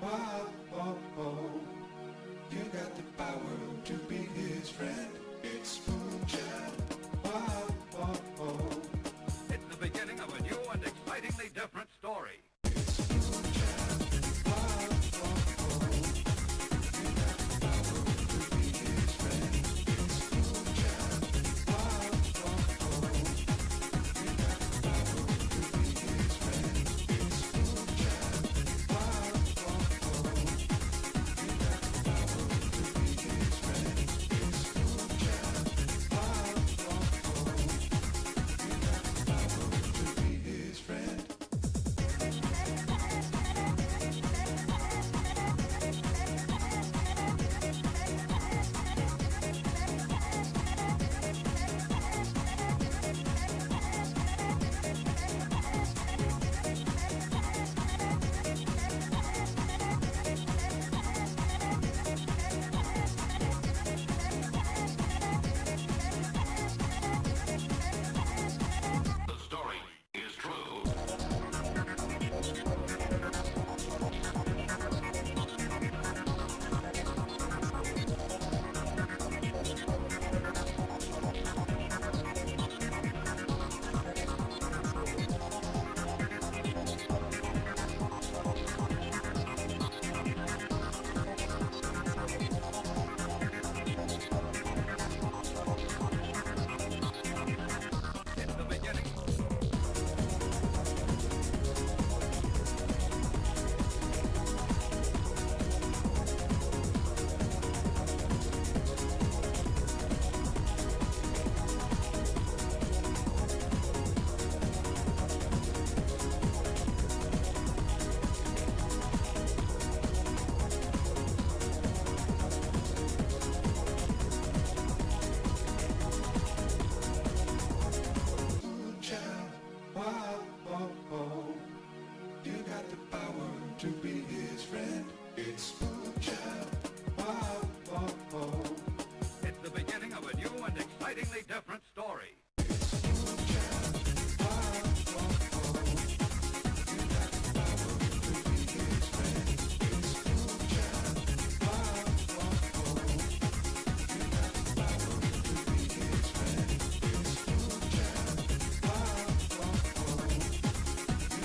Wow, oh, oh. You got the power to be his friend. It's Moonchild. Wow, oh, oh. It's the beginning of a new and excitingly different story. It's Moonchild. Wow, oh, oh. You got the power to be his friend. It's Moonchild. Wow, oh, oh. You got the power to be his friend. It's Moonchild. Wow, oh, oh. You got the power to be his friend. It's Moonchild. Wow, oh, oh. You got the power to be his friend. The story is true. It's the beginning. Moonchild, wow, oh, oh. You got the power to be his friend. It's Moonchild, wow, oh, oh. It's the beginning of a new and excitingly different story. It's Moonchild, wow, oh, oh. You got the power to be his friend. It's Moonchild, wow, oh, oh. You got the power to be his friend. It's Moonchild, wow, oh, oh. You got the power to be his friend. It's Moonchild, wow, oh, oh. You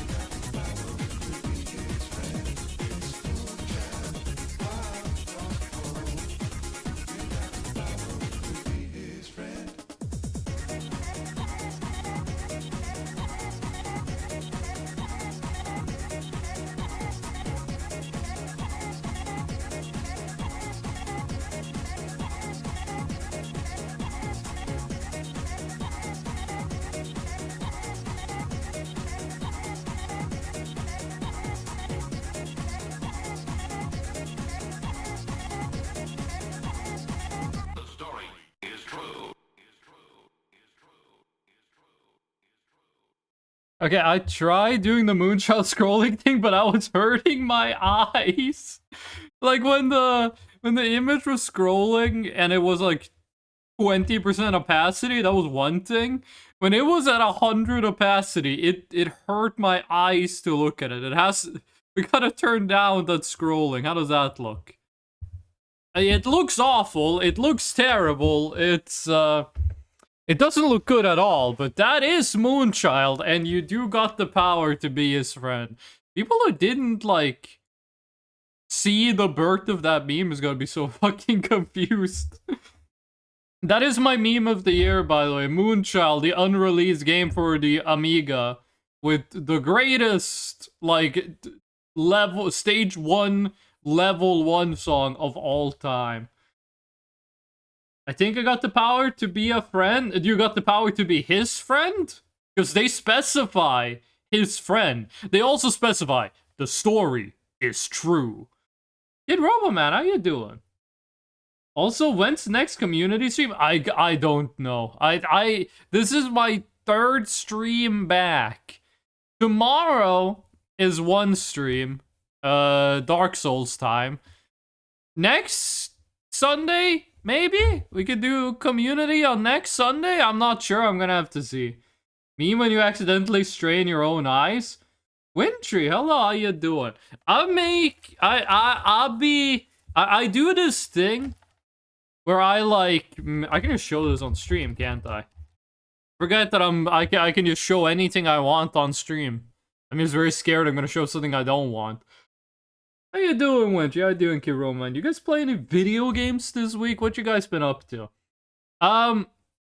got the power to be his friend. The story is true. Okay, I tried doing the moonshot scrolling thing, but I was hurting my eyes. Like when the image was scrolling and it was like 20% opacity, that was one thing. When it was at 100 opacity, it hurt my eyes to look at it. We gotta turn down that scrolling. How does that look? It looks awful. It looks terrible. It doesn't look good at all, but that is Moonchild, and you do got the power to be his friend. People who didn't, like, see the birth of that meme is gonna be so fucking confused. That is my meme of the year, by the way. Moonchild, the unreleased game for the Amiga, with the greatest, like, stage 1, level 1 song of all time. I think I got the power to be a friend. You got the power to be his friend? Because they specify his friend. They also specify the story is true. Kid Roboman, how you doing? Also, when's next community stream? I don't know. This is my 3rd stream back. Tomorrow is one stream. Dark Souls time. Next Sunday, maybe? We could do community on next Sunday? I'm not sure. I'm gonna have to see. Me when you accidentally strain your own eyes? Wintry, hello, how you doing? I do this thing where I can just show this on stream, can't I? Forget that I can just show anything I want on stream. I'm just very scared I'm gonna show something I don't want. How you doing, Wintry? How you doing, Kiroman? You guys play any video games this week? What you guys been up to?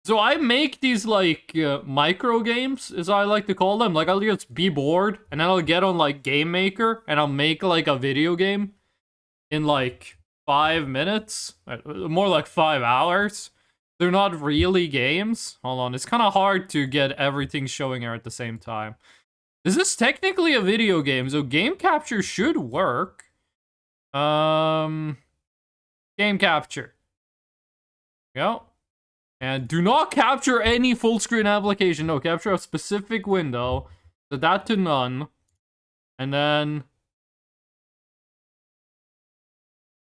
So I make these micro games, as I like to call them. Like I'll just be bored, and then I'll get on like Game Maker, and I'll make like a video game in like 5 minutes, more like 5 hours. They're not really games. Hold on, it's kind of hard to get everything showing here at the same time. This is technically a video game, so game capture should work. Game capture. Go. And do not capture any full screen application. No, capture a specific window. Set that to none. And then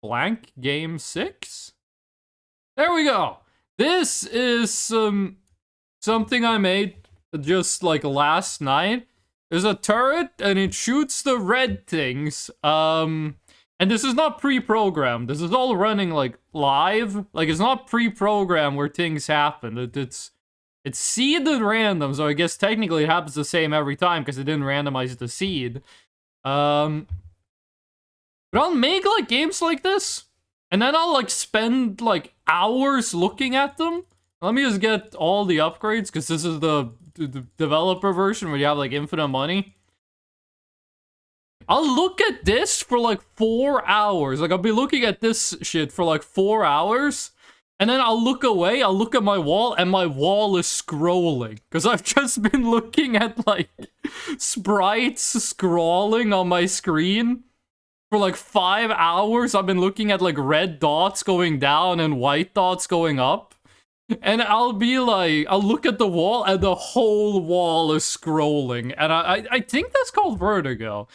blank game 6. There we go. This is something I made just like last night. There's a turret and it shoots the red things. And this is not pre-programmed. This is all running like live. Like it's not pre-programmed where things happen. It's seeded random, so I guess technically it happens the same every time because it didn't randomize the seed. But I'll make like games like this, and then I'll like spend like hours looking at them. Let me just get all the upgrades because this is the developer version where you have like infinite money. I'll look at this for like 4 hours. Like I'll be looking at this shit for like 4 hours. And then I'll look away, I'll look at my wall, and my wall is scrolling. Because I've just been looking at like sprites scrolling on my screen. For like 5 hours, I've been looking at like red dots going down and white dots going up. And I'll be like, I'll look at the wall and the whole wall is scrolling. And I think that's called vertigo.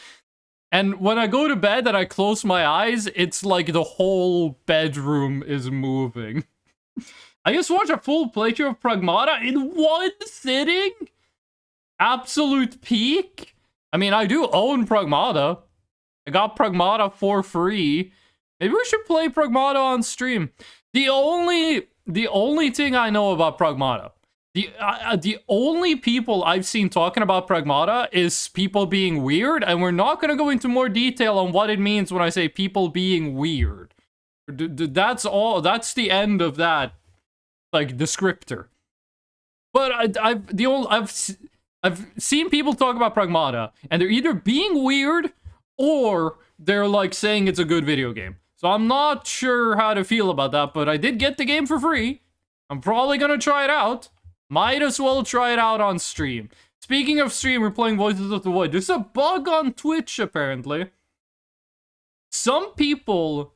And when I go to bed and I close my eyes, it's like the whole bedroom is moving. I just watched a full playthrough of Pragmata in one sitting? Absolute peak? I mean, I do own Pragmata. I got Pragmata for free. Maybe we should play Pragmata on stream. The only thing I know about Pragmata, the only people I've seen talking about Pragmata is people being weird, and we're not going to go into more detail on what it means when I say people being weird. That's all. That's the end of that, like, descriptor. But I've seen people talk about Pragmata, and they're either being weird or they're like saying it's a good video game. So I'm not sure how to feel about that, but I did get the game for free. I'm probably gonna try it out. Might as well try it out on stream. Speaking of stream, we're playing Voices of the Void. There's a bug on Twitch, apparently. Some people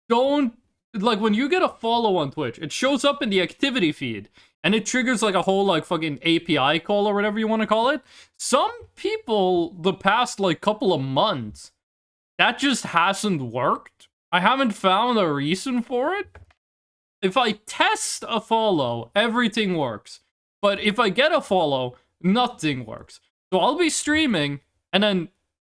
don't... Like, when you get a follow on Twitch, it shows up in the activity feed. And it triggers, like, a whole, like, fucking API call or whatever you want to call it. Some people, the past, like, couple of months, that just hasn't worked. I haven't found a reason for it. If I test a follow, everything works. But if I get a follow, nothing works. So I'll be streaming, and then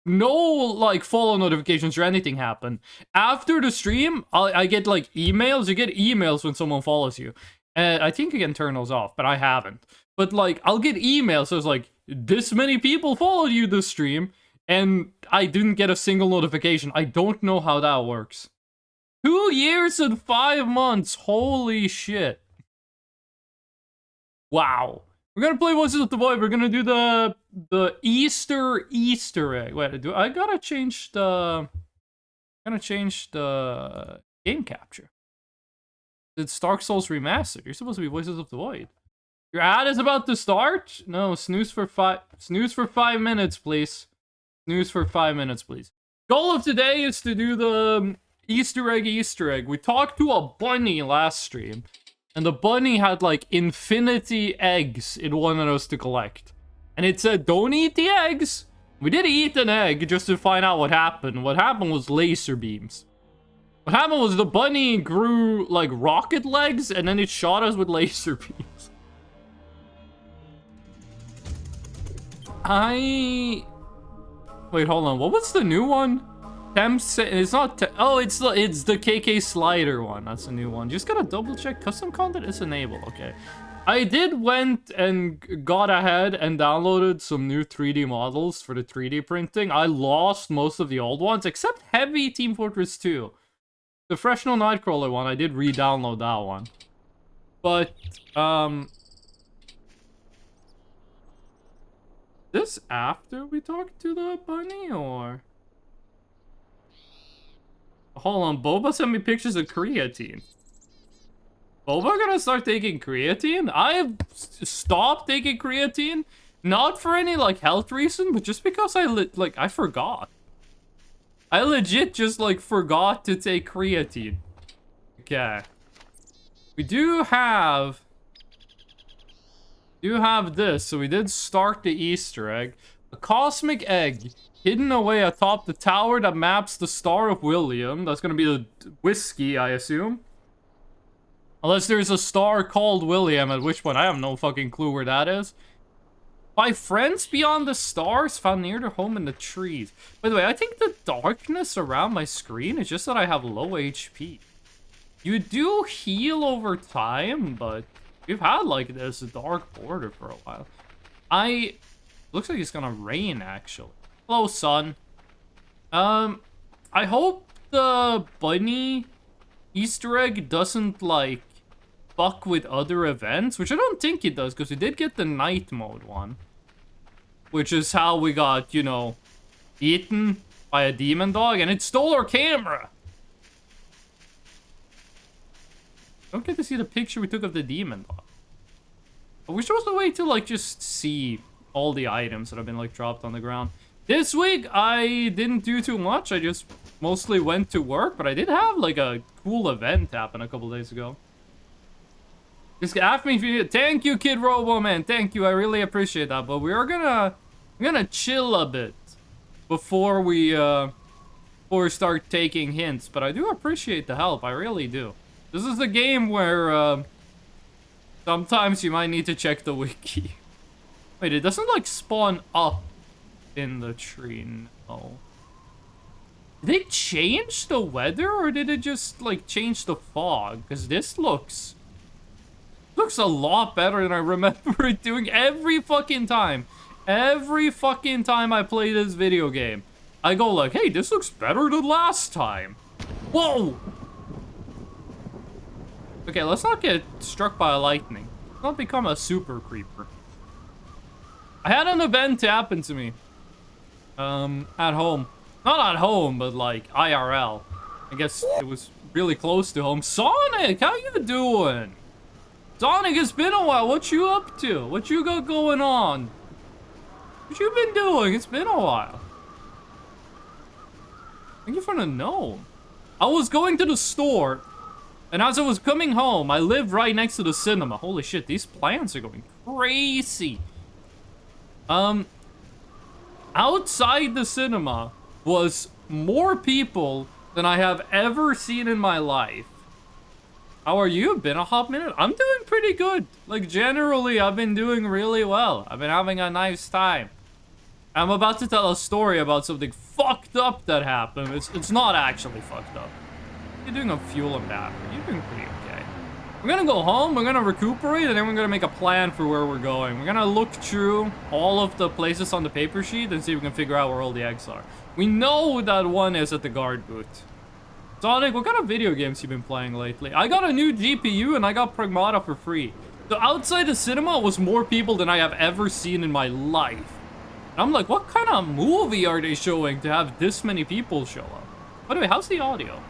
no, like, follow notifications or anything happen. After the stream, I get, like, emails. You get emails when someone follows you. And I think you can turn those off, but I haven't. But, like, I'll get emails. So it's like, this many people followed you this stream, and I didn't get a single notification. I don't know how that works. 2 years and 5 months. Holy shit. Wow. We're gonna play Voices of the Void. We're gonna do the Easter egg. Wait, I gotta change the game capture. It's Dark Souls Remastered. You're supposed to be Voices of the Void. Your ad is about to start? No, snooze for 5 minutes, please. Snooze for 5 minutes, please. Goal of today is to do the Easter egg. We talked to a bunny last stream. And the bunny had, like, infinity eggs it wanted us to collect. And it said, don't eat the eggs. We did eat an egg just to find out what happened. What happened was laser beams. What happened was the bunny grew, like, rocket legs, and then it shot us with laser beams. Wait, hold on. What was the new one? It's not. Oh, it's the KK Slider one. That's a new one. Just gotta double check. Custom content is enabled. Okay. I did went and got ahead and downloaded some new 3D models for the 3D printing. I lost most of the old ones except Heavy Team Fortress 2. The Freshnel Nightcrawler one, I did re-download that one. But this after we talk to the bunny or? Hold on, Boba sent me pictures of creatine. Boba gonna start taking creatine? I have stopped taking creatine, not for any like health reason, but just because I forgot. I legit just like forgot to take creatine. Okay. We do have this, so we did start the Easter egg. A cosmic egg hidden away atop the tower that maps the Star of William. That's gonna be the whiskey, I assume. Unless there's a star called William, at which point I have no fucking clue where that is. By friends beyond the stars, found near their home in the trees. By the way, I think the darkness around my screen is just that I have low HP. You do heal over time, but we've had like this dark border for a while. Looks like it's gonna rain actually. Hello, sun. I hope the bunny Easter egg doesn't like fuck with other events, which I don't think it does, because we did get the night mode one, which is how we got, you know, eaten by a demon dog, and it stole our camera. Don't get to see the picture we took of the demon dog. I wish there was a way to like just see all the items that have been like dropped on the ground. This week I didn't do too much. I just mostly went to work, but I did have like a cool event happen a couple days ago. Just ask me if you need. Thank you, Kid Robo Man. Thank you. I really appreciate that. But we are gonna chill a bit before we start taking hints. But I do appreciate the help. I really do. This is a game where sometimes you might need to check the wiki. Wait, it doesn't like spawn up in the tree. No. Did they change the weather or did it just like change the fog? Because this looks a lot better than I remember it doing every fucking time. Every fucking time I play this video game, I go like, hey, this looks better than last time. Whoa! Okay, let's not get struck by lightning. Let's not become a super creeper. I had an event happen to me. At home. Not at home, but like IRL. I guess it was really close to home. Sonic, how you doing? Sonic, it's been a while. What you up to? What you got going on? What you been doing? It's been a while. Thank you for the gnome. I was going to the store, and as I was coming home, I live right next to the cinema. Holy shit, these plants are going crazy. Outside the cinema was more people than I have ever seen in my life. How are you? Been a hot minute? I'm doing pretty good. Like, generally, I've been doing really well. I've been having a nice time. I'm about to tell a story about something fucked up that happened. It's not actually fucked up. You're doing a fuel and battery. You're doing pretty okay. We're gonna go home, we're gonna recuperate, and then we're gonna make a plan for where we're going. We're gonna look through all of the places on the paper sheet and see if we can figure out where all the eggs are. We know that one is at the guard booth. Sonic, what kind of video games you been playing lately? I got a new GPU and I got Pragmata for free. So outside the cinema was more people than I have ever seen in my life. And I'm like, what kind of movie are they showing to have this many people show up? By the way, how's the audio?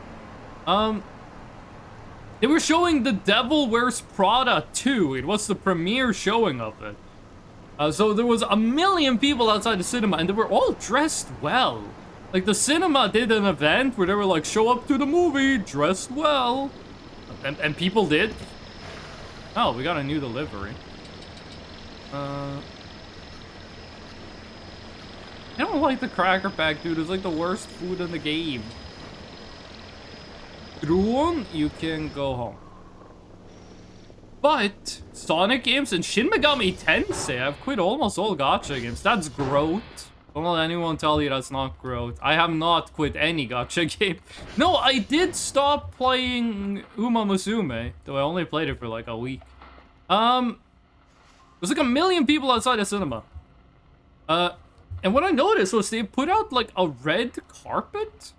They were showing The Devil Wears Prada 2. It was the premiere showing of it. So there was 1 million people outside the cinema and they were all dressed well. Like, the cinema did an event where they were like, show up to the movie, dressed well. And people did. Oh, we got a new delivery. I don't like the Cracker Pack, dude. It's like the worst food in the game. Ruon, you can go home. But Sonic games and Shin Megami Tensei, I've quit almost all gacha games. That's growth. Don't let anyone tell you that's not growth. I have not quit any gacha game. No, I did stop playing Uma Musume, though I only played it for like a week. There's like 1 million people outside the cinema. And what I noticed was they put out like a red carpet.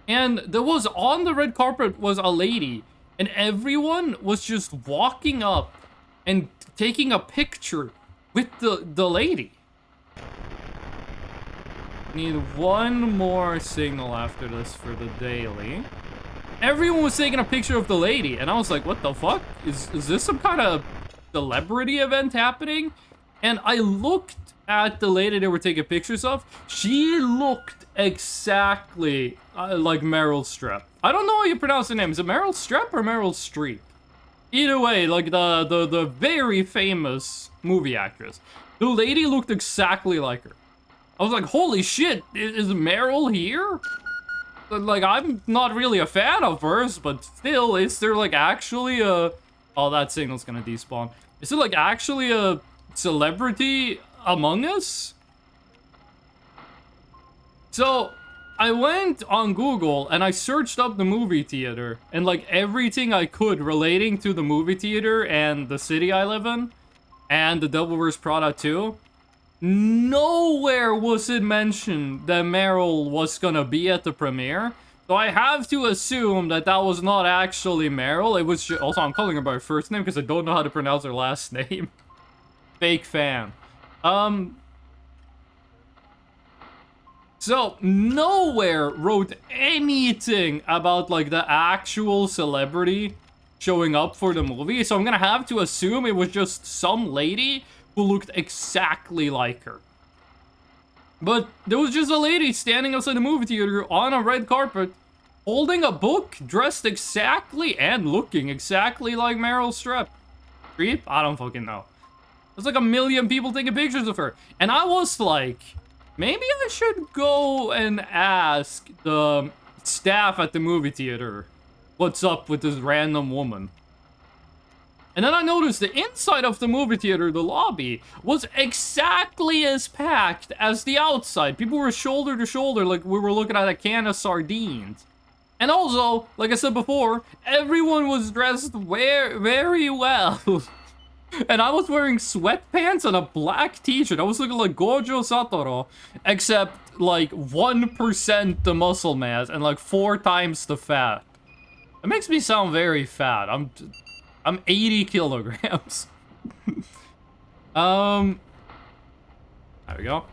And there was on the red carpet was a lady. And everyone was just walking up and taking a picture with the lady. Need one more signal after this for the daily. Everyone was taking a picture of the lady, and I was like, what the fuck? Is this some kind of celebrity event happening? And I looked at the lady they were taking pictures of. She looked exactly like Meryl Streep. I don't know how you pronounce her name. Is it Meryl Streep or Meryl Streep? Either way, like the very famous movie actress. The lady looked exactly like her. I was like, holy shit, is Meryl here? Like, I'm not really a fan of hers, but still, is there like actually a... Oh, that signal's gonna despawn. Is there like actually a celebrity among us? So, I went on Google and I searched up the movie theater and like everything I could relating to the movie theater and the city I live in and the Devil Wears Prada 2. Nowhere was it mentioned that Meryl was gonna be at the premiere. So I have to assume that that was not actually Meryl. It was just, also, I'm calling her by her first name because I don't know how to pronounce her last name. Fake fan. So nowhere wrote anything about like the actual celebrity showing up for the movie. So I'm gonna have to assume it was just some lady who looked exactly like her. But there was just a lady standing outside the movie theater on a red carpet, holding a book, dressed exactly and looking exactly like Meryl Streep. Streep? I don't fucking know. There's like 1 million people taking pictures of her. And I was like, maybe I should go and ask the staff at the movie theater what's up with this random woman. And then I noticed the inside of the movie theater, the lobby, was exactly as packed as the outside. People were shoulder to shoulder like we were looking at a can of sardines. And also, like I said before, everyone was dressed very well. And I was wearing sweatpants and a black t-shirt. I was looking like Gojo Satoru, except like 1% the muscle mass and like 4 times the fat. It makes me sound very fat. I'm 80 kilograms. There we go.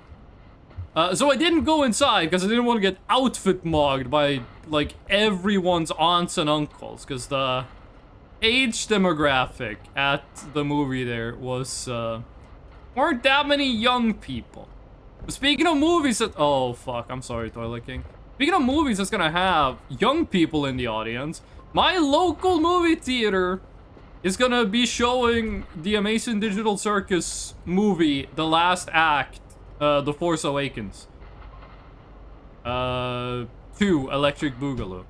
So I didn't go inside because I didn't want to get outfit mugged by like everyone's aunts and uncles, because the age demographic at the movie there was weren't that many young people. Speaking of movies that... Oh fuck, I'm sorry, Toilet King. Speaking of movies that's gonna have young people in the audience, my local movie theater is gonna be showing the Amazing Digital Circus movie, The Last Act, The Force Awakens. 2, Electric Boogaloo. Is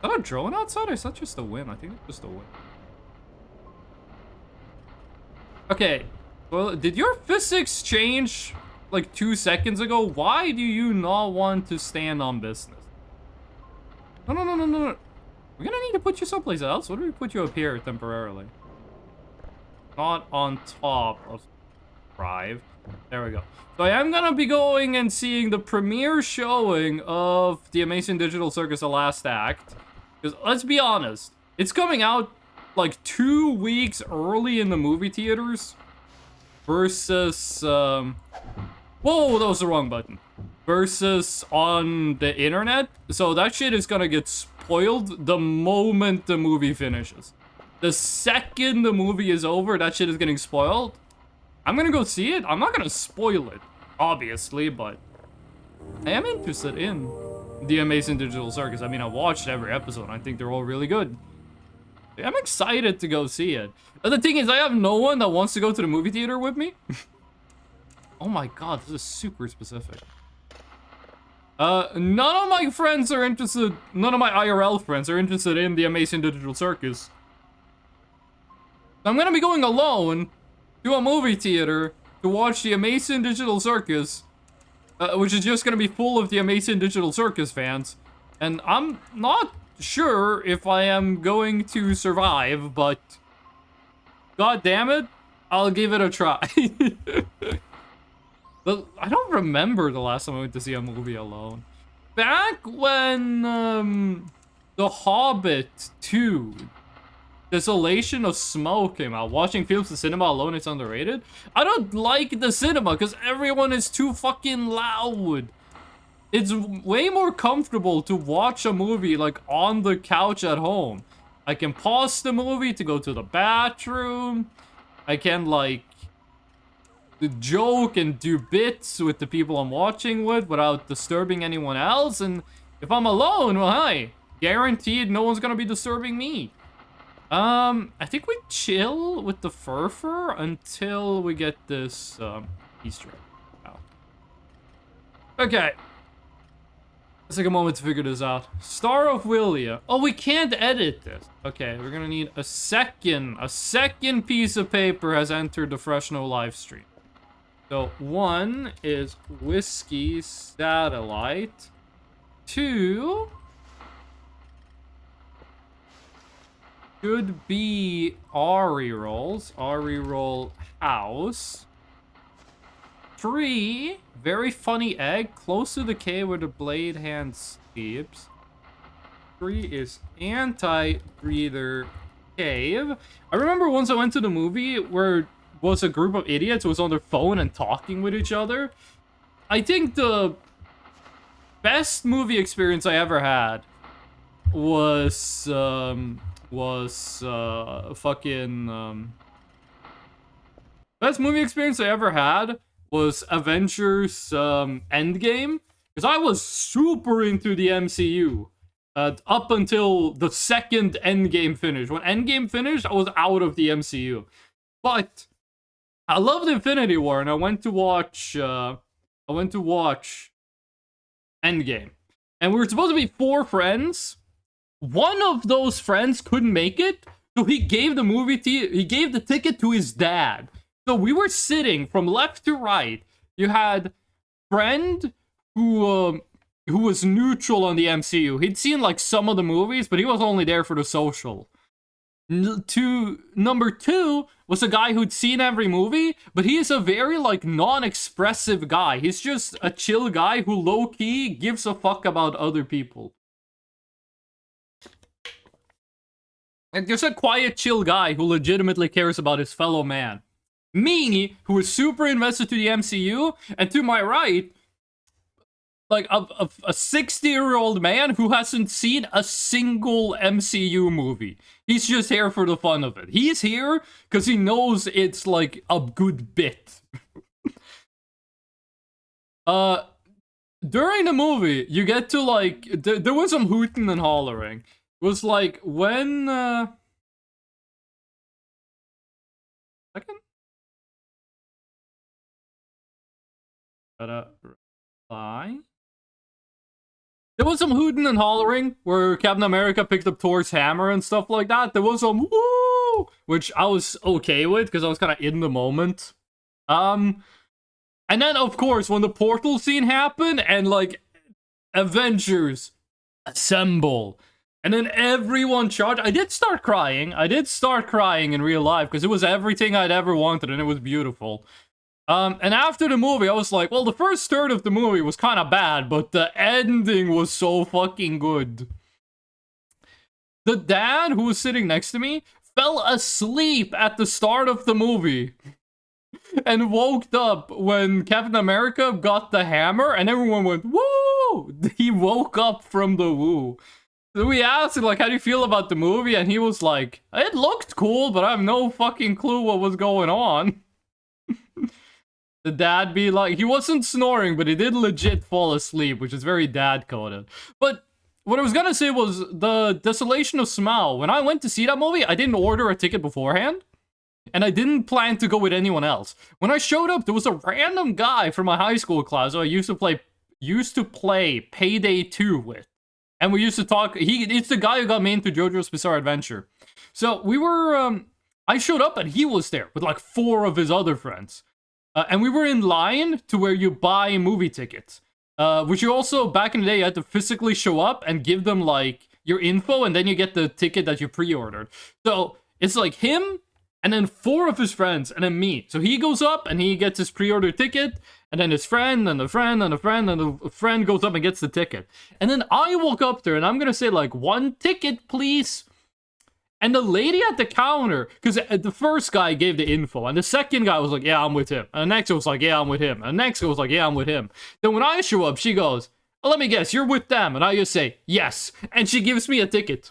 that a drone outside, or is that just a wind? I think it's just a wind. Okay, well, did your physics change like 2 seconds ago? Why do you not want to stand on business? No. We're gonna need to put you someplace else. What do we put you up here temporarily? Not on top of Drive. There we go. So I am gonna be going and seeing the premiere showing of the Amazing Digital Circus: The Last Act. Because let's be honest, it's coming out like 2 weeks early in the movie theaters versus whoa, that was the wrong button. Versus on the internet. So that shit is gonna get spoiled the moment the movie finishes. The second the movie is over, that shit is getting spoiled. I'm gonna go see it. I'm not gonna spoil it, obviously, but I am interested in the Amazing Digital Circus. I mean, I watched every episode. I think they're all really good. I'm excited to go see it. But the thing is, I have no one that wants to go to the movie theater with me. Oh my god, this is super specific. None of my friends are interested, none of my IRL friends are interested in the Amazing Digital Circus. I'm gonna be going alone to a movie theater to watch the Amazing Digital Circus, which is just gonna be full of the Amazing Digital Circus fans. And I'm not sure if I am going to survive, but god damn it, I'll give it a try. But I don't remember the last time I went to see a movie alone. Back when The Hobbit 2, Desolation of Smoke came out, watching films in cinema alone is underrated. I don't like the cinema because everyone is too fucking loud. It's way more comfortable to watch a movie like on the couch at home. I can pause the movie to go to the bathroom. I can like joke and do bits with the people I'm watching with without disturbing anyone else. And if I'm alone, well, hi, guaranteed no one's gonna be disturbing me. I think we chill with the fur until we get this Easter egg out. Okay. Let's take a moment to figure this out. Star of Willia. Oh, we can't edit this. Okay, we're gonna need a second piece of paper has entered the Fresno live stream. So 1 is Whiskey Satellite. 2 should be Ari Rolls. Ari Roll House. 3, very funny egg, close to the cave where the blade hand sleeps. 3 is Anti-Breather Cave. I remember once I went to the movie where was a group of idiots who was on their phone and talking with each other. I think the best movie experience I ever had was best movie experience I ever had was Avengers Endgame, because I was super into the MCU up until the second Endgame finished. When Endgame finished, I was out of the MCU. But I loved Infinity War, and I went to watch Endgame. And we were supposed to be 4 friends. One of those friends couldn't make it, so he gave the ticket to his dad. So we were sitting from left to right. You had friend who was neutral on the MCU. He'd seen like some of the movies, but he was only there for the social. Number 2 was a guy who'd seen every movie, but he is a very like non-expressive guy. He's just a chill guy who low-key gives a fuck about other people. Like, there's a quiet, chill guy who legitimately cares about his fellow man. Me, who is super invested to the MCU, and to my right, like a 60-year-old man who hasn't seen a single MCU movie. He's just here for the fun of it. He's here because he knows it's like a good bit. During the movie, you get to like, there was some hooting and hollering. It was like when, second? Reply. There was some hooting and hollering where Captain America picked up Thor's hammer and stuff like that. There was some woo, which I was okay with because I was kind of in the moment. And then of course when the portal scene happened and like Avengers assemble, and then everyone charged. I did start crying in real life because it was everything I'd ever wanted and it was beautiful. And after the movie, I was like, well, the first third of the movie was kind of bad, but the ending was so fucking good. The dad who was sitting next to me fell asleep at the start of the movie and woke up when Captain America got the hammer and everyone went, woo! He woke up from the woo. So we asked him, like, how do you feel about the movie? And he was like, it looked cool, but I have no fucking clue what was going on. The dad be like, he wasn't snoring, but he did legit fall asleep, which is very dad-coded. But what I was gonna say was the Desolation of Smaug. When I went to see that movie, I didn't order a ticket beforehand, and I didn't plan to go with anyone else. When I showed up, there was a random guy from my high school class who I used to play Payday 2 with. And we used to talk, it's the guy who got me into JoJo's Bizarre Adventure. So we were, I showed up and he was there with like 4 of his other friends. and we were in line to where you buy movie tickets. Which you also, back in the day, you had to physically show up and give them, like, your info, and then you get the ticket that you pre-ordered. So, it's like him, and then 4 of his friends, and then me. So he goes up, and he gets his pre-ordered ticket, and then his friend, and the friend, and the friend, and the friend goes up and gets the ticket. And then I walk up there, and I'm gonna say, like, 1 ticket, please. And the lady at the counter, because the first guy gave the info, and the second guy was like, yeah, I'm with him. And the next guy was like, yeah, I'm with him. And the next guy was like, yeah, I'm with him. Then when I show up, she goes, oh, let me guess, you're with them. And I just say, yes. And she gives me a ticket.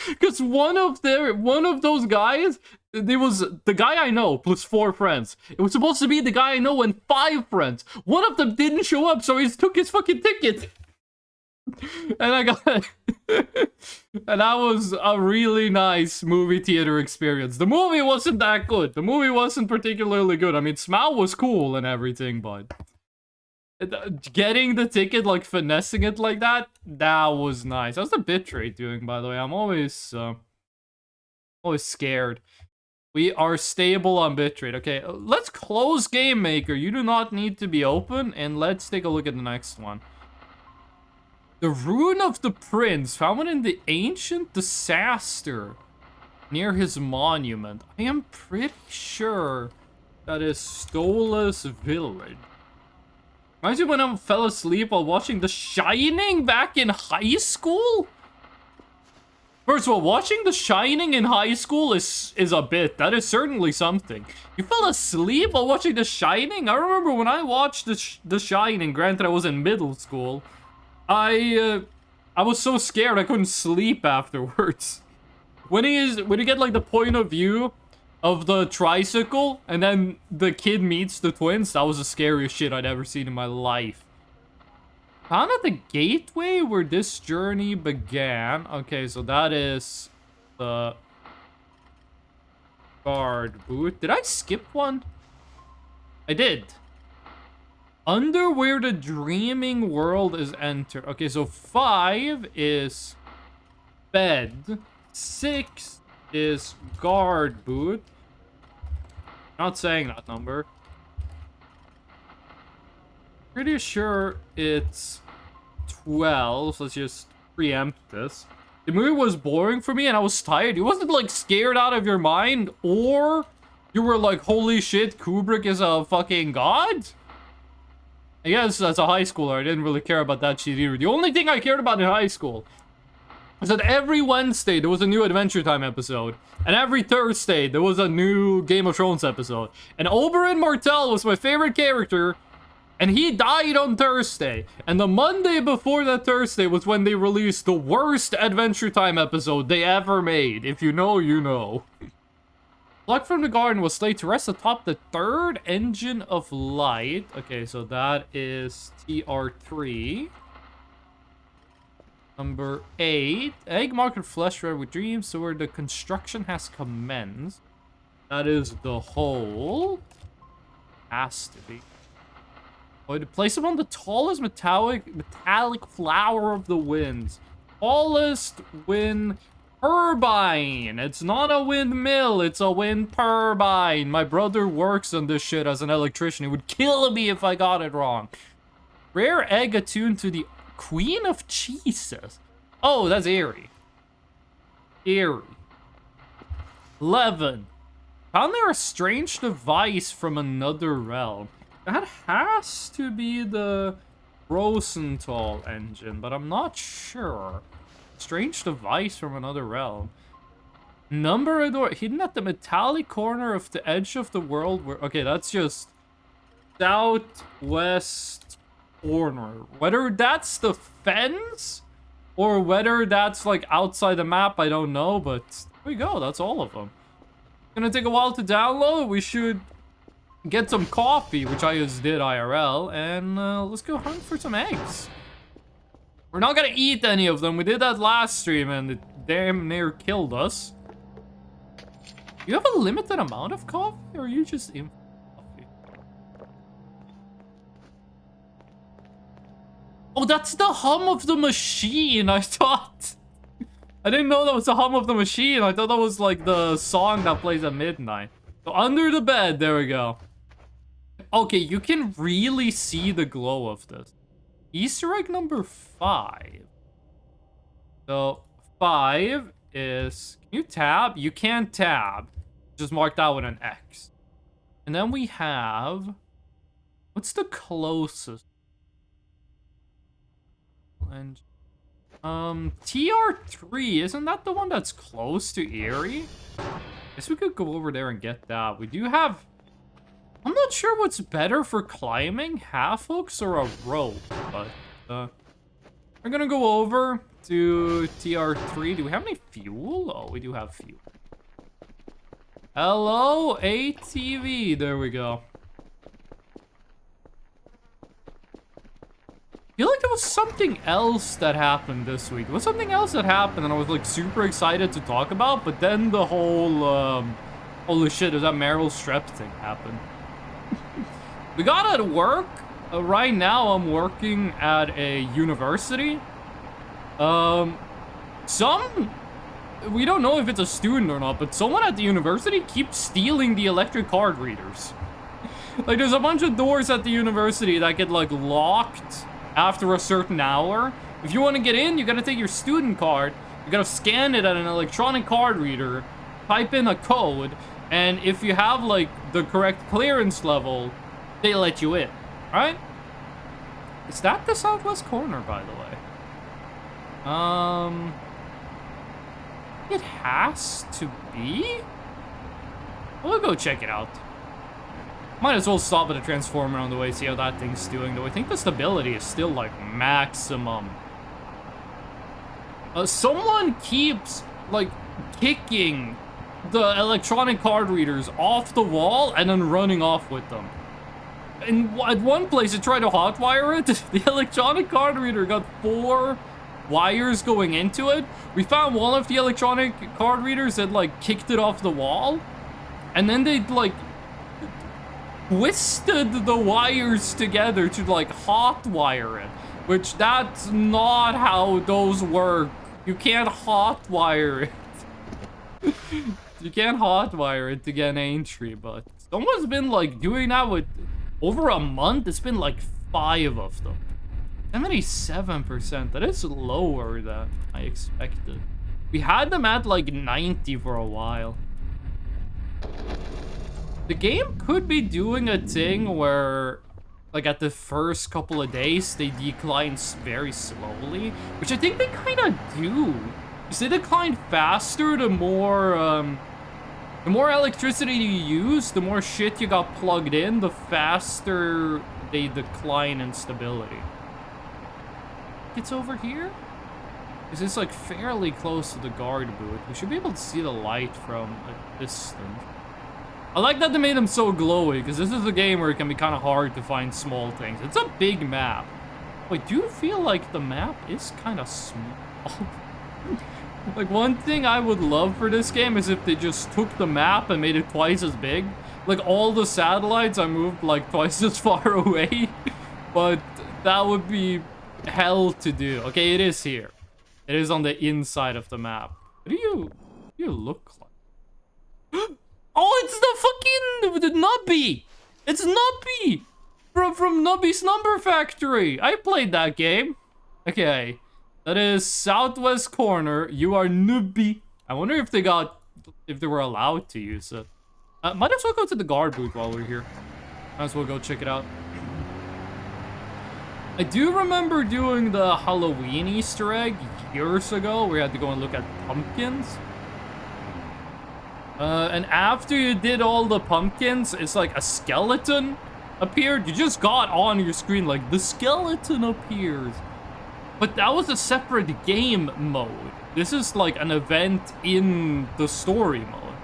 Because one of those guys, it was the guy I know plus 4 friends. It was supposed to be the guy I know and 5 friends. One of them didn't show up, so he took his fucking ticket. And I got and that was a really nice movie theater experience. The movie wasn't that good. The movie wasn't particularly good. I mean, Smile was cool and everything, but getting the ticket, like finessing it like that, that was nice. How's the bitrate doing, by the way? I'm always scared. We are stable on bitrate. Okay, let's close Game Maker. You do not need to be open, and let's take a look at the next one. The Rune of the Prince, found in the ancient disaster near his monument. I am pretty sure that is Stolas Village. Reminds me when I fell asleep while watching The Shining back in high school? First of all, watching The Shining in high school is a bit. That is certainly something. You fell asleep while watching The Shining? I remember when I watched The Shining, granted I was in middle school, I was so scared I couldn't sleep afterwards. When you get like the point of view of the tricycle and then the kid meets the twins, that was the scariest shit I'd ever seen in my life. Found at the gateway where this journey began. Okay, so that is the guard booth. Did I skip one? I did. Under where the dreaming world is entered. Okay, so 5 is bed. 6 is guard booth. Not saying that number. Pretty sure it's 12. So let's just preempt this. The movie was boring for me and I was tired. You wasn't like scared out of your mind, or you were like, holy shit, Kubrick is a fucking god? I guess as a high schooler, I didn't really care about that shit either. The only thing I cared about in high school was that every Wednesday there was a new Adventure Time episode, and every Thursday there was a new Game of Thrones episode. And Oberyn Martell was my favorite character, and he died on Thursday. And the Monday before that Thursday was when they released the worst Adventure Time episode they ever made. If you know, you know. Luck from the Garden was laid to rest atop the 3rd engine of light. Okay, so that is TR3. Number 8. Egg market flesh red with dreams, so where the construction has commenced. That is the hole. Has to be. Oh, to place him on the tallest metallic flower of the winds. Tallest wind turbine. It's not a windmill, it's a wind turbine. My brother works on this shit as an electrician. He would kill me if I got it wrong. Rare egg attuned to the Queen of Cheeses. Oh, that's Eerie. Eerie. 11. Found there a strange device from another realm. That has to be the Rosenthal engine, but I'm not sure. Strange device from another realm. Number a door hidden at the metallic corner of the edge of the world where... Okay, that's just southwest corner. Whether that's the fence or whether that's like outside the map, I don't know, but there we go. That's all of them. Gonna take a while to download. We should get some coffee, which I just did IRL, and let's go hunt for some eggs. We're not gonna eat any of them. We did that last stream and it damn near killed us. You have a limited amount of coffee, or are you just in coffee? Oh, that's the hum of the machine, I thought. I didn't know that was the hum of the machine. I thought that was like the song that plays at midnight. So under the bed, there we go. Okay, you can really see the glow of this. Easter egg number 5. So 5 is, can you tab? You can't tab. Just mark that with an X. And then we have, what's the closest? And TR3, isn't that the one that's close to Erie? Guess we could go over there and get that. We do have, I'm not sure what's better for climbing, half hooks or a rope, but we're gonna go over to TR3. Do we have any fuel? Oh, we do have fuel. Hello, ATV. There we go. I feel like there was something else that happened this week. There was something else that happened and I was like super excited to talk about, but then the whole, holy shit, there's that Meryl Streep thing happened. We got at work. Right now I'm working at a university. We don't know if it's a student or not, but someone at the university keeps stealing the electric card readers. Like, there's a bunch of doors at the university that get, like, locked after a certain hour. If you want to get in, you gotta take your student card, you gotta scan it at an electronic card reader, type in a code, and if you have, like, the correct clearance level, they let you in, right? Is that the southwest corner, by the way? It has to be? We'll go check it out. Might as well stop at a transformer on the way, see how that thing's doing, though I think the stability is still, like, maximum. Someone keeps, like, kicking the electronic card readers off the wall and then running off with them. And at one place, it tried to hotwire it. The electronic card reader got 4 wires going into it. We found one of the electronic card readers that, like, kicked it off the wall. And then they, like, twisted the wires together to, like, hotwire it. Which, that's not how those work. You can't hotwire it. You can't hotwire it to get an entry, but someone's been, like, doing that with over a month. It's been, like, 5 of them. 77%. That is lower than I expected. We had them at, like, 90 for a while. The game could be doing a thing where, like, at the first couple of days, they decline very slowly, which I think they kind of do. Because they decline faster the more electricity you use, the more shit you got plugged in, the faster they decline in stability. It's over here? Is this, like, fairly close to the guard booth? We should be able to see the light from a distance. I like that they made them so glowy, because this is a game where it can be kind of hard to find small things. It's a big map. Wait, do you feel like the map is kind of small? Like, one thing I would love for this game is if they just took the map and made it twice as big. Like, all the satellites are moved, like, twice as far away. But that would be hell to do. Okay, it is here. It is on the inside of the map. What do you look like? Oh, it's the fucking Nubby! It's Nubby! From Nubby's Number Factory! I played that game. Okay. That is southwest corner. You are Nubby. I wonder if they were allowed to use it. Might as well go to the guard booth while we're here. Might as well go check it out. I do remember doing the Halloween Easter egg years ago where you had to go and look at pumpkins. And after you did all the pumpkins, it's like a skeleton appeared. You just got on your screen like, the skeleton appears. But that was a separate game mode. This is like an event in the story mode.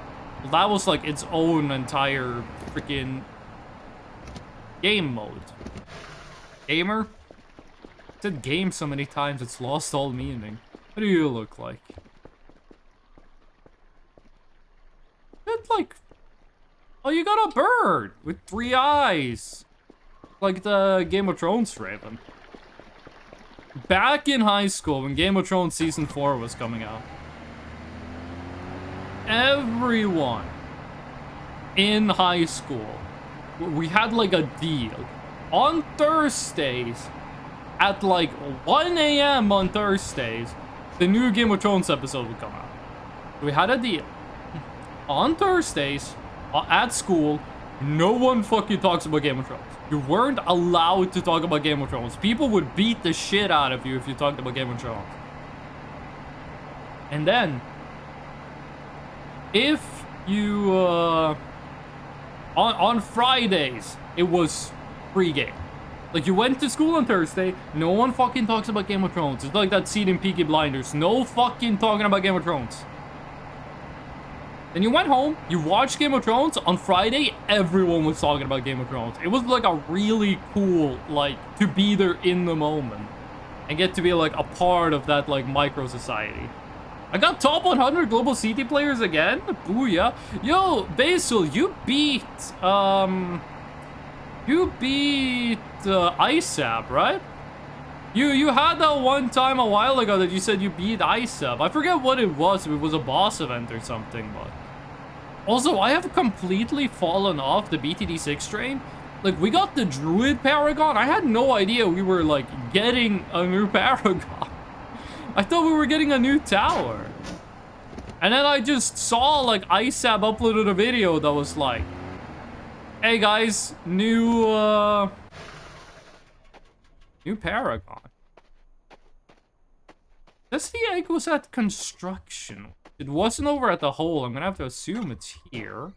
That was like its own entire freaking game mode. Gamer? I said game so many times it's lost all meaning. What do you look like? It's like, oh, you got a bird with 3 eyes, like the Game of Thrones Raven. Back in high school, when Game of Thrones Season 4 was coming out, everyone in high school we had like a deal. On Thursdays, at like 1 a.m. on Thursdays, the new Game of Thrones episode would come out. We had a deal. On Thursdays, at school, no one fucking talks about Game of Thrones. You weren't allowed to talk about Game of Thrones. People would beat the shit out of you if you talked about Game of Thrones. And then, if you, on Fridays, it was free game. Like, you went to school on Thursday, no one fucking talks about Game of Thrones. It's like that scene in Peaky Blinders. No fucking talking about Game of Thrones. Then you went home, you watched Game of Thrones. On Friday, everyone was talking about Game of Thrones. It was like a really cool, like, to be there in the moment. And get to be, like, a part of that, like, micro-society. I got top 100 global CT players again. Booyah. Yo, Basil, you beat, ISAB, right? You had that one time a while ago that you said you beat ISAB. I forget what it was, if it was a boss event or something, but... Also, I have completely fallen off the BTD6 train. Like, we got the Druid Paragon. I had no idea we were, like, getting a new Paragon. I thought we were getting a new tower. And then I just saw, like, ISAB uploaded a video that was like, hey guys, new Paragon. Guess the egg was at construction. It wasn't over at the hole. I'm gonna have to assume it's here.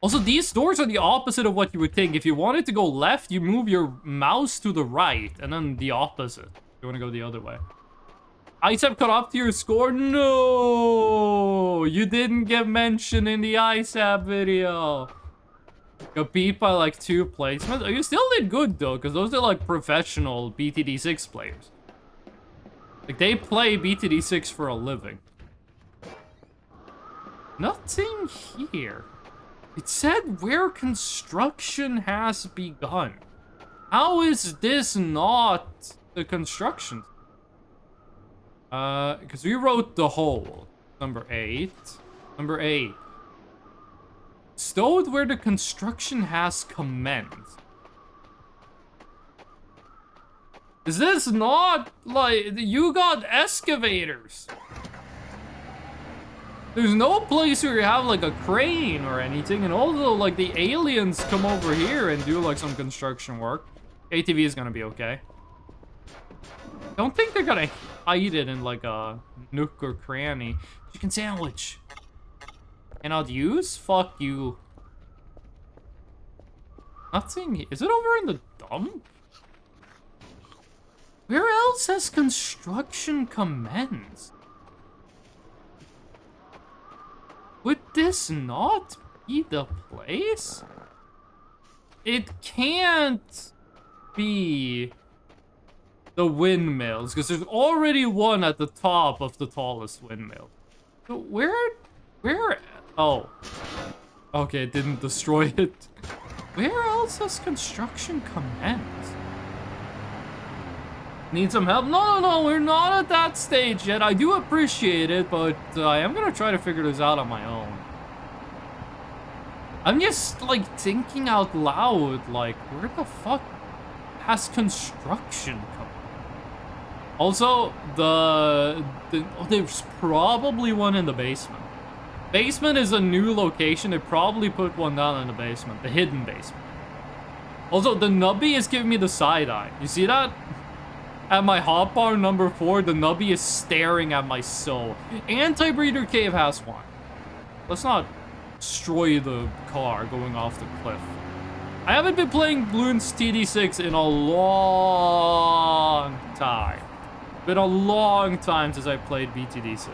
Also, these doors are the opposite of what you would think. If you wanted to go left, you move your mouse to the right, and then the opposite. You wanna go the other way. ISAB caught up to your score? No! You didn't get mentioned in the ISAB video. Got beat by like 2 placements. You still did good though, because those are like professional BTD6 players. Like, they play BTD6 for a living. Nothing here. It said where construction has begun. How is this not the construction? Because we wrote the hole. Number 8. Number 8. Stowed where the construction has commenced. Is this not, like, you got excavators? There's no place where you have, like, a crane or anything, and also, like, the aliens come over here and do, like, some construction work. ATV is gonna be okay. Don't think they're gonna hide it in, like, a nook or cranny. Chicken sandwich. Cannot use? Fuck you. Nothing. Is it over in the dump? Where else has construction commenced? Would this not be the place? It can't be the windmills, because there's already one at the top of the tallest windmill. So where? Oh. Okay, it didn't destroy it. Where else has construction commenced? Need some help? No, we're not at that stage yet. I do appreciate it, but I am gonna try to figure this out on my own. I'm just, like, thinking out loud, like, where the fuck has construction come? Also, there's probably one in the basement. Basement is a new location. They probably put one down in the basement, the hidden basement. Also, the nubby is giving me the side eye. You see that? At my hotbar number 4, the nubby is staring at my soul. Anti-breeder cave has one. Let's not destroy the car going off the cliff. I haven't been playing Bloons TD6 in a long time. Been a long time since I played BTD6.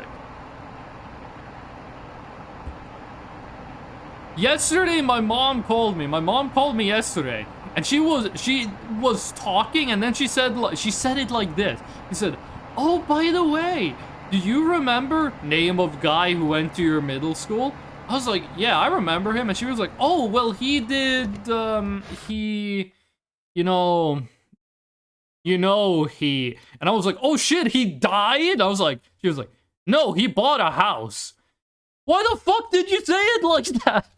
Yesterday, my mom called me. My mom called me yesterday. And she was talking, and then she said it like this. She said, "Oh, by the way, do you remember name of guy who went to your middle school?" I was like, "Yeah, I remember him." And she was like, "Oh, well, he did, he, you know, he." And I was like, "Oh shit, he died?" I was like, she was like, "No, he bought a house." Why the fuck did you say it like that?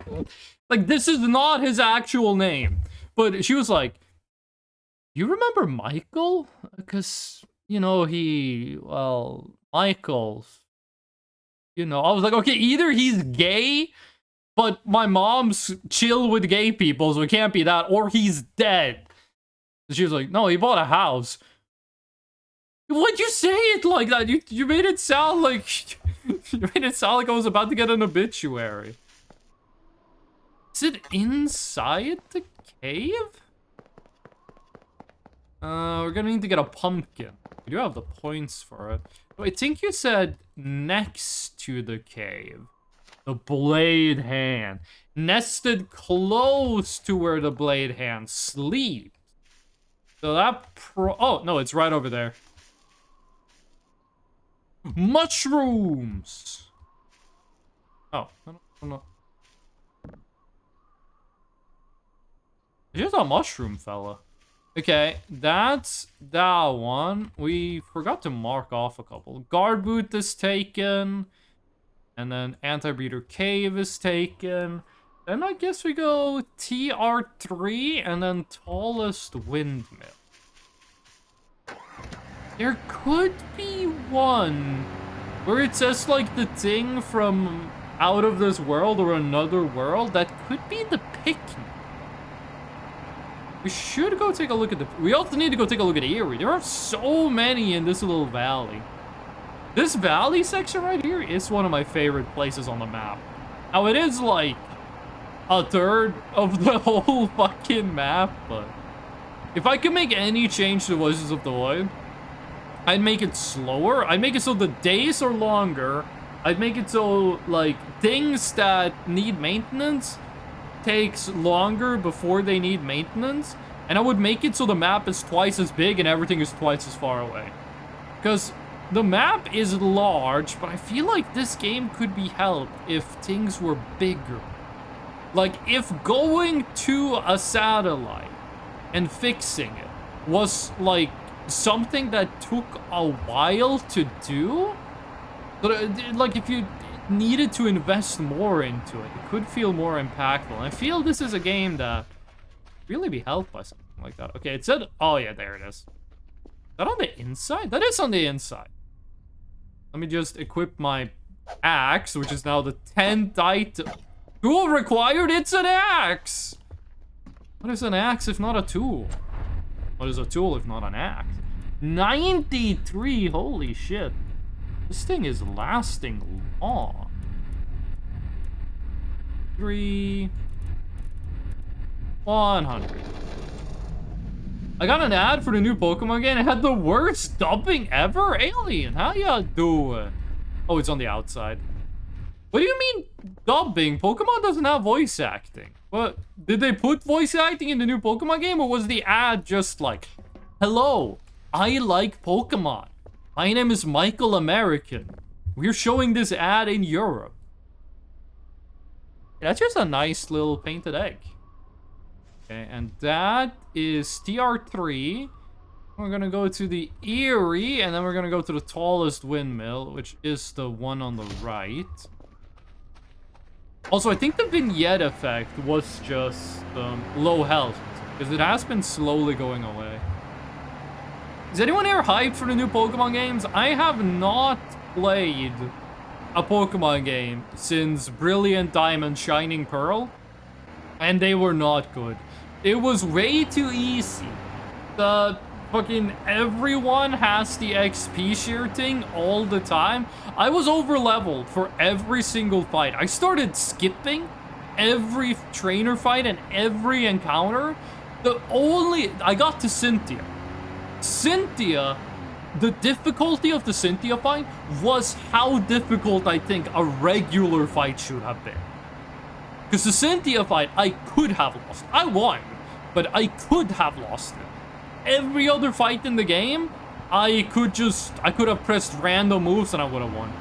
Like, this is not his actual name. But she was like, you remember Michael? Because, you know, Michael's, you know, I was like, okay, either he's gay, but my mom's chill with gay people, so it can't be that, or he's dead. And she was like, no, he bought a house. Why'd you say it like that? You made it sound like you made it sound like I was about to get an obituary. Is it inside the cave? We're gonna need to get a pumpkin. We do have the points for it. I think you said next to the cave. The blade hand. Nested close to where the blade hand sleeps. So that oh, no, it's right over there. Mushrooms! Oh, no. It's just a mushroom fella. Okay, that's that one. We forgot to mark off a couple. Guard boot is taken. And then Anti-Breeder Cave is taken. Then I guess we go TR3 and then Tallest Windmill. There could be one where it says like the thing from Out of This World or Another World. That could be the picnic. We should go take a look at the... We also need to go take a look at Eerie. There are so many in this little valley. This valley section right here is one of my favorite places on the map. Now, it is like a third of the whole fucking map, but if I could make any change to Voices of the Void, I'd make it slower. I'd make it so the days are longer. I'd make it so, like, things that need maintenance takes longer before they need maintenance. And I would make it so the map is twice as big and everything is twice as far away. Because the map is large, but I feel like this game could be helped if things were bigger. Like, if going to a satellite and fixing it was, like, something that took a while to do, but, like, if you needed to invest more into it, it could feel more impactful. And I feel this is a game that really be helped by something like that. Okay, it said, oh yeah, there it is. Is that on the inside? That is on the inside. Let me just equip my axe, which is now the 10th item. Tool required, it's an axe! What is an axe if not a tool? What is a tool if not an axe? 93, holy shit. This thing is lasting long. 100. I got an ad for the new Pokemon game. It had the worst dubbing ever. Alien, how ya doing? Oh, it's on the outside. What do you mean dubbing? Pokemon doesn't have voice acting. What? Did they put voice acting in the new Pokemon game, or was the ad just like, hello, I like Pokemon. My name is Michael American. We're showing this ad in Europe. That's just a nice little painted egg. Okay, and that is TR3. We're gonna go to the Eerie, and then we're gonna go to the Tallest Windmill, which is the one on the right. Also, I think the vignette effect was just low health, because it has been slowly going away. Is anyone here hyped for the new Pokemon games? I have not played a Pokemon game since Brilliant Diamond Shining Pearl, and they were not good. It was way too easy. The fucking everyone has the XP share thing all the time. I was over leveled for every single fight. I started skipping every trainer fight and every encounter. I got to Cynthia. Cynthia, the difficulty of the Cynthia fight was how difficult I think a regular fight should have been. Because the Cynthia fight, I could have lost. I won, but I could have lost it. Every other fight in the game, I could have pressed random moves and I would have won.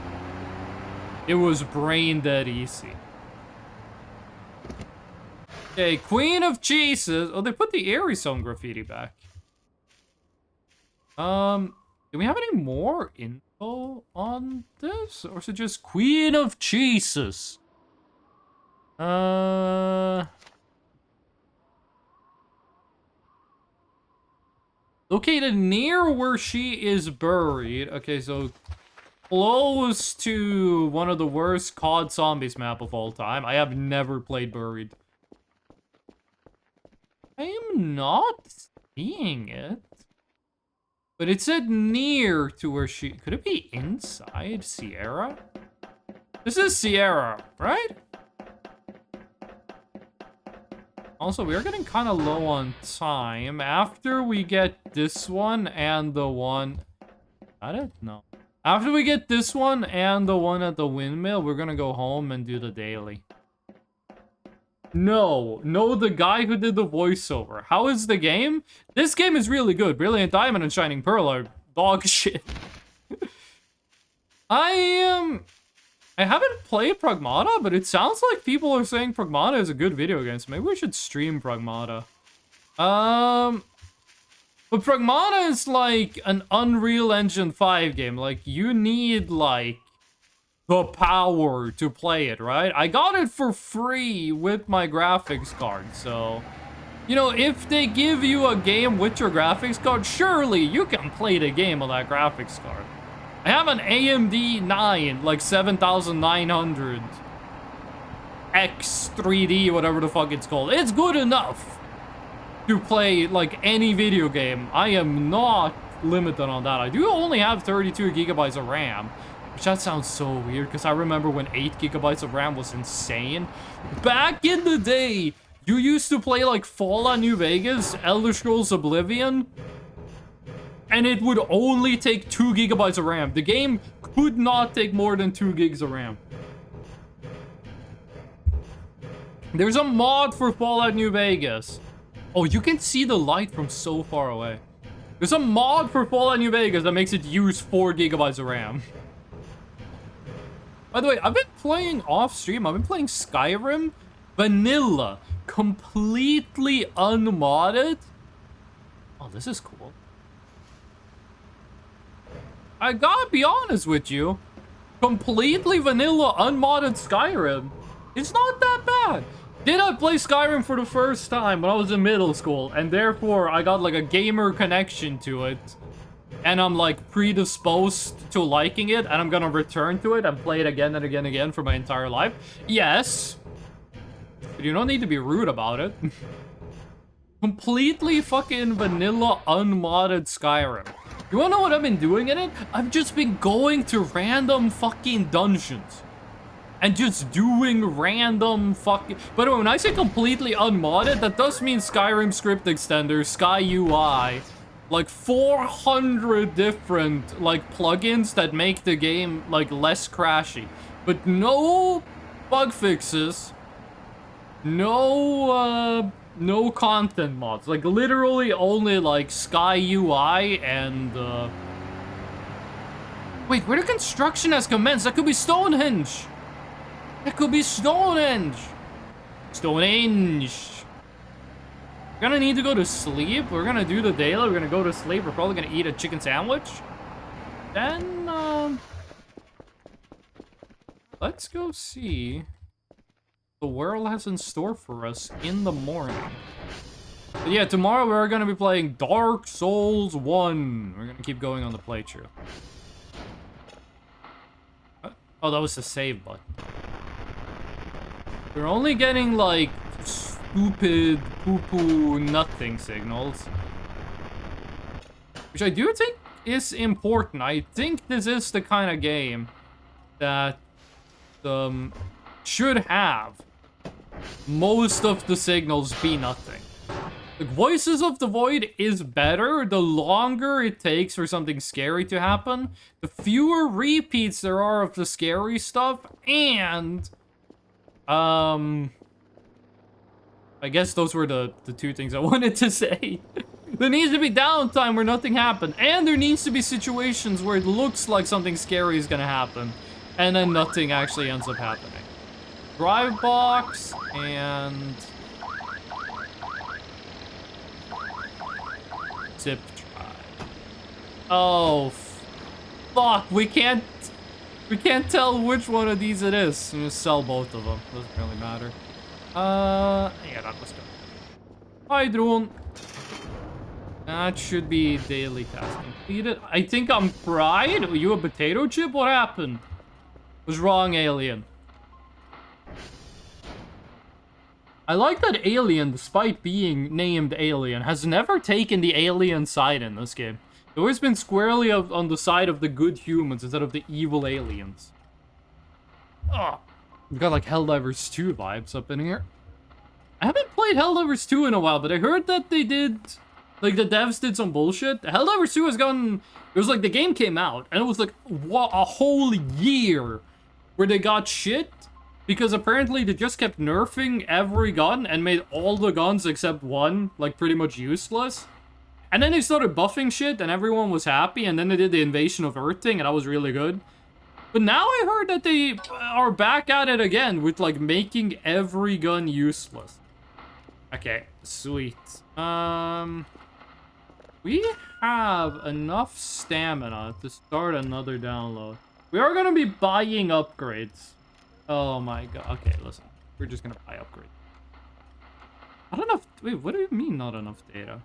It was brain dead easy. Okay, Queen of Cheeses. Oh, they put the Eerie Song graffiti back. Do we have any more info on this? Or is it just Queen of Jesus? Located near where she is buried. Okay, so close to one of the worst COD Zombies map of all time. I have never played Buried. I am not seeing it. But it said near to where she... Could it be inside Sierra? This is Sierra, right? Also, we are getting kind of low on time. After we get this one and the one... I don't know. After we get this one and the one at the windmill, we're gonna go home and do the daily. No, the guy who did the voiceover. How is the game? This game is really good. Brilliant Diamond and Shining Pearl are dog shit. I haven't played Pragmata, but it sounds like people are saying Pragmata is a good video game, so maybe we should stream Pragmata. But Pragmata is like an Unreal Engine 5 game. Like, you need, like, the power to play it, right? I got it for free with my graphics card, so... You know, if they give you a game with your graphics card, surely you can play the game on that graphics card. I have an AMD 9, like 7900 X 3D, whatever the fuck it's called. It's good enough to play, like, any video game. I am not limited on that. I do only have 32 gigabytes of RAM. Which that sounds so weird, because I remember when 8 gigabytes of RAM was insane. Back in the day, you used to play like Fallout New Vegas, Elder Scrolls Oblivion, and it would only take 2 gigabytes of RAM. The game could not take more than 2 gigs of RAM. There's a mod for Fallout New Vegas. Oh, you can see the light from so far away. There's a mod for Fallout New Vegas that makes it use 4 gigabytes of RAM. By the way, I've been playing off stream. I've been playing Skyrim vanilla, completely unmodded. Oh, this is cool. I gotta be honest with you. Completely vanilla, unmodded Skyrim. It's not that bad. Did I play Skyrim for the first time when I was in middle school, and therefore I got like a gamer connection to it. And I'm like predisposed to liking it, and I'm gonna return to it and play it again and again and again for my entire life. Yes. But you don't need to be rude about it. Completely fucking vanilla, unmodded Skyrim. You wanna know what I've been doing in it? I've just been going to random fucking dungeons. And just doing random fucking... By the way, when I say completely unmodded, that does mean Skyrim script extender, Sky UI... Like 400 different like plugins that make the game like less crashy, but no bug fixes, no content mods. Like literally only like Sky UI and wait, where the construction has commenced? That could be Stonehenge. That could be Stonehenge. Stonehenge. We're gonna need to go to sleep. We're gonna do the daily. We're gonna go to sleep. We're probably gonna eat a chicken sandwich. Then, let's go see the world has in store for us in the morning. But yeah, tomorrow we're gonna be playing Dark Souls 1. We're gonna keep going on the playthrough. Oh, that was the save button. We're only getting, like, stupid poo-poo nothing signals. Which I do think is important. I think this is the kind of game that should have most of the signals be nothing. Like, Voices of the Void is better the longer it takes for something scary to happen, the fewer repeats there are of the scary stuff, and I guess those were the two things I wanted to say. There needs to be downtime where nothing happened, and there needs to be situations where it looks like something scary is gonna happen, and then nothing actually ends up happening. Drive box, and... zip drive. Oh, Fuck, we can't tell which one of these it is. I'm gonna sell both of them. Doesn't really matter. Yeah, let's go. Hi, drone. That should be daily task completed. I think I'm fried. Are you a potato chip? What happened? Was wrong, alien. I like that Alien, despite being named Alien, has never taken the alien side in this game. It's always been squarely on the side of the good humans instead of the evil aliens. Oh, we've got like Helldivers 2 vibes up in here. I haven't played Helldivers 2 in a while, but I heard that they did, like the devs did some bullshit. Helldivers 2 has gotten, it was like the game came out and it was like a whole year where they got shit. Because apparently they just kept nerfing every gun and made all the guns except one, like, pretty much useless. And then they started buffing shit and everyone was happy, and then they did the Invasion of Earth thing and that was really good. But now I heard that they are back at it again with, like, making every gun useless. Okay, sweet. We have enough stamina to start another download. We are gonna be buying upgrades. Oh my god. Okay, listen. We're just gonna buy upgrades. Not enough. Wait, what do you mean not enough data?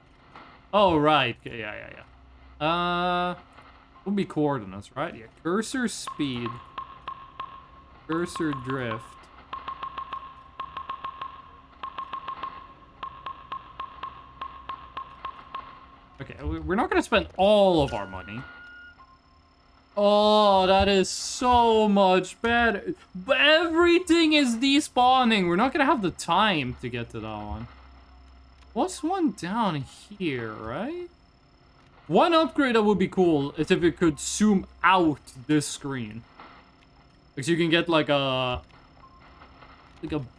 Oh, right. Okay, yeah. Would be coordinates, right? Yeah. Cursor speed. Cursor drift. Okay, we're not gonna spend all of our money. Oh, that is so much better. But everything is despawning. We're not gonna have the time to get to that one. What's one down here, right? One upgrade that would be cool is if it could zoom out this screen. Because you can get like a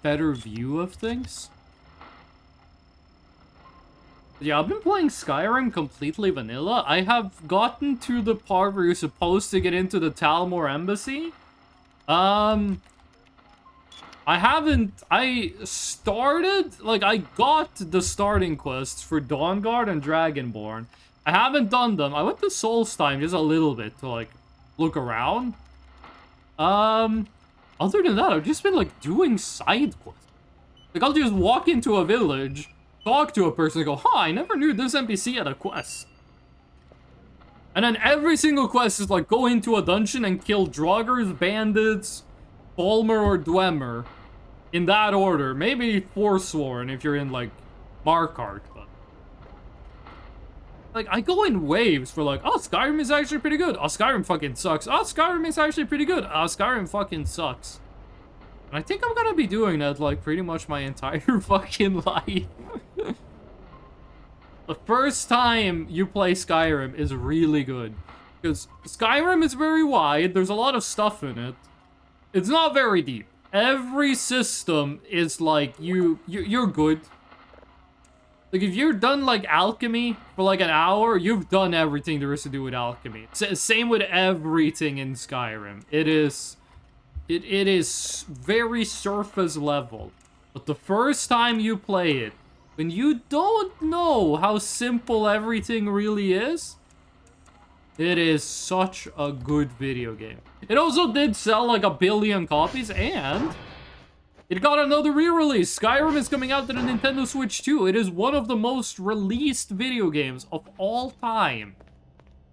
better view of things. Yeah, I've been playing Skyrim completely vanilla. I have gotten to the part where you're supposed to get into the Talmor Embassy. I got the starting quests for Dawnguard and Dragonborn. I haven't done them. I went to Solstheim just a little bit to, like, look around. Other than that, I've just been, like, doing side quests. Like, I'll just walk into a village, talk to a person and go, huh, I never knew this NPC had a quest. And then every single quest is like, go into a dungeon and kill Draugrs, bandits, Balmer, or Dwemer. In that order. Maybe Forsworn if you're in, like, Markarth, but... Like, I go in waves for like, oh, Skyrim is actually pretty good. Oh, Skyrim fucking sucks. Oh, Skyrim is actually pretty good. Oh, Skyrim fucking sucks. And I think I'm gonna be doing that, like, pretty much my entire fucking life. The first time you play Skyrim is really good. Because Skyrim is very wide, there's a lot of stuff in it. It's not very deep. Every system is like, you're good. Like, if you're done, like, alchemy for, like, an hour, you've done everything there is to do with alchemy. Same with everything in Skyrim. It is very surface level. But the first time you play it, when you don't know how simple everything really is, it is such a good video game. It also did sell like 1 billion copies, and it got another re-release. Skyrim is coming out to the Nintendo Switch 2. It is one of the most released video games of all time.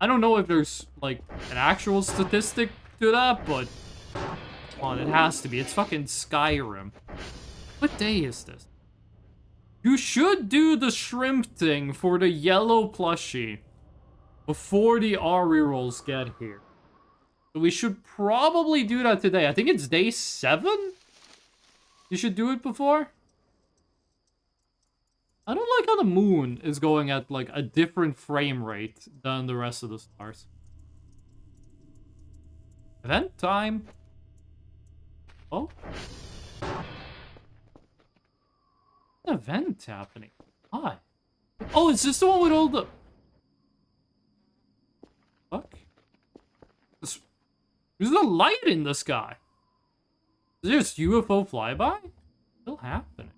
I don't know if there's like an actual statistic to that, but come on, it has to be. It's fucking Skyrim. What day is this? You should do the shrimp thing for the yellow plushie before the R rerolls get here. So we should probably do that today. I think it's day 7? You should do it before? I don't like how the moon is going at like a different frame rate than the rest of the stars. Event time. Oh. Event happening. Why? Oh, is this the one with all the... Fuck? There's a light in the sky. Is there just UFO flyby? Still happening.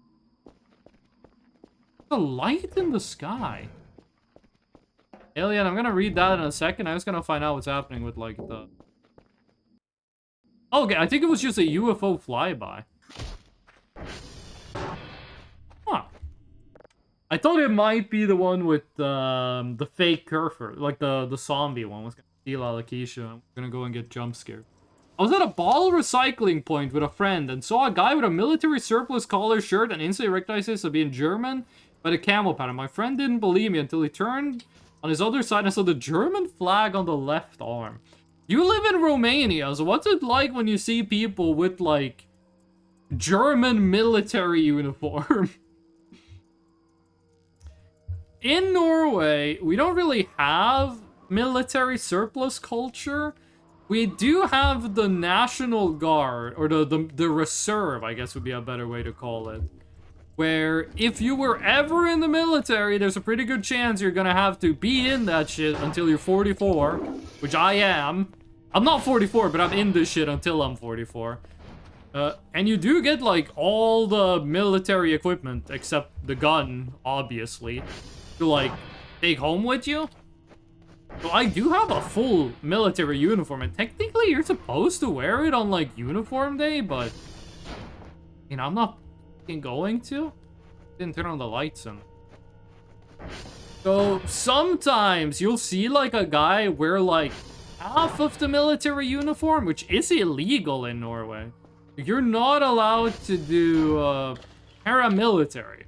There's a light in the sky. Alien, I'm gonna read that in a second. I was gonna find out what's happening with, like, the... Okay, I think it was just a UFO flyby. Huh. I thought it might be the one with the fake Kerfer, like the zombie one was gonna steal Alakisha. I'm gonna go and get jump scared. I was at a ball recycling point with a friend and saw a guy with a military surplus collar shirt and instantly recognized this as being German by the camel pattern. My friend didn't believe me until he turned on his other side and saw the German flag on the left arm. You live in Romania, so what's it like when you see people with, like, German military uniform? In Norway, we don't really have military surplus culture. We do have the National Guard, or the Reserve, I guess would be a better way to call it. Where if you were ever in the military, there's a pretty good chance you're gonna have to be in that shit until you're 44, which I am. I'm not 44, but I'm in this shit until I'm 44. And you do get, like, all the military equipment, except the gun, obviously, to, like, take home with you. So I do have a full military uniform, and technically you're supposed to wear it on, like, uniform day, but, you know, I'm not fucking going to. Didn't turn on the lights in. So sometimes you'll see, like, a guy wear, like, half of the military uniform, which is illegal in Norway. You're not allowed to do paramilitary.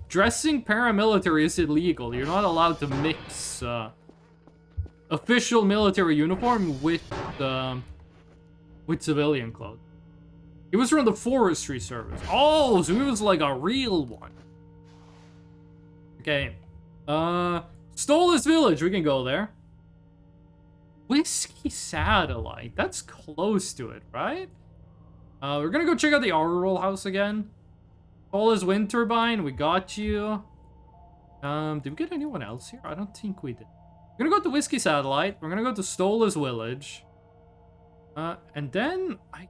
Dressing paramilitary is illegal. You're not allowed to mix official military uniform with civilian clothes. He was from the forestry service. Oh, so he was like a real one. Okay. Stolas Village. We can go there. Whiskey Satellite. That's close to it, right? We're gonna go check out the Auroral House again. Stolas Wind Turbine. We got you. Did we get anyone else here? I don't think we did. We're gonna go to Whiskey Satellite. We're gonna go to Stolas Village. And then I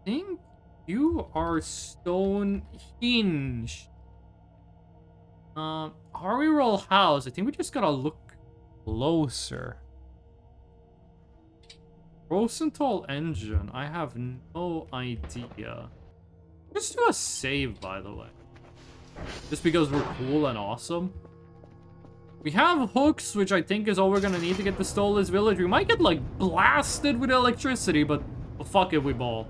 think you are Stonehenge. Auroral House. I think we just gotta look closer. Rosenthal Engine. I have no idea. Just do a save, by the way. Just because we're cool and awesome. We have hooks, which I think is all we're gonna need to get to Stolas Village. We might get, like, blasted with electricity, but fuck if we ball.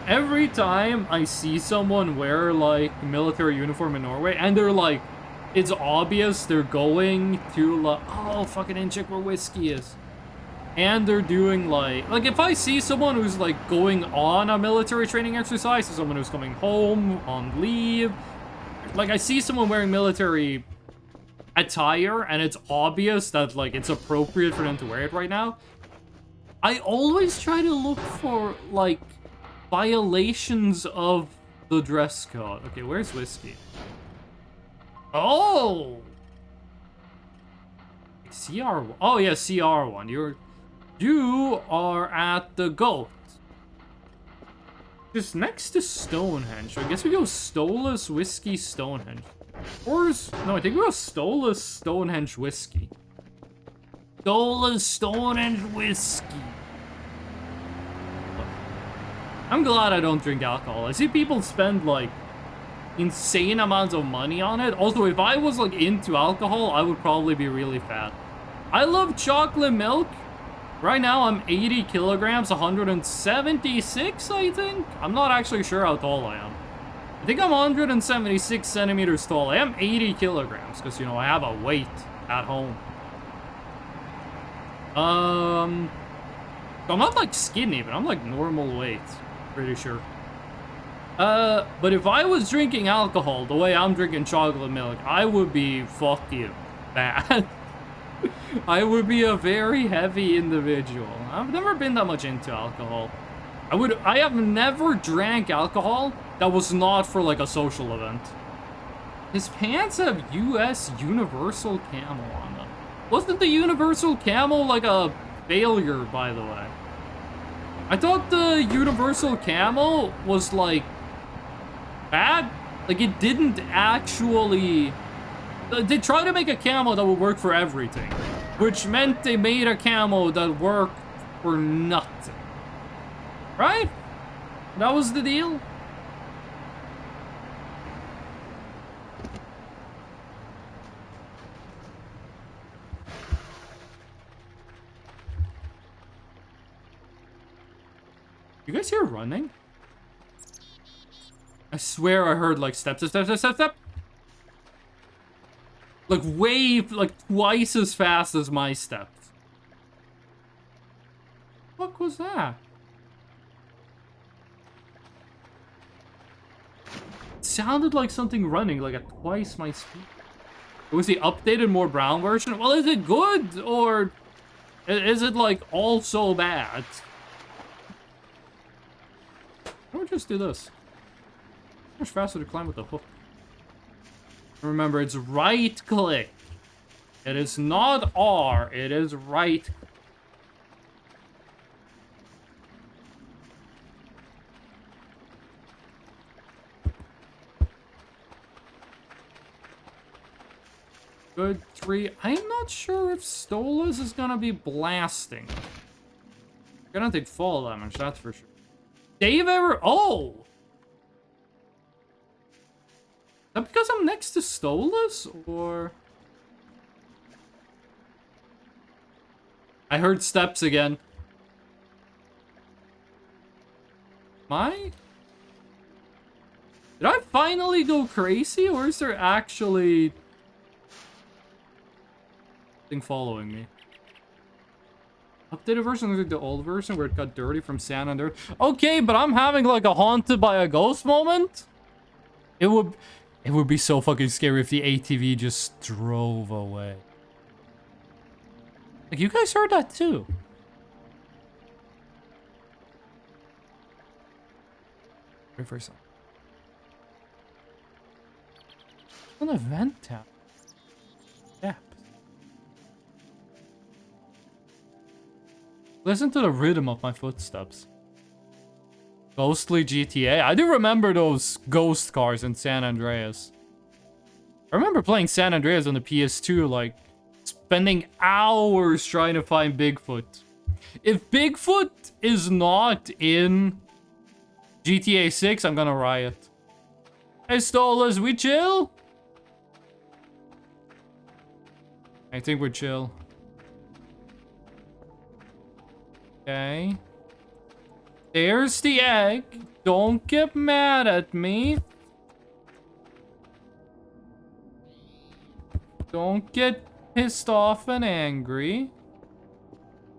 Every time I see someone wear, like, military uniform in Norway, and they're like, it's obvious they're going to, like, oh, fucking in check where whiskey is. And they're doing, like, if I see someone who's, like, going on a military training exercise, or someone who's coming home on leave, like, I see someone wearing military attire, and it's obvious that, like, it's appropriate for them to wear it right now, I always try to look for, like, violations of the dress code. Okay, where's whiskey? Oh! CR1. Oh, yeah, CR1. You are at the Goat. Just next to Stonehenge. I guess we go Stolas Whiskey Stonehenge. Or no, I think we go Stolas Stonehenge Whiskey. Stolas Stonehenge Whiskey. I'm glad I don't drink alcohol. I see people spend, like, insane amounts of money on it. Also, if I was, like, into alcohol, I would probably be really fat. I love chocolate milk. Right now, I'm 80 kilograms, 176, I think? I'm not actually sure how tall I am. I think I'm 176 centimeters tall. I am 80 kilograms, because, you know, I have a weight at home. So I'm not, like, skinny, but I'm, like, normal weight. Pretty sure. But if I was drinking alcohol the way I'm drinking chocolate milk, I would be fucking bad. I would be a very heavy individual. I've never been that much into alcohol. I have never drank alcohol that was not for, like, a social event. His pants have US Universal Camo on them. Wasn't the Universal Camo, like, a failure, by the way? I thought the Universal Camo was, like, bad. Like, it didn't actually... They tried to make a camo that would work for everything, which meant they made a camo that worked for nothing. Right? That was the deal? You guys hear running? I swear I heard like steps. Like way, like twice as fast as my steps. What was that? It sounded like something running, like at twice my speed. It was the updated, more brown version. Well, is it good or is it like also bad? Why don't we just do this? Much faster to climb with the hook. Remember, it's right click. It is not R, it is right. Good 3. I'm not sure if Stolas is gonna be blasting. Gonna take fall damage, that's for sure. Dave ever? Oh! Is that because I'm next to Stolas, or? I heard steps again. Did I finally go crazy, or is there actually thing following me? Updated version looks like the old version where it got dirty from sand and dirt. Okay, but I'm having like a haunted by a ghost moment. It would be so fucking scary if the ATV just drove away. Like, you guys heard that too. Wait for a second. An event tab. Yep. Listen to the rhythm of my footsteps. Ghostly GTA. I do remember those ghost cars in San Andreas. I remember playing San Andreas on the PS2, like, spending hours trying to find Bigfoot. If Bigfoot is not in GTA 6, I'm gonna riot. Hey, Stolas, we chill? I think we're chill. Okay. There's the egg. Don't get mad at me. Don't get pissed off and angry.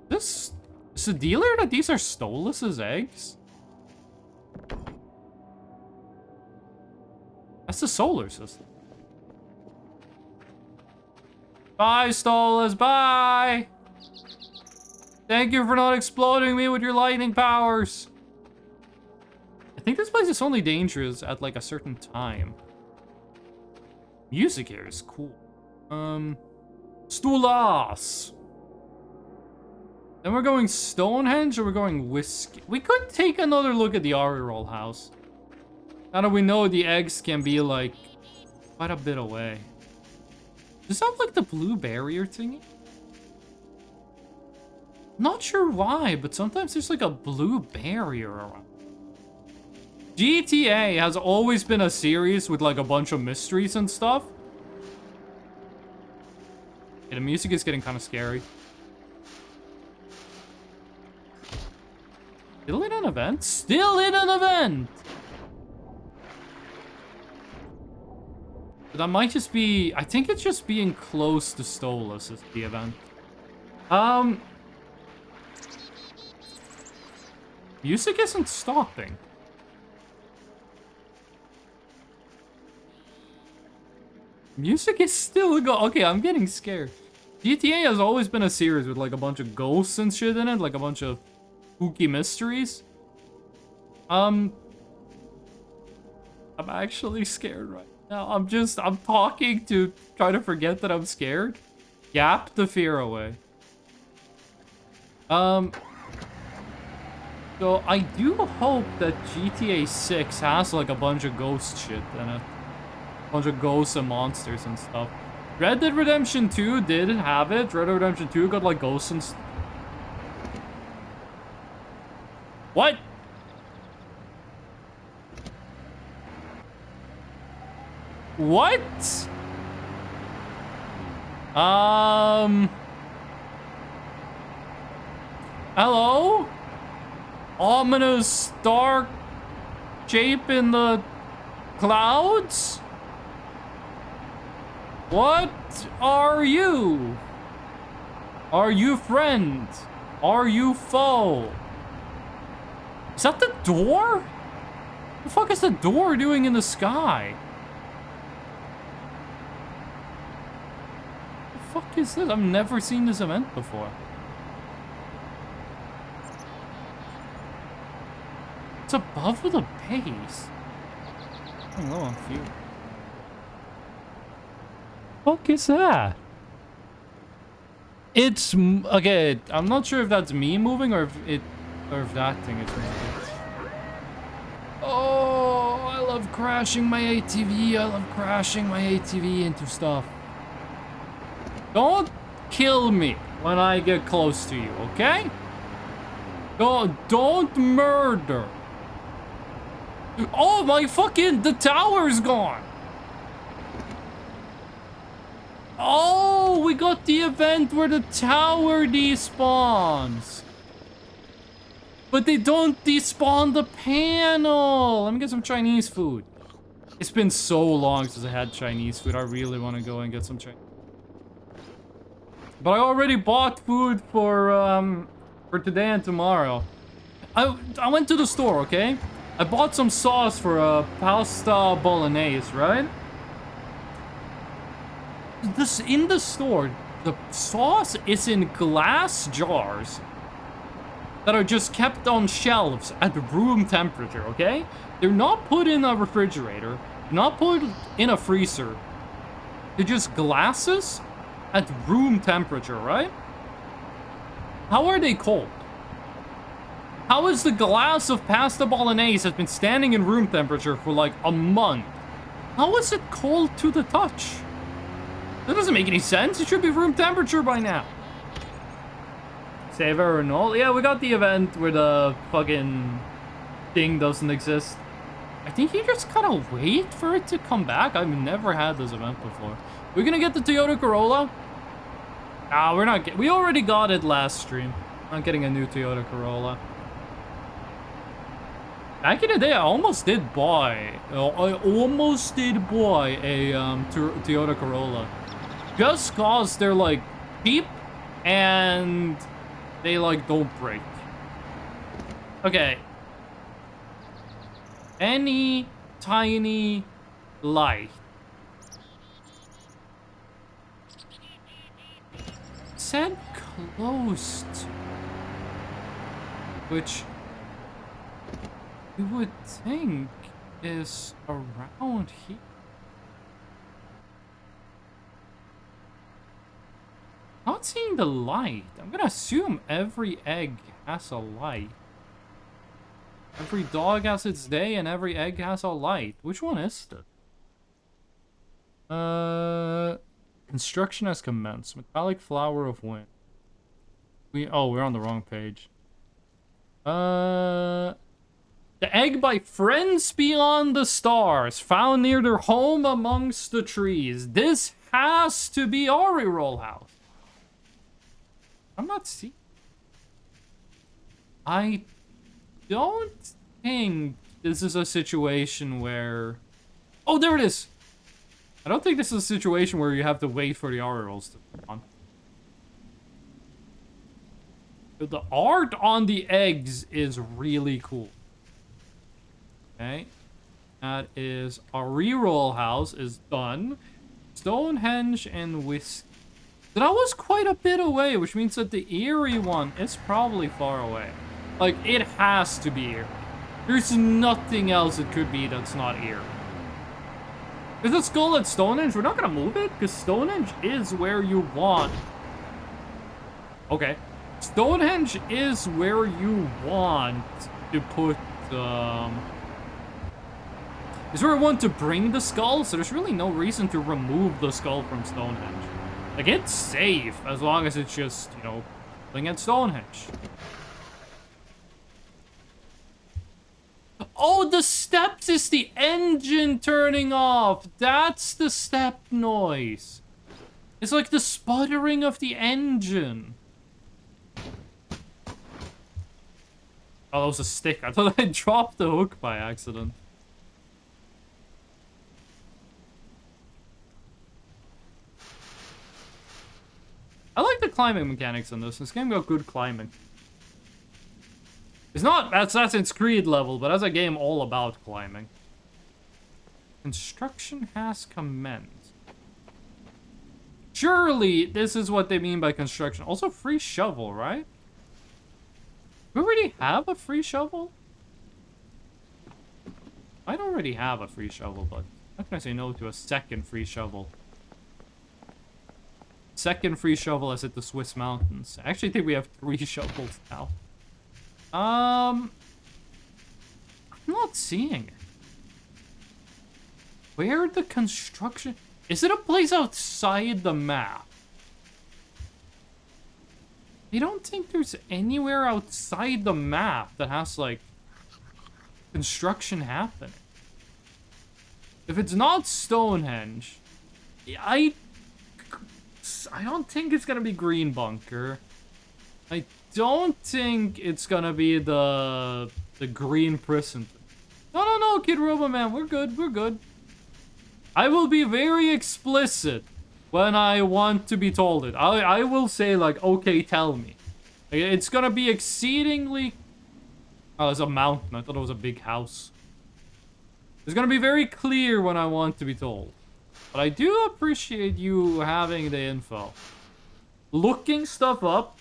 This is the dealer that these are Stolas' eggs? That's the solar system. Bye, Stolas. Bye. Thank you for not exploding me with your lightning powers. I think this place is only dangerous at like a certain time. Music here is cool. Stolas. Then we're going Stonehenge or we're going Whiskey. We could take another look at the Ariel house. Now that we know the eggs can be like quite a bit away. Does that have like the blue barrier thingy? Not sure why, but sometimes there's like a blue barrier around. GTA has always been a series with like a bunch of mysteries and stuff. Yeah, the music is getting kind of scary. Still in an event? Still in an event! But that might just be... I think it's just being close to Stolas is the event. Music isn't stopping. Music is still okay, I'm getting scared. GTA has always been a series with like a bunch of ghosts and shit in it, like a bunch of spooky mysteries. I'm actually scared right now. I'm talking to try to forget that I'm scared. Yap the fear away. So I do hope that GTA 6 has like a bunch of ghost shit in it. bunch of ghosts and monsters and stuff. Red Dead Redemption 2 did have it. Red Dead Redemption 2 got like ghosts and What? What? Hello? Ominous dark shape in the clouds? What are you? Are you friend? Are you foe? Is that the door? What the fuck is the door doing in the sky? What the fuck is this? I've never seen this event before. It's above the base. I don't know, I'm few. Fuck is that? It's okay. I'm not sure if that's me moving or if that thing is moving. Oh, I love crashing my ATV. I love crashing my ATV into stuff. Don't kill me when I get close to you, okay? Don't murder. Oh, the tower's gone. Oh, we got the event where the tower despawns. But they don't despawn the panel. Let me get some Chinese food. It's been so long since I had Chinese food. I really want to go and get some Chinese. But I already bought food for today and tomorrow. I went to the store, okay? I bought some sauce for pasta bolognese, right? This in the store, the sauce is in glass jars that are just kept on shelves at room temperature, okay? They're not put in a refrigerator, not put in a freezer. They're just glasses at room temperature, right? How are they cold? How is the glass of pasta bolognese has been standing in room temperature for like a month? How is it cold to the touch? That doesn't make any sense. It should be room temperature by now. Save error null. Yeah, we got the event where the fucking thing doesn't exist. I think you just gotta wait for it to come back. I've never had this event before. We're gonna get the Toyota Corolla? Nah, we're not. We already got it last stream. I'm getting a new Toyota Corolla. Back in the day, I almost did buy a Toyota Corolla. Just cause they're like cheap and they like don't break. Okay. Any tiny light. Said closed. Which you would think is around here. Not seeing the light. I'm gonna assume every egg has a light. Every dog has its day and every egg has a light. Which one is it? Construction has commenced. Metallic flower of wind. We're on the wrong page. The egg by friends beyond the stars, found near their home amongst the trees. This has to be Ori Roll House. I'm not seeing. I don't think this is a situation where. Oh, there it is. I don't think this is a situation where you have to wait for the Ori rolls to come on. The art on the eggs is really cool. Okay, that is our reroll house is done. Stonehenge and Whiskey. That was quite a bit away, which means that the Eerie one is probably far away. Like, it has to be Eerie. There's nothing else it could be that's not Eerie. Is it Skull at Stonehenge? We're not gonna move it, because Stonehenge is where you want. Okay. Stonehenge is where you want to put, is where I want to bring the skull, so there's really no reason to remove the skull from Stonehenge. Like, it's safe, as long as it's just, you know, playing at Stonehenge. Oh, the steps is the engine turning off. That's the step noise. It's like the sputtering of the engine. Oh, that was a stick. I thought I dropped the hook by accident. I like the climbing mechanics in this. This game got good climbing. It's not Assassin's Creed level, but as a game all about climbing. Construction has commenced. Surely this is what they mean by construction. Also free shovel, right? We already have a free shovel? I'd already have a free shovel, but how can I say no to a second free shovel? Second free shovel is at the Swiss mountains. I actually think we have 3 shovels now. I'm not seeing it. Where the construction... Is it a place outside the map? I don't think there's anywhere outside the map that has, like, construction happening. If it's not Stonehenge, I don't think it's gonna be Green Bunker. I don't think it's gonna be the Green Prison. No, Kid Robo Man, we're good, we're good. I will be very explicit when I want to be told it. I will say, like, okay, tell me. It's gonna be exceedingly... Oh, it's a mountain. I thought it was a big house. It's gonna be very clear when I want to be told. But I do appreciate you having the info. Looking stuff up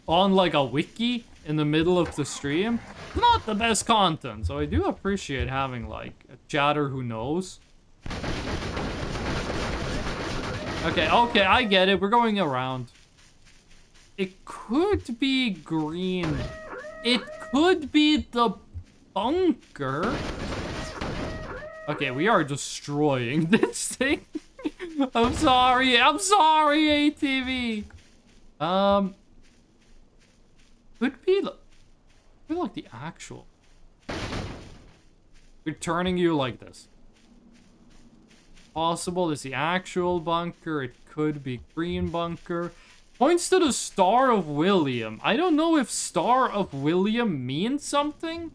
on, like, a wiki in the middle of the stream, not the best content. So I do appreciate having, like, a chatter who knows. Okay, I get it. We're going around. It could be green. It could be the bunker. Okay, we are destroying this thing. I'm sorry, ATV. Could be like the actual. We're turning you like this. Possible is the actual bunker. It could be Green Bunker. Points to the Star of William. I don't know if Star of William means something.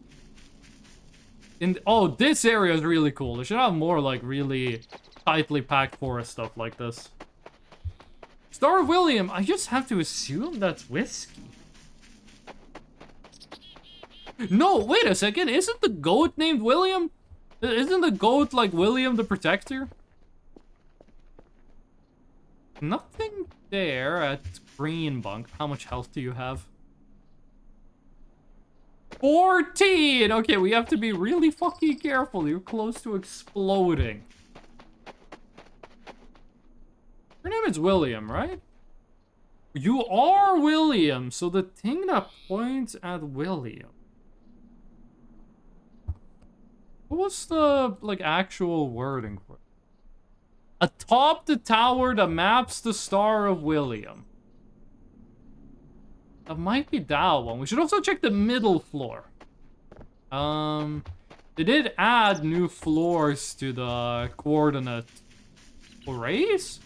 Oh, this area is really cool. They should have more, like, really tightly packed forest stuff like this. Star of William. I just have to assume that's whiskey. No, wait a second. Isn't the goat named William? Isn't the goat like William the Protector? Nothing there at Green Bunk. How much health do you have? 14! Okay, we have to be really fucking careful. You're close to exploding. Your name is William, right? You are William, so the thing that points at William. What was the, like, actual wording for it? Atop the tower that maps the Star of William. That might be that one. We should also check the middle floor. They did add new floors to the coordinate arrays?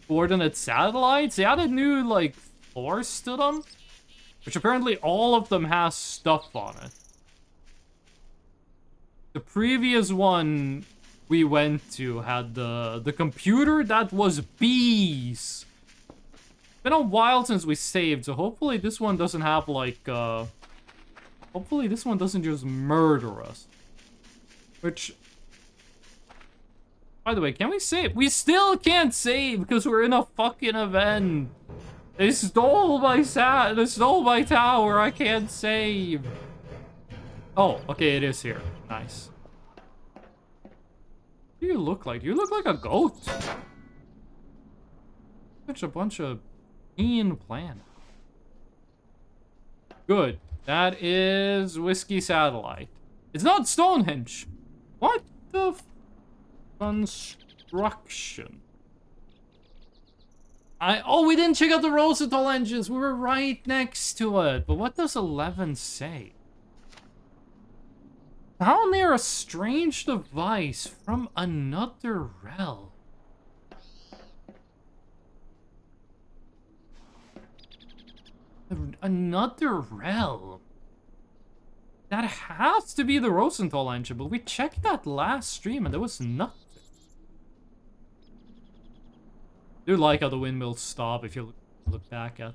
Coordinate satellites? They added new, like, floors to them. Which apparently all of them has stuff on it. The previous one we went to had the computer that was bees. Been a while since we saved, so hopefully this one doesn't have, like, hopefully this one doesn't just murder us. Which, by the way, can we save? We still can't save because we're in a fucking event. They stole my tower. I can't save. Oh, okay, it is here. Nice. What do you look like? You look like a goat. Such a bunch of mean planet. Good. That is Whiskey Satellite. It's not Stonehenge. What? the construction? Oh, we didn't check out the Rosenthal engines. We were right next to it. But what does 11 say? Found near a strange device from another realm. Another realm. That has to be the Rosenthal engine, but we checked that last stream and there was nothing. I do like how the windmills stop if you look back at.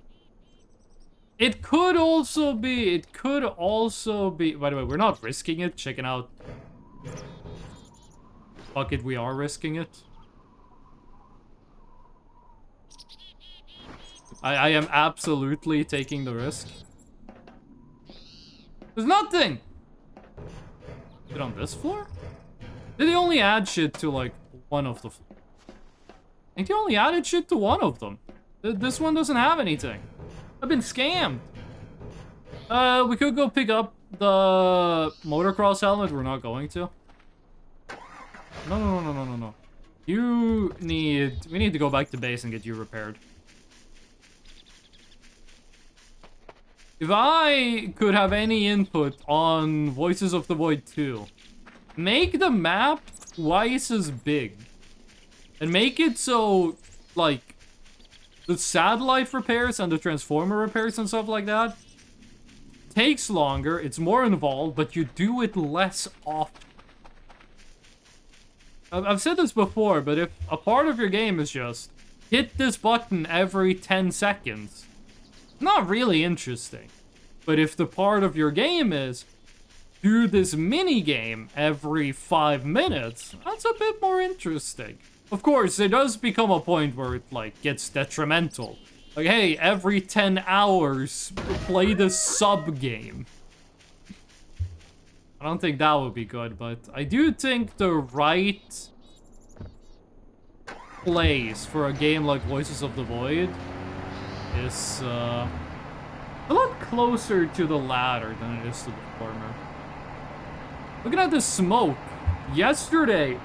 It could also be, by the way, we're not risking it, checking out. Fuck it, we are risking it. I am absolutely taking the risk. There's nothing! Is it on this floor? Did they only add shit to, like, one of the floors? I think they only added shit to one of them. This one doesn't have anything. I've been scammed. We could go pick up the motocross helmet. We're not going to. No. We need to go back to base and get you repaired. If I could have any input on Voices of the Void 2, make the map twice as big. And make it so, like, the satellite repairs and the transformer repairs and stuff like that takes longer, it's more involved, but you do it less often. I've said this before, but if a part of your game is just hit this button every 10 seconds, not really interesting. But if the part of your game is do this mini game every 5 minutes, that's a bit more interesting. Of course, it does become a point where it, like, gets detrimental. Like, hey, every 10 hours, play this sub-game. I don't think that would be good, but I do think the right place for a game like Voices of the Void is, a lot closer to the latter than it is to the former. Looking at the smoke, yesterday,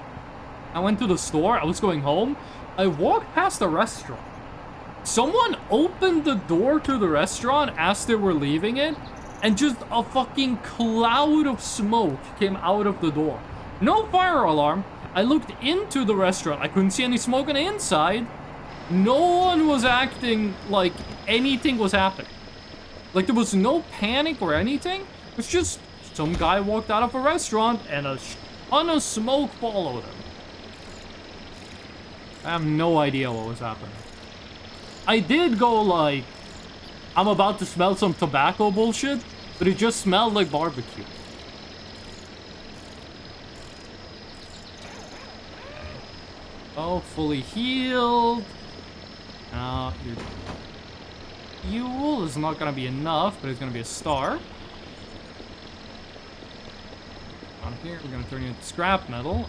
I went to the store, I was going home, I walked past a restaurant. Someone opened the door to the restaurant as they were leaving it, and just a fucking cloud of smoke came out of the door. No fire alarm. I looked into the restaurant, I couldn't see any smoke on the inside. No one was acting like anything was happening. Like, there was no panic or anything. It was just some guy walked out of a restaurant and a ton of smoke followed him. I have no idea what was happening. I did go like, I'm about to smell some tobacco bullshit, but it just smelled like barbecue. Oh, fully healed. Now, your fuel is not gonna be enough, but it's gonna be a star. On here, we're gonna turn you into scrap metal.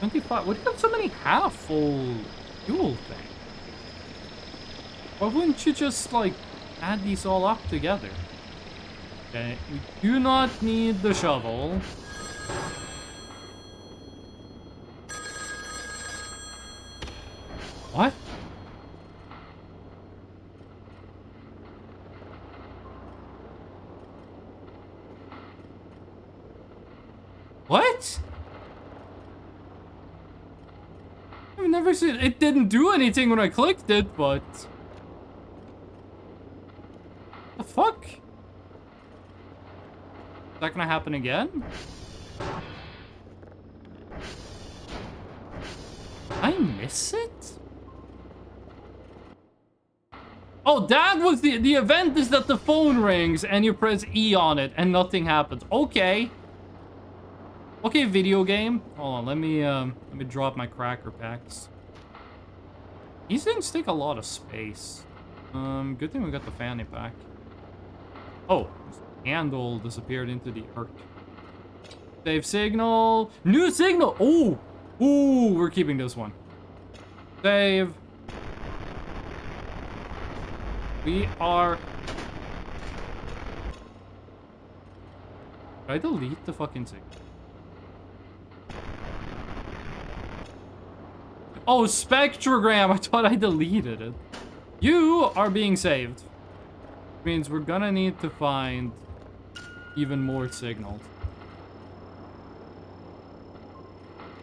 25. What do you have so many half-full fuel things? Why wouldn't you just, like, add these all up together? Okay, we do not need the shovel. What? What? I've never seen it. Didn't do anything when I clicked it, but the fuck? Is that gonna happen again? I miss it? Oh, that was the event is that the phone rings and you press E on it and nothing happens. Okay. Okay, video game. Hold on, let me drop my cracker packs. These things take a lot of space. Good thing we got the fanny pack. Oh, this handle disappeared into the earth. Save signal. New signal. Oh, ooh, we're keeping this one. Save. We are. Did I delete the fucking signal? Oh, spectrogram. I thought I deleted it. You are being saved. Means we're gonna need to find even more signals.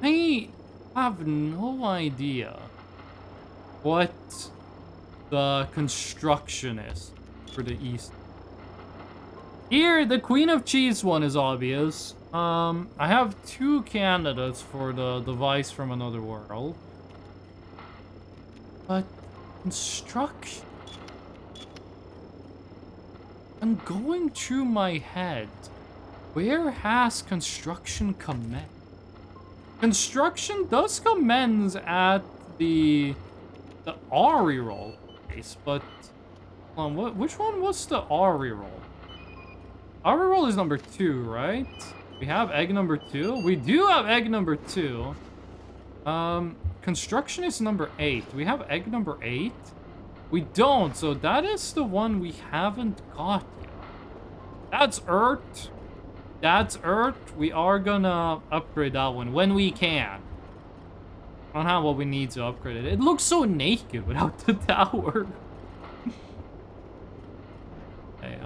I have no idea what the construction is for the east. Here, the Queen of Cheese one is obvious. I have 2 candidates for the device from another world. But construction. I'm going through my head. Where has construction commenced? Construction does commence at the Ari roll place, but which one was the Ari roll? Ari roll is number 2, right? We have egg number 2. We do have egg number 2. Construction is number 8. We have egg number 8. We don't, so that is the one we haven't got yet. That's Earth. That's Earth. We are gonna upgrade that one when we can. I don't have what we need to upgrade it. It looks so naked without the tower. Okay,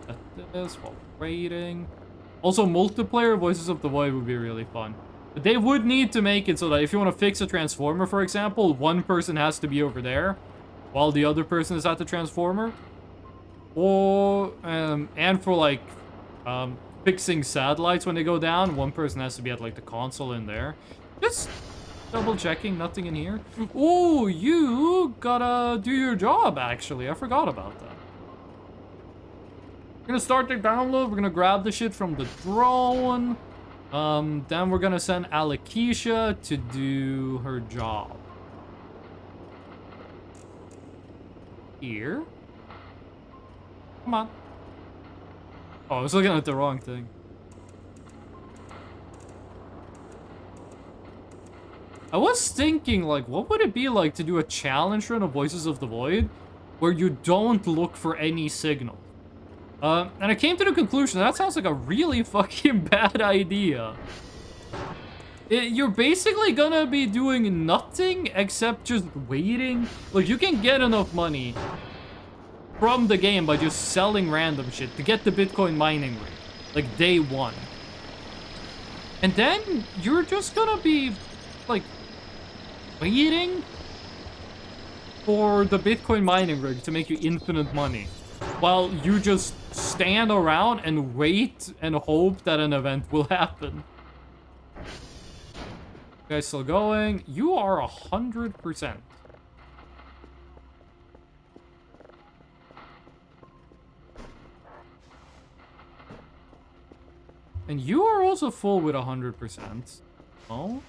at this while waiting. Also, multiplayer Voices of the Void would be really fun. But they would need to make it so that if you want to fix a transformer, for example, one person has to be over there while the other person is at the transformer. Or, and for like, fixing satellites when they go down, one person has to be at like the console in there. Just double checking, nothing in here. Oh, you gotta do your job, actually. I forgot about that. We're gonna start the download. We're gonna grab the shit from the drone. Then we're gonna send Alakisha to do her job. Here. Come on. Oh, I was looking at the wrong thing. I was thinking, like, what would it be like to do a challenge run of Voices of the Void where you don't look for any signal? And I came to the conclusion that sounds like a really fucking bad idea. You're basically gonna be doing nothing except just waiting. Like, you can get enough money from the game by just selling random shit to get the Bitcoin mining rig, like day 1. And then you're just gonna be, like, waiting for the Bitcoin mining rig to make you infinite money, while you just stand around and wait and hope that an event will happen. You guys still going? You are 100%. And you are also full with 100%. Oh?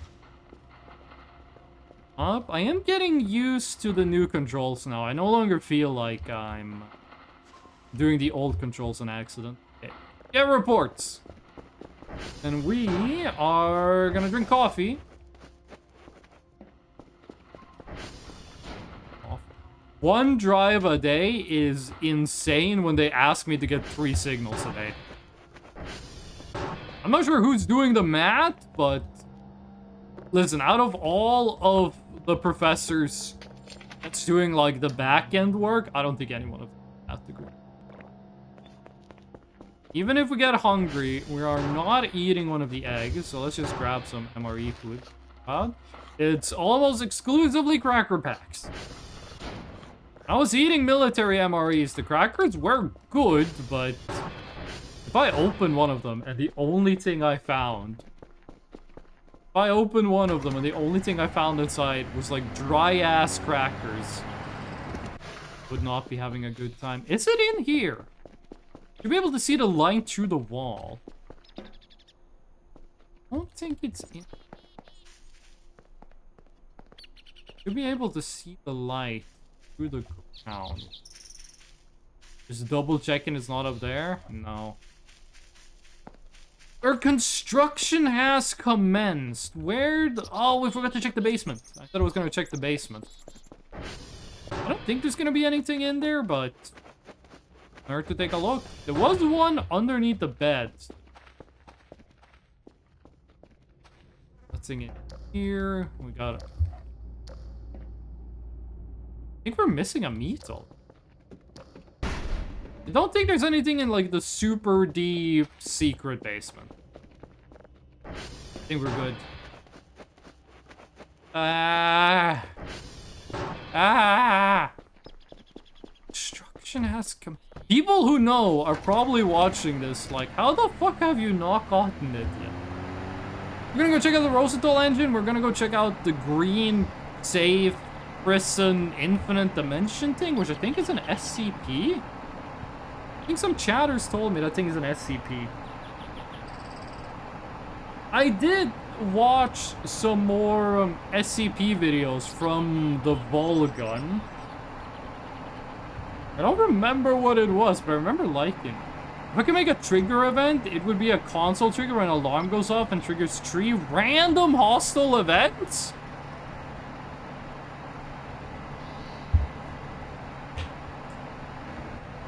I am getting used to the new controls now. I no longer feel like I'm doing the old controls on accident. Okay. Get reports! And we are gonna drink coffee. One drive a day is insane when they ask me to get 3 signals a day. I'm not sure who's doing the math, but listen, out of all of the professors that's doing like the back-end work, I don't think anyone of them has to go. Even if we get hungry, we are not eating one of the eggs, so let's just grab some MRE food. It's almost exclusively cracker packs. I was eating military MREs. The crackers were good, but if I open one of them and the only thing I found... If I open one of them and the only thing I found inside was like dry-ass crackers, would not be having a good time. Is it in here? You'll be able to see the line through the wall. I don't think it's in... You'll be able to see the light through the ground. Just double checking it's not up there? No. Our construction has commenced. Where the... Oh, we forgot to check the basement. I thought I was gonna check the basement. I don't think there's gonna be anything in there, but... I have to take a look. There was one underneath the bed. Nothing in here. We got it. I think we're missing a metal. I don't think there's anything in like the super deep secret basement. I think we're good. Destruction has come. People who know are probably watching this like, how the fuck have you not gotten it yet? We're gonna go check out the Rosenthal engine. We're gonna go check out the green save prison infinite dimension thing, which I think is an SCP. I think some chatters told me that thing is an SCP. I did watch some more SCP videos from the Volgun. I don't remember what it was, but I remember liking it. If I can make a trigger event, it would be a console trigger when an alarm goes off and triggers 3 random hostile events?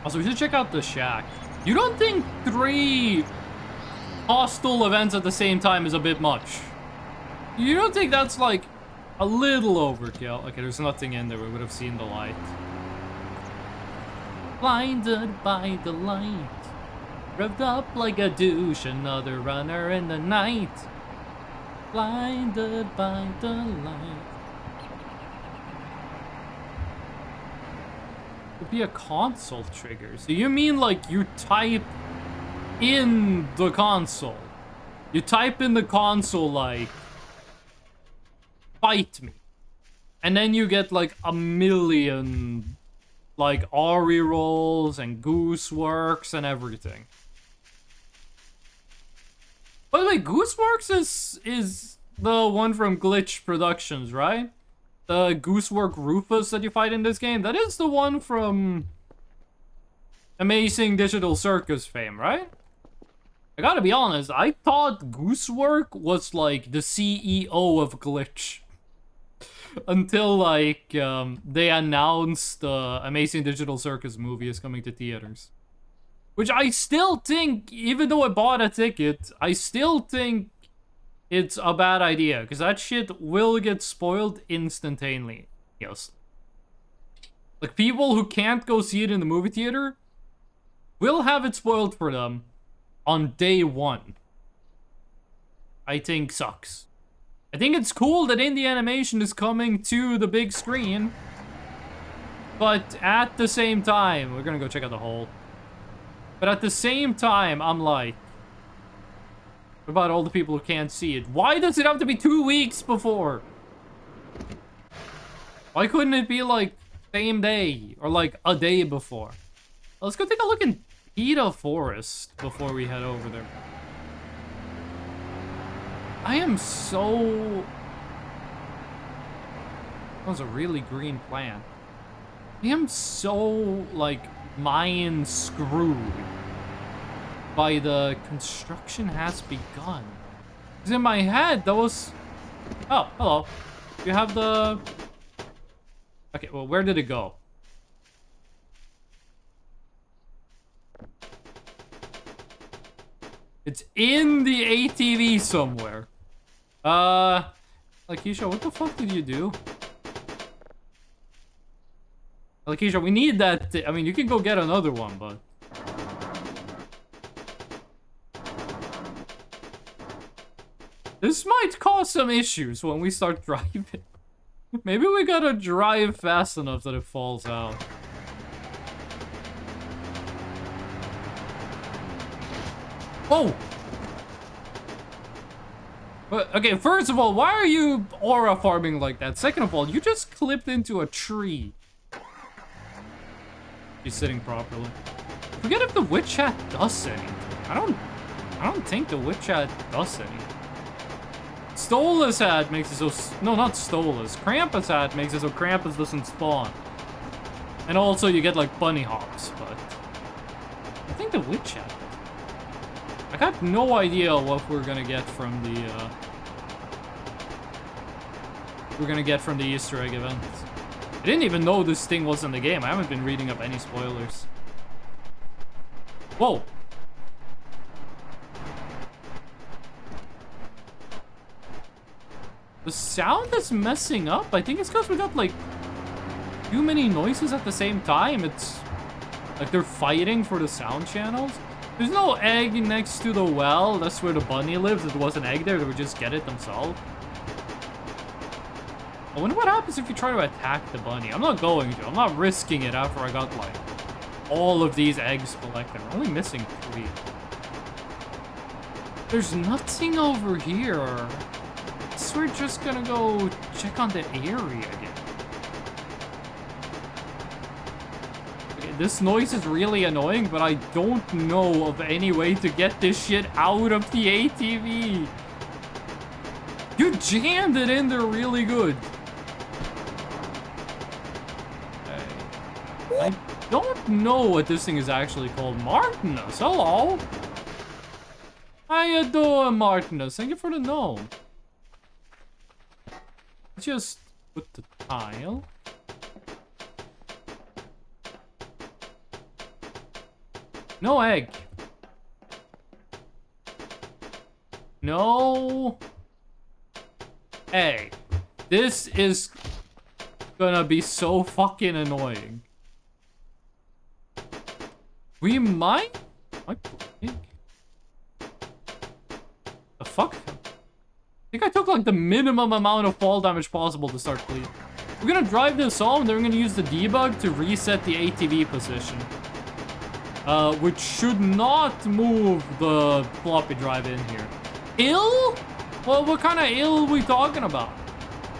Also, we should check out the shack. You don't think 3 hostile events at the same time is a bit much? You don't think that's like a little overkill? Okay, there's nothing in there. We would have seen the light. Blinded by the light, revved up like a douche, another runner in the night. Blinded by the light. Would be a console trigger. So you mean like you type in the console? You type in the console like, fight me. And then you get like a million like Ari rolls and Gooseworks and everything. By the way, Gooseworks is the one from Glitch Productions, right? The Goosework Rufus that you fight in this game, that is the one from Amazing Digital Circus fame, right? I gotta be honest, I thought Goosework was like the CEO of Glitch. Until, like, they announced the Amazing Digital Circus movie is coming to theaters. Which I still think, even though I bought a ticket, I still think it's a bad idea. Because that shit will get spoiled instantaneously. Yes. Like, people who can't go see it in the movie theater will have it spoiled for them on day 1. I think sucks. I think it's cool that indie animation is coming to the big screen. But at the same time, we're gonna go check out the hole. But at the same time, I'm like, what about all the people who can't see it? Why does it have to be 2 weeks before? Why couldn't it be like same day or like a day before? Let's go take a look in Peta Forest before we head over there. I am so... That was a really green plant. I am so, like, mind screwed by the construction has begun. Because in my head, that was... Oh, hello. You have the... Okay, well, where did it go? It's in the ATV somewhere. Lakeisha, what the fuck did you do? Lakeisha, we need that. I mean, you can go get another one, but... This might cause some issues when we start driving. Maybe we gotta drive fast enough that it falls out. Whoa! Okay, first of all, why are you aura farming like that? Second of all, you just clipped into a tree. He's sitting properly. Forget if the witch hat does anything. I don't think the witch hat does anything. Stola's hat makes it so... No, not Stola's. Krampus hat makes it so Krampus doesn't spawn. And also you get like bunny hops, but... I think the witch hat does. I got no idea what we're gonna get from the, Easter egg event. I didn't even know this thing was in the game. I haven't been reading up any spoilers. Whoa! The sound is messing up. I think it's because we got like too many noises at the same time. It's like they're fighting for the sound channels. There's no egg next to the well. That's where the bunny lives. If there was an egg there, they would just get it themselves. I wonder what happens if you try to attack the bunny. I'm not going to. I'm not risking it after I got like all of these eggs collected. We're only missing 3. There's nothing over here. So we're just gonna go check on the area again. Okay, this noise is really annoying, but I don't know of any way to get this shit out of the ATV. You jammed it in there really good. Okay. I don't know what this thing is actually called. Martinus, hello. How you doing, Martinus? Thank you for the gnome. Just put the tile. No egg. No egg. This is gonna be so fucking annoying. We might... The fuck? I think I took like the minimum amount of fall damage possible to start bleeding. We're gonna drive this home, then we're gonna use the debug to reset the ATV position. Which should not move the floppy drive in here. Ill? Well, what kind of ill are we talking about?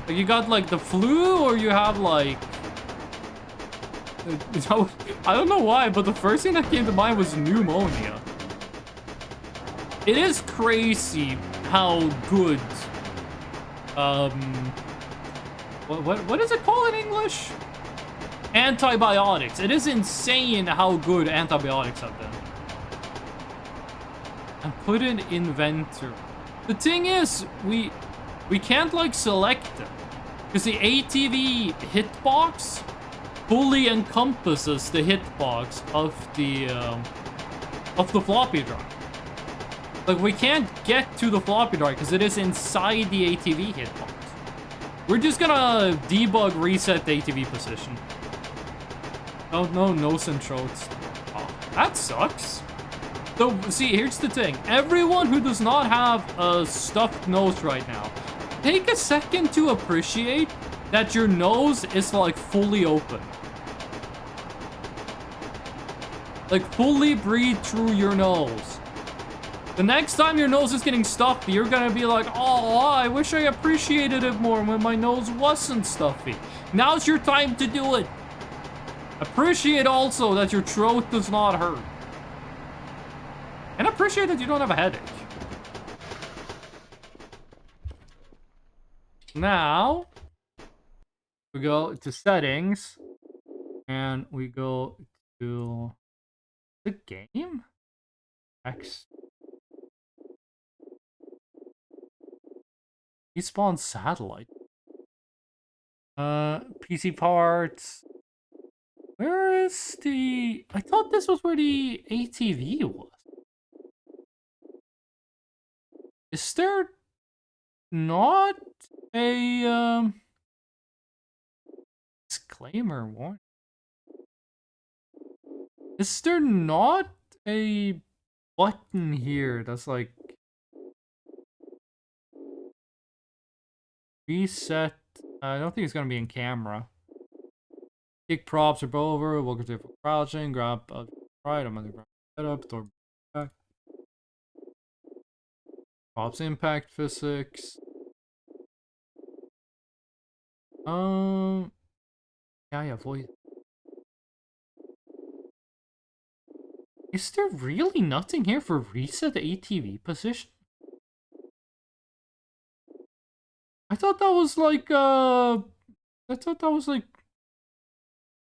Like you got like the flu, or you have like... I don't know why, but the first thing that came to mind was pneumonia. It is crazy how good, what is it called in English? Antibiotics. It is insane how good antibiotics have been. And put in inventory. The thing is, we can't like select them because the ATV hitbox fully encompasses the hitbox of the floppy drive. Like, we can't get to the floppy drive because it is inside the ATV hitbox. We're just gonna debug reset the ATV position. Oh, no nose and throats. Oh, that sucks. So, see, here's the thing. Everyone who does not have a stuffed nose right now, take a second to appreciate that your nose is, like, fully open. Like, fully breathe through your nose. The next time your nose is getting stuffy, you're gonna be like, oh, I wish I appreciated it more when my nose wasn't stuffy. Now's your time to do it. Appreciate also that your throat does not hurt. And appreciate that you don't have a headache. Now, we go to settings, and we go to the game? X. Respawn satellite. PC parts. Where is the... I thought this was where the ATV was. Is there not a disclaimer warning? Is there not a button here that's like reset? I don't think it's gonna be in camera. Kick props are over. Welcome to crouching. Grab right. I'm gonna grab setup. Door back. Props impact physics. Yeah, voice. Is there really nothing here for reset the ATV position? I thought that was like, I thought that was like,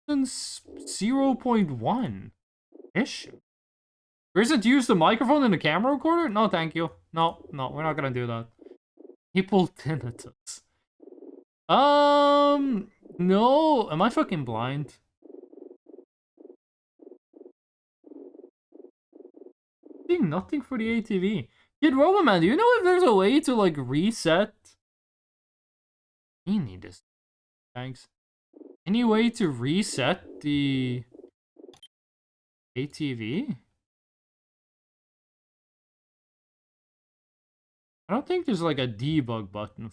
since 0.1-ish. Or is it to use the microphone in the camera recorder? No, thank you. No, we're not gonna do that. People tinnitus. No. Am I fucking blind? Seeing nothing for the ATV. Kid Roboman, do you know if there's a way to like reset We need this. Thanks. Any way to reset the ATV? I don't think there's like a debug button.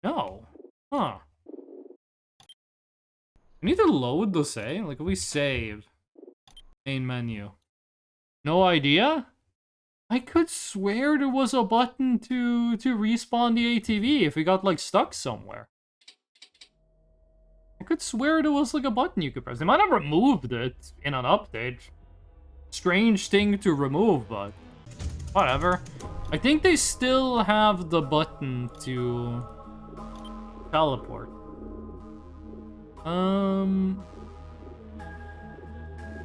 No. Huh. I need to load the save. Like, we save. Main menu. No idea? I could swear there was a button to respawn the ATV if we got like stuck somewhere. I could swear there was like a button you could press. They might have removed it in an update. Strange thing to remove, but whatever. I think they still have the button to teleport.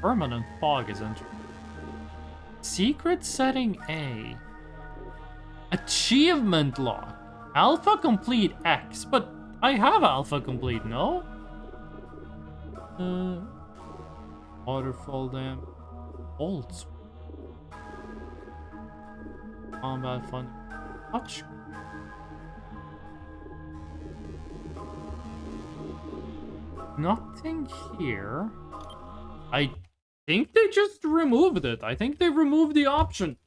Permanent fog is interesting. Secret setting A. Achievement lock. Alpha complete X. But I have alpha complete, no? Waterfall dam. Bolts. Combat fun. Touch. Nothing here. I think they just removed it. I think they removed the option.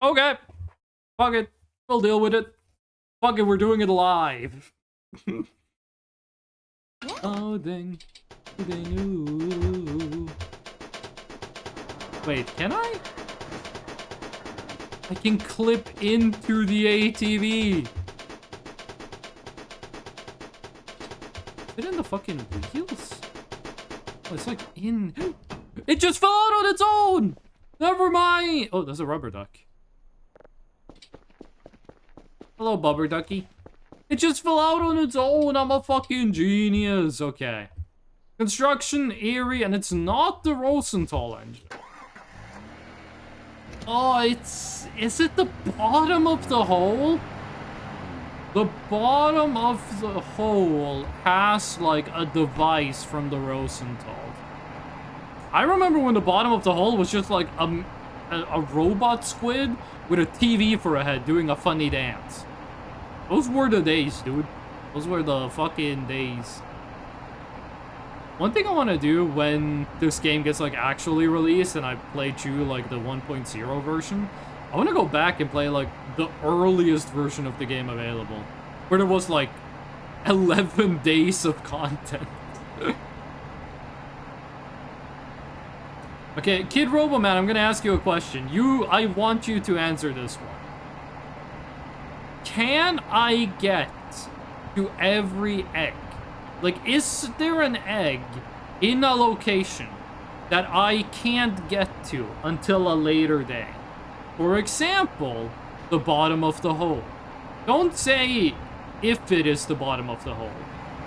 Okay. Fuck it. We'll deal with it. Fuck it, we're doing it live. Oh, dang. Dang, ooh. Wait, can I? I can clip into the ATV. Is it in the fucking wheels? Oh, it's like in... It just fell out on its own! Never mind! Oh, there's a rubber duck. Hello, bubber ducky. It just fell out on its own. I'm a fucking genius. Okay. Construction area, and it's not the Rosenthal engine. Oh, it's... Is it the bottom of the hole? The bottom of the hole has, like, a device from the Rosenthal. I remember when the bottom of the hole was just, like, a robot squid with a TV for a head doing a funny dance. Those were the days, dude. Those were the fucking days. One thing I want to do when this game gets, like, actually released and I play through, like, the 1.0 version, I want to go back and play, like, the earliest version of the game available, where there was, like, 11 days of content. Okay, Kid Roboman, I'm gonna ask you a question. I want you to answer this one. Can I get to every egg? Like, is there an egg in a location that I can't get to until a later day? For example, the bottom of the hole. Don't say if it is the bottom of the hole,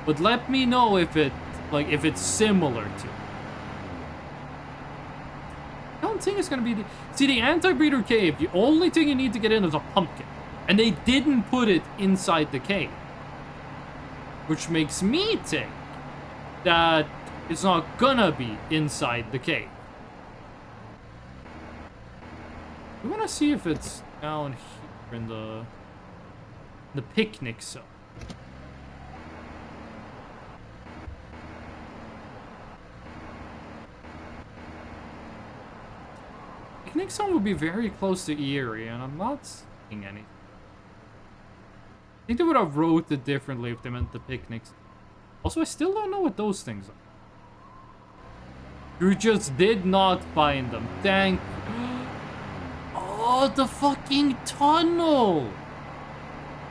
but let me know if it's similar to. I don't think it's gonna be the anti-breeder cave. The only thing you need to get in is a pumpkin, and they didn't put it inside the cave, which makes me think that it's not gonna be inside the cave. We want to see if it's down here in the picnic zone. Picnic zone would be very close to Erie, and I'm not seeing anything. I think they would have wrote it differently if they meant the picnics. Also, I still don't know what those things are. You just did not find them. Thank... Oh, the fucking tunnel!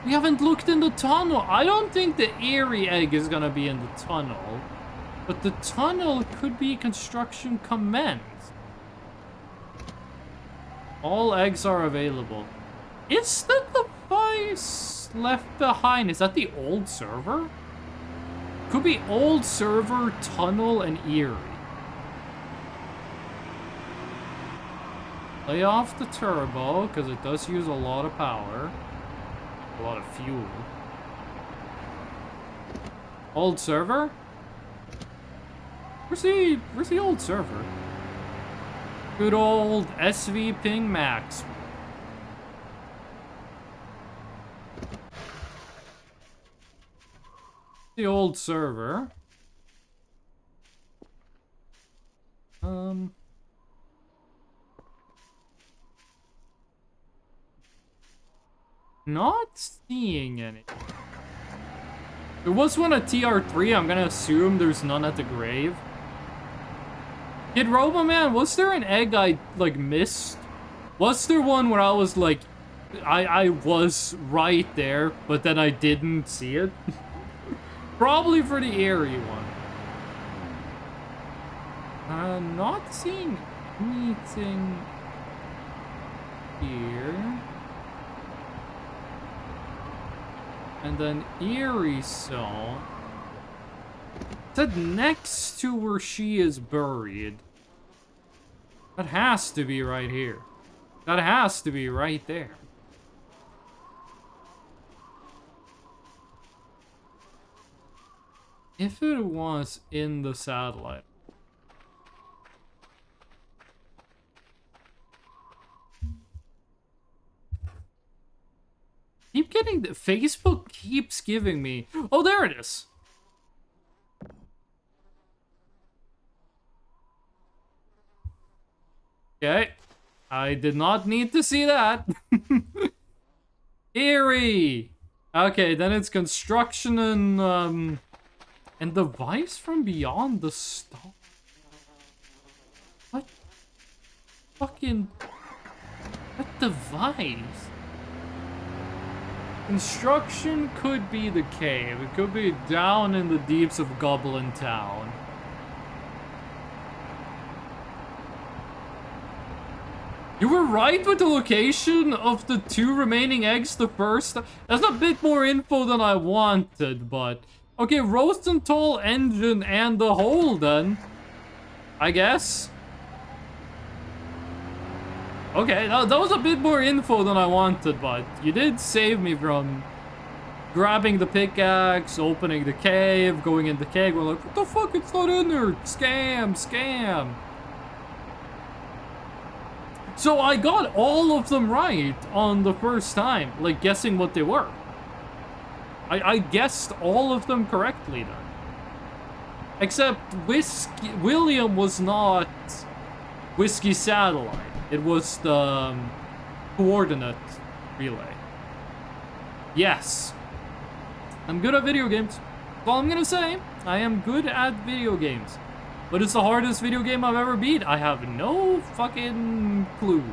We haven't looked in the tunnel. I don't think the Erie egg is gonna be in the tunnel. But the tunnel could be construction commenced. All eggs are available. Is that the device left behind? Is that the old server? Could be old server, tunnel, and Erie. Lay off the turbo, because it does use a lot of power. A lot of fuel. Old server? Where's the old server? Good old SV Ping Max. The old server. Not seeing any. There was one at TR3. I'm gonna assume there's none at the grave. Kid Roboman, was there an egg I, like, missed? Was there one where I was, like, I was right there, but then I didn't see it? Probably for the airy one. Not seeing anything here. And then Eerie Zone. Is that next to where she is buried? That has to be right here. That has to be right there. If it was in the satellite. Keep getting the Facebook keeps giving me. Oh, there it is. Okay. I did not need to see that. Eerie. Okay, then it's construction and device from beyond the star. What? Fucking. What device? Construction could be the cave. It could be down in the deeps of Goblin Town. You were right with the location of the 2 remaining eggs the first. That's a bit more info than I wanted, but... Okay, Rosenthal engine and the hole then. I guess. Okay, that was a bit more info than I wanted, but you did save me from grabbing the pickaxe, opening the cave, going in the cave. We're like, what the fuck? It's not in there. Scam, scam. So I got all of them right on the first time, like guessing what they were. I guessed all of them correctly then. Except William was not Whiskey Satellite. It was the coordinate relay. Yes. I'm good at video games. That's all I'm gonna say. I am good at video games. But it's the hardest video game I've ever beat. I have no fucking clue.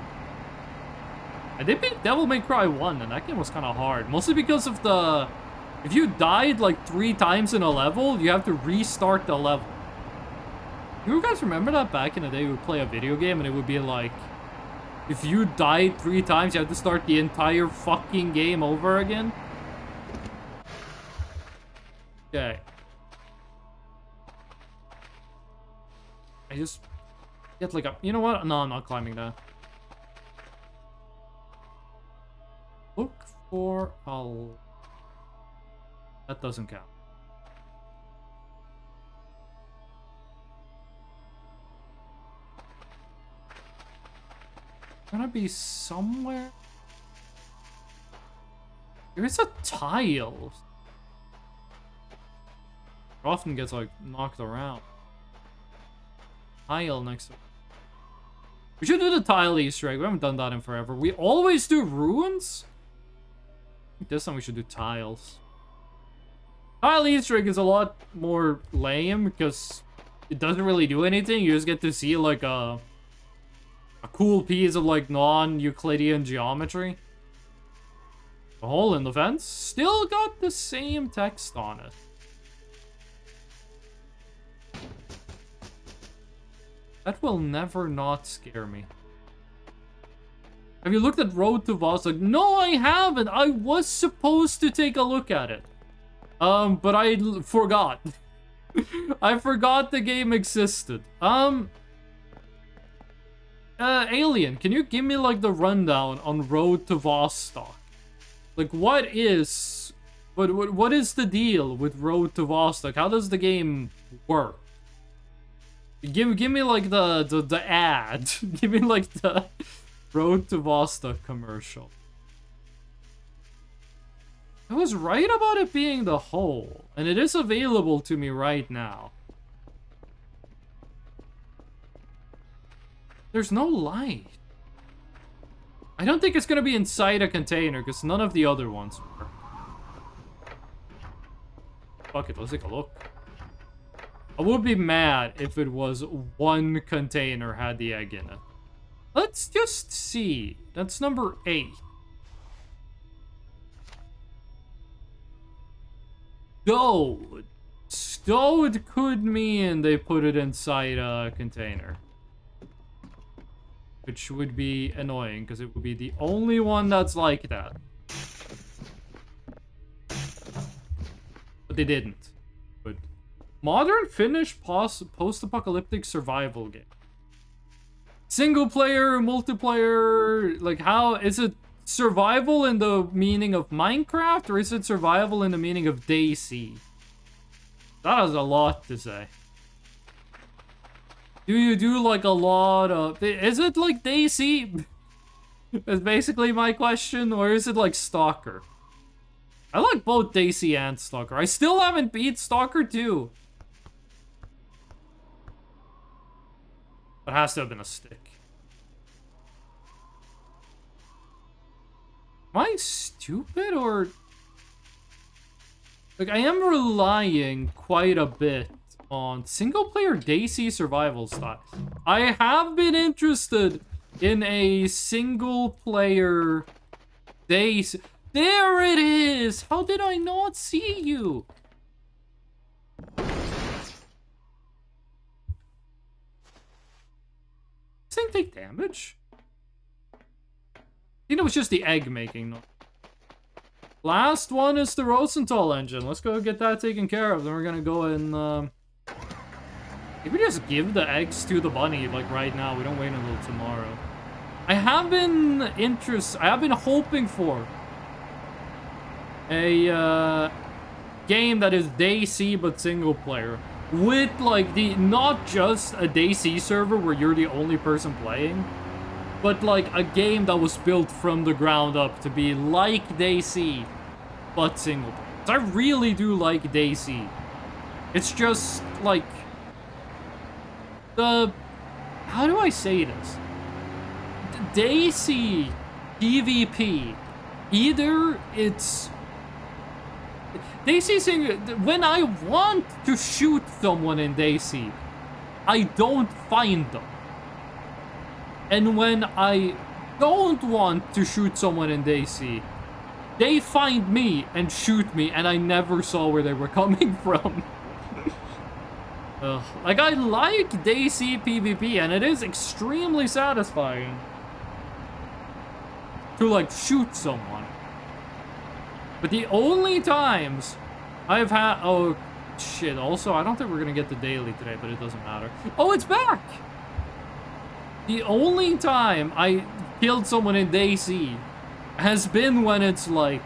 I did beat Devil May Cry 1, and that game was kind of hard. Mostly because of the... If you died like 3 times in a level, you have to restart the level. You guys remember that back in the day we would play a video game and it would be like... If you died 3 times, you have to start the entire fucking game over again? Okay. I just get like a... You know what? No, I'm not climbing that. Look for a... That doesn't count. Gonna be somewhere. There is a tile. It often gets like knocked around. Tile next to it. We should do the tile Easter egg. We haven't done that in forever. We always do ruins? I think this time we should do tiles. Tile Easter egg is a lot more lame because it doesn't really do anything. You just get to see like a cool piece of like non-Euclidean geometry. The hole in the fence still got the same text on it. That will never not scare me. Have you looked at Road to Vostok? No, I haven't. I was supposed to take a look at it. But I forgot. I forgot the game existed. Alien, can you give me like the rundown on Road to Vostok? Like, what is the deal with Road to Vostok? How does the game work? Give me like the ad. Give me like the Road to Vostok commercial. I was right about it being the hole, and it is available to me right now. There's no light. I don't think it's gonna be inside a container, because none of the other ones were. Fuck it, let's take a look. I would be mad if it was one container had the egg in it. Let's just see. That's number 8. Stowed. Stowed could mean they put it inside a container. Which would be annoying, because it would be the only one that's like that. But they didn't. Good. Modern Finnish post-apocalyptic survival game. Single player, multiplayer, like how is it survival in the meaning of Minecraft, or is it survival in the meaning of DayZ? That has a lot to say. Do you do like a lot of... Is it like DayZ? That's basically my question, or is it like Stalker? I like both DayZ and Stalker. I still haven't beat Stalker 2. It has to have been a stick. Am I stupid, or... Like, I am relying quite a bit on single-player DayZ survival style. I have been interested in a single-player DayZ... There it is! How did I not see you? This thing take damage? I think it was just the egg making noise. Last one is the Rosenthal engine. Let's go get that taken care of. Then we're gonna go and maybe just give the eggs to the bunny like right now. We don't wait until tomorrow. I have been hoping for a game that is DayZ but single player. With like not just a DayZ server where you're the only person playing, but like a game that was built from the ground up to be like DayZ, but single player. I really do like DayZ. It's just like how do I say this? DayZ PvP. Either it's DayZ single. When I want to shoot someone in DayZ, I don't find them. And when I don't want to shoot someone in DayZ, they find me and shoot me, and I never saw where they were coming from. Like, I like DayZ PvP, and it is extremely satisfying to, like, shoot someone. But the only times I've had... Oh, shit. Also, I don't think we're gonna get the daily today, but it doesn't matter. Oh, it's back! The only time I killed someone in DayZ has been when it's like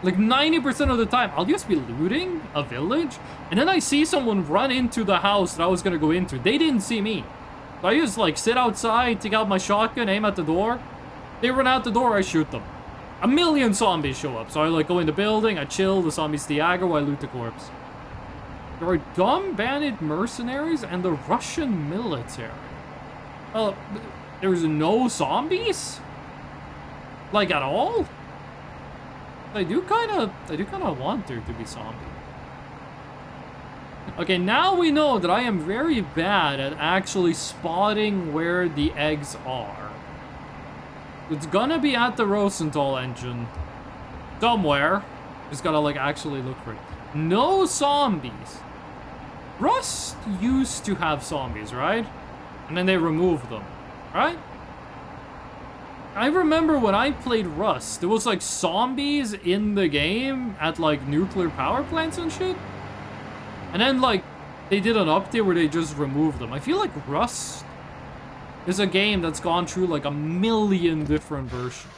90% of the time, I'll just be looting a village, and then I see someone run into the house that I was gonna go into. They didn't see me. So I just like sit outside, take out my shotgun, aim at the door. They run out the door, I shoot them. A million zombies show up, so I like go in the building, I chill, the zombies de-aggro, I loot the corpse. There are dumb bandit mercenaries and the Russian military. There's no zombies? Like, at all? I do kind of want there to be zombies. Okay, now we know that I am very bad at actually spotting where the eggs are. It's gonna be at the Rosenthal engine. Somewhere. Just gotta, like, actually look for it. No zombies. Rust used to have zombies, right? And then they removed them, right? I remember when I played Rust, there was like zombies in the game at like nuclear power plants and shit. And then like they did an update where they just removed them. I feel like Rust is a game that's gone through like a million different versions.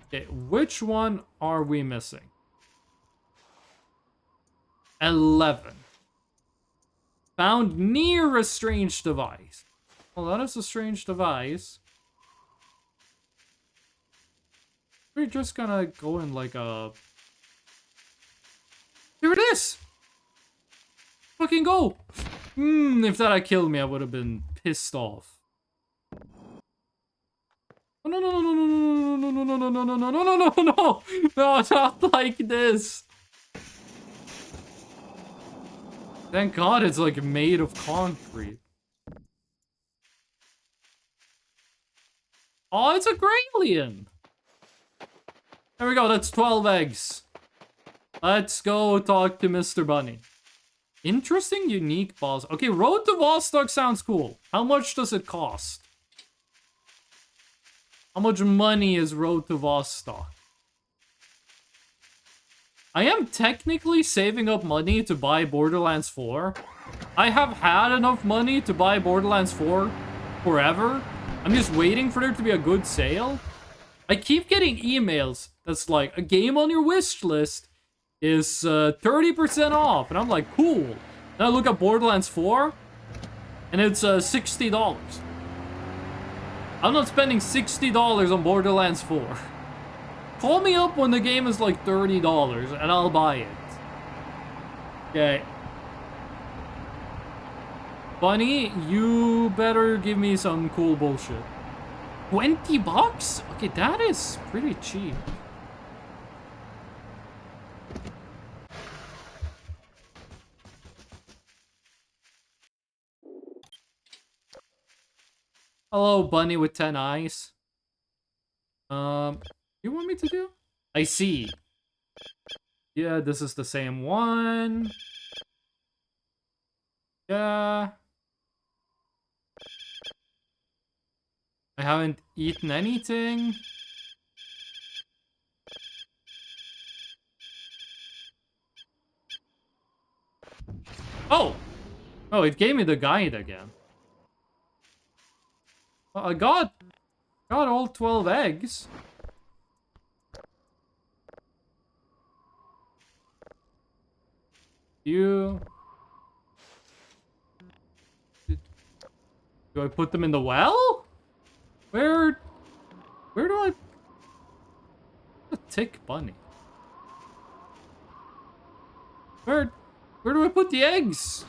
Okay, which one are we missing? 11. Found near a strange device. Well, that is a strange device. We're just gonna go in like a... Here it is! Fucking go! If that had killed me, I would have been pissed off. Oh, no, no, no, no, no, no, no, no, no, no, no, no, no, no, no, no, no, not like this. Thank God it's like made of concrete. Oh, it's a Graylian. There we go, that's 12 eggs. Let's go talk to Mr. Bunny. Interesting, unique boss. Okay, Road to Vostok sounds cool. How much does it cost? How much money is Road to Vostok? I am technically saving up money to buy Borderlands 4. I have had enough money to buy Borderlands 4 forever. I'm just waiting for there to be a good sale. I keep getting emails that's like, a game on your wish list is 30% off. And I'm like, cool. Then I look at Borderlands 4, and it's $60. I'm not spending $60 on Borderlands 4. Call me up when the game is like $30, and I'll buy it. Okay. Bunny, you better give me some cool bullshit. 20 bucks? Okay, that is pretty cheap. Hello, Bunny with 10 eyes. You want me to do? I see. Yeah, this is the same one. Yeah. I haven't eaten anything. Oh! Oh, it gave me the guide again. Well, I got all 12 eggs. Do I put them in the well? Where do I... A tick bunny. Where do I put the eggs?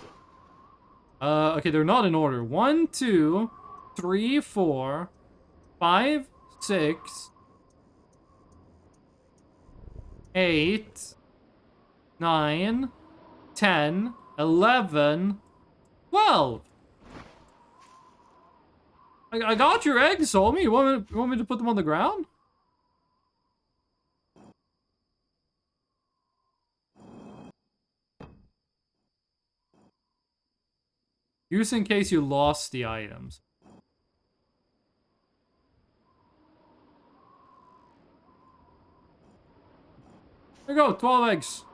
Okay, they're not in order. 1, 2, 3, 4, 5, 6, 8, 9, 10, 11, 12. I got your eggs, homie. You want me to put them on the ground? Use in case you lost the items. There you go, 12 eggs.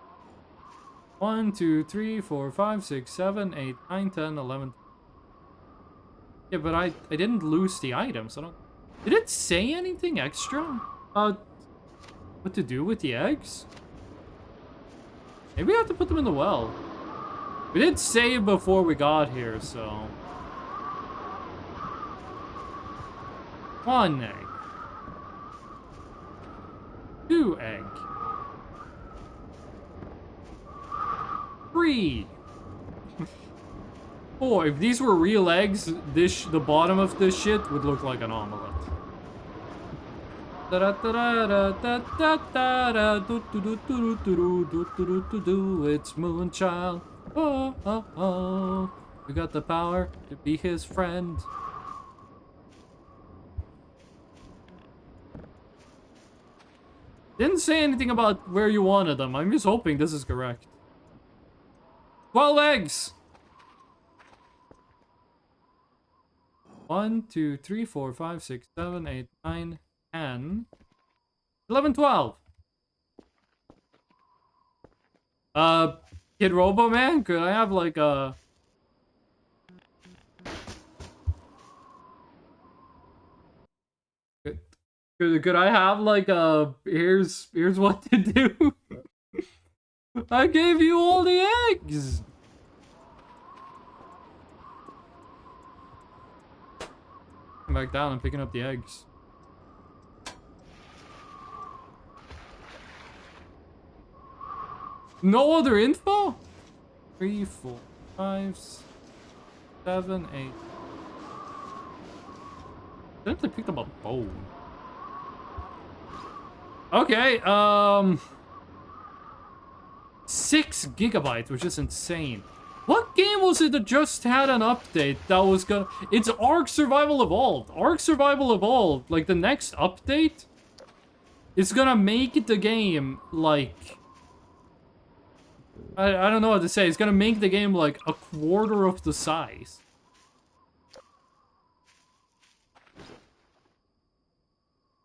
1, 2, 3, 4, 5, 6, 7, 8, 9, 10, 11. Yeah, but I didn't lose the items. I don't... Did it say anything extra? What to do with the eggs? Maybe I have to put them in the well. We did save before we got here, so... 1 egg. 2 egg. 3. 4. If these were real eggs, the bottom of this shit would look like an omelet. It's Moonchild. Oh, oh, oh. You got the power to be his friend. Didn't say anything about where you wanted them. I'm just hoping this is correct. 12 eggs! 1, 2, 3, 4, 5, 6, 7, 8, 9, 10, 11, 12. Kid Robo Man, could I have like a... Could I have like a... Here's what to do. I gave you all the eggs. Back down and picking up the eggs. No other info? 3, 4, 5, 7, 8. I think they picked up a bone. Okay, 6 gigabytes, which is insane. What game was it that just had an update that was gonna... It's Ark Survival Evolved. Ark Survival Evolved, like the next update, is gonna make the game like... I don't know what to say. It's gonna make the game like a quarter of the size.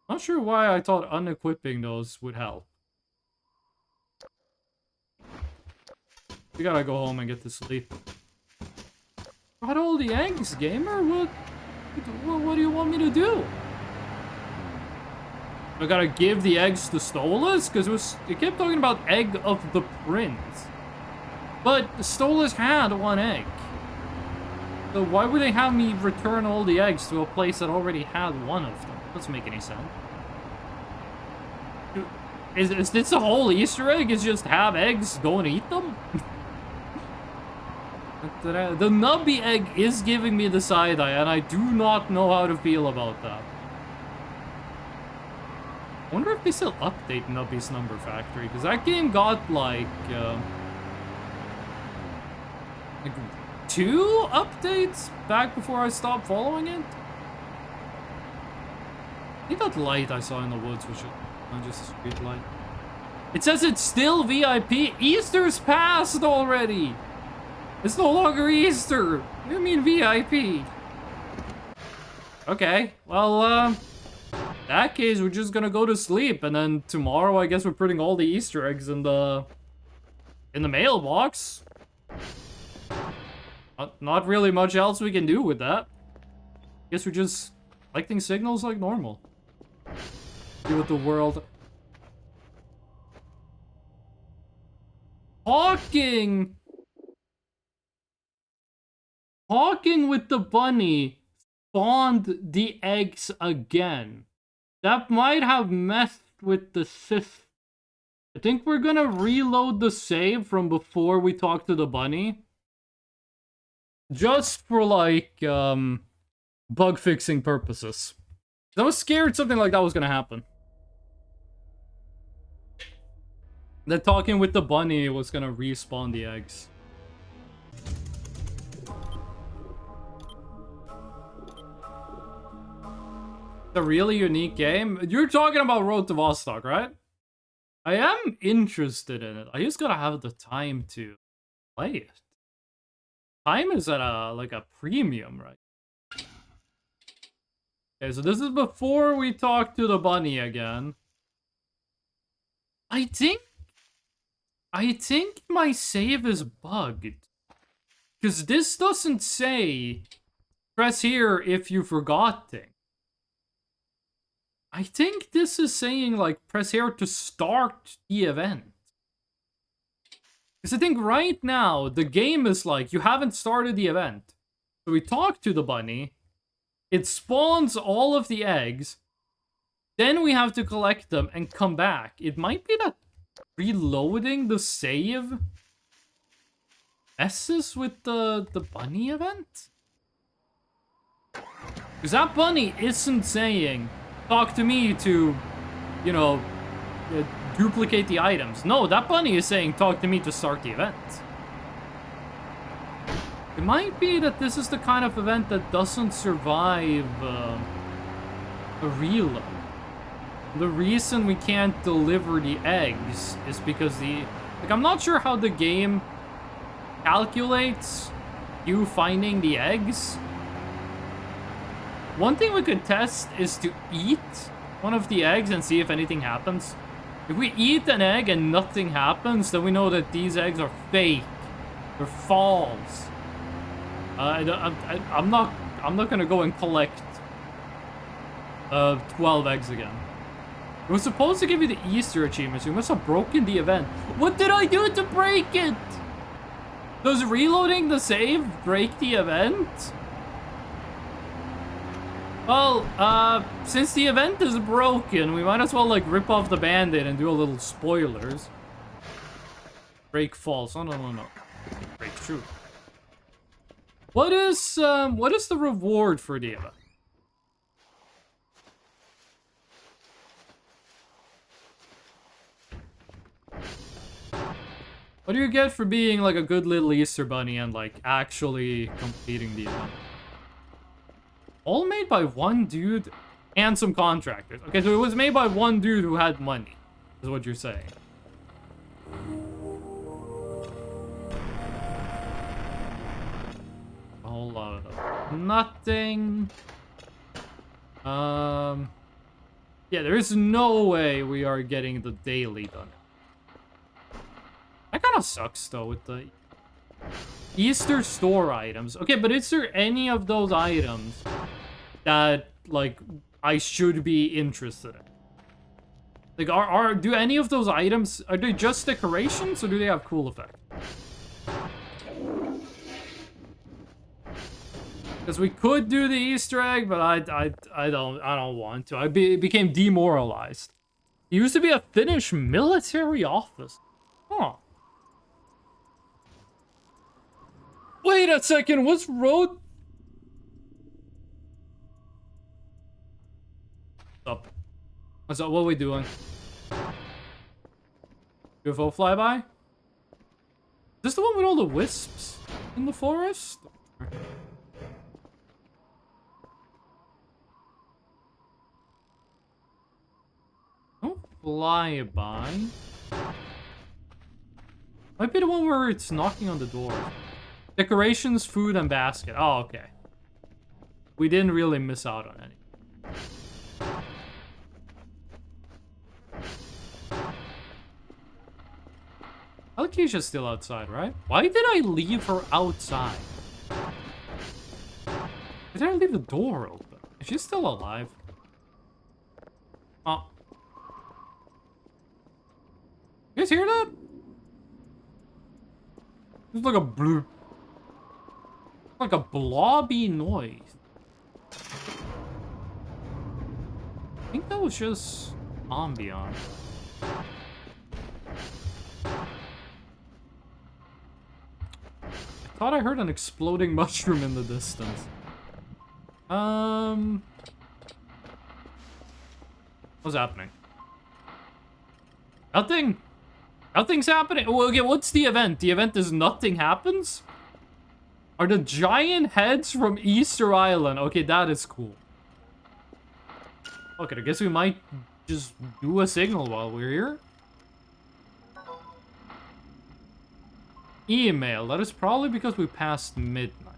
Not sure why I thought unequipping those would help. We gotta go home and get to sleep. Got all the eggs, gamer? What do you want me to do? I gotta give the eggs to Stolas? Because it kept talking about egg of the prince. But Stolas had 1 egg. So why would they have me return all the eggs to a place that already had 1 of them? Doesn't make any sense. Is this a whole Easter egg? Is just have eggs, go and eat them? The Nubby egg is giving me the side eye, and I do not know how to feel about that. I wonder if they still update Nubby's Number Factory, because that game got like 2 updates back before I stopped following it. I think that light I saw in the woods was just a street light. It says it's still VIP. Easter's passed already. It's no longer Easter. What do you mean VIP? Okay, well, in that case, we're just gonna go to sleep, and then tomorrow, I guess we're putting all the Easter eggs in the mailbox. Not really much else we can do with that. Guess we're just collecting signals like normal. See what the world... Hawking with the bunny spawned the eggs again. That might have messed with the system. I think we're gonna reload the save from before we talked to the bunny. Just for, like, bug fixing purposes. I was scared something like that was gonna happen. That talking with the bunny was gonna respawn the eggs. A really unique game. You're talking about Road to Vostok, right? I am interested in it. I just gotta have the time to play it. Time is at a premium, right? Okay, so this is before we talk to the bunny again. I think my save is bugged. Because this doesn't say press here if you forgot things. I think this is saying, like, press here to start the event. Because I think right now, the game is like, you haven't started the event. So we talk to the bunny. It spawns all of the eggs. Then we have to collect them and come back. It might be that reloading the save messes with the bunny event? Because that bunny isn't saying... talk to me to, you know, duplicate the items. No, that bunny is saying talk to me to start the event. It might be that this is the kind of event that doesn't survive a reload. The reason we can't deliver the eggs is because like, I'm not sure how the game calculates you finding the eggs. One thing we could test is to eat one of the eggs and see if anything happens. If we eat an egg and nothing happens, then we know that these eggs are fake. They're false. I'm not gonna go and collect 12 eggs again. It was supposed to give you the Easter achievements. You must have broken the event. What did I do to break it? Does reloading the save break the event? Well, since the event is broken, we might as well, like, rip off the band-aid and do a little spoilers. Break false. Oh, no. Break true. What is the reward for the event? What do you get for being like a good little Easter bunny and like actually completing the event? All made by one dude and some contractors. Okay, so it was made by one dude who had money, is what you're saying. A whole lot of nothing. Yeah, there is no way we are getting the daily done. That kind of sucks though with the Easter store items. Okay, but is there any of those items that like I should be interested in? Like, do any of those items, are they just decorations or do they have cool effect? Because we could do the Easter egg, but I don't want to. I became demoralized. It used to be a Finnish military office. Huh. Wait a second, what's road? Up. What's up? What are we doing? UFO flyby? Is this the one with all the wisps in the forest? Don't fly by. Might be the one where it's knocking on the door. Decorations, food, and basket. Oh, okay. We didn't really miss out on any. Alkeisha's still outside, right? Why did I leave her outside? Did I leave the door open? Is she still alive? Oh. You guys hear that? It's like a bloop. Like a blobby noise. I think that was just ambiance. I thought I heard an exploding mushroom in the distance. What's happening? Nothing. Nothing's happening. Well, okay, what's the event? The event is nothing happens? Are the giant heads from Easter Island? Okay, that is cool. Okay, I guess we might just do a signal while we're here. Email. That is probably because we passed midnight.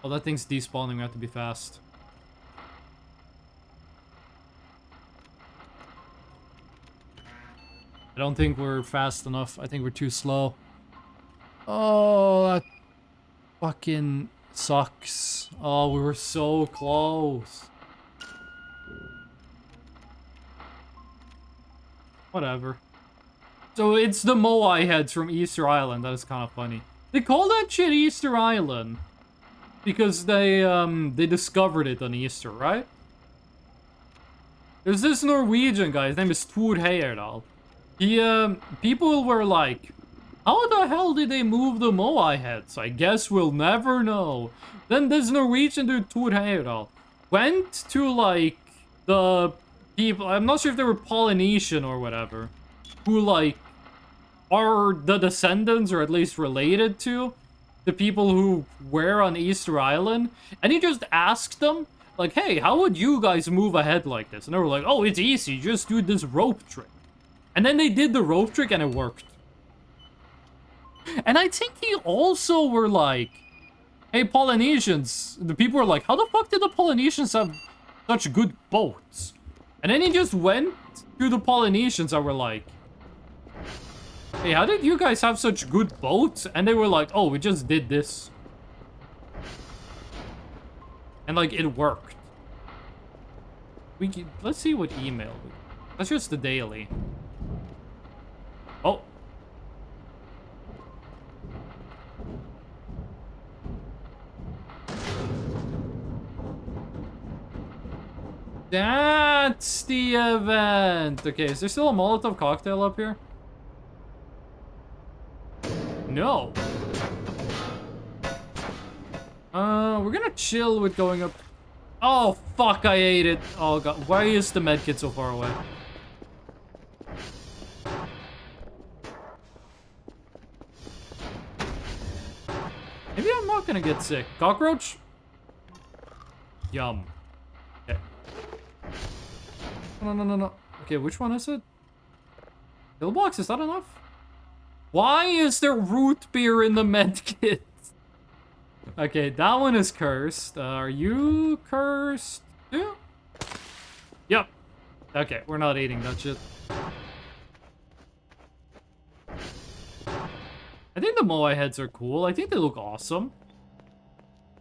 Oh, that thing's despawning. We have to be fast. I don't think we're fast enough. I think we're too slow. Oh, that fucking sucks. Oh, we were so close. Whatever. So it's the Moai heads from Easter Island. That is kind of funny. They call that shit Easter Island because they discovered it on Easter, right? There's this Norwegian guy. His name is Thor Heyerdahl. People were like, how the hell did they move the Moai heads? I guess we'll never know. Then this Norwegian dude, Thor Heyerdahl, went to, like, the people, I'm not sure if they were Polynesian or whatever, who, like, are the descendants, or at least related to, the people who were on Easter Island, and he just asked them, like, hey, how would you guys move ahead like this? And they were like, oh, it's easy, just do this rope trick. And then they did the rope trick and it worked. And I think he also were like, hey, Polynesians. The people were like, how the fuck did the Polynesians have such good boats? And then he just went to the Polynesians and were like, hey, how did you guys have such good boats? And they were like, oh, we just did this. And like, it worked. Let's see what email. That's just the daily. Oh. That's the event. Okay, is there still a Molotov cocktail up here? No. We're gonna chill with going up. Oh, fuck, I ate it. Oh, God. Why is the medkit so far away? Maybe I'm not gonna get sick. Cockroach? Yum. Okay. No. Okay, which one is it? Pillbox, is that enough? Why is there root beer in the medkit? Okay, that one is cursed. Are you cursed too? Yep. Okay, we're not eating that shit. I think the Moai heads are cool. I think they look awesome.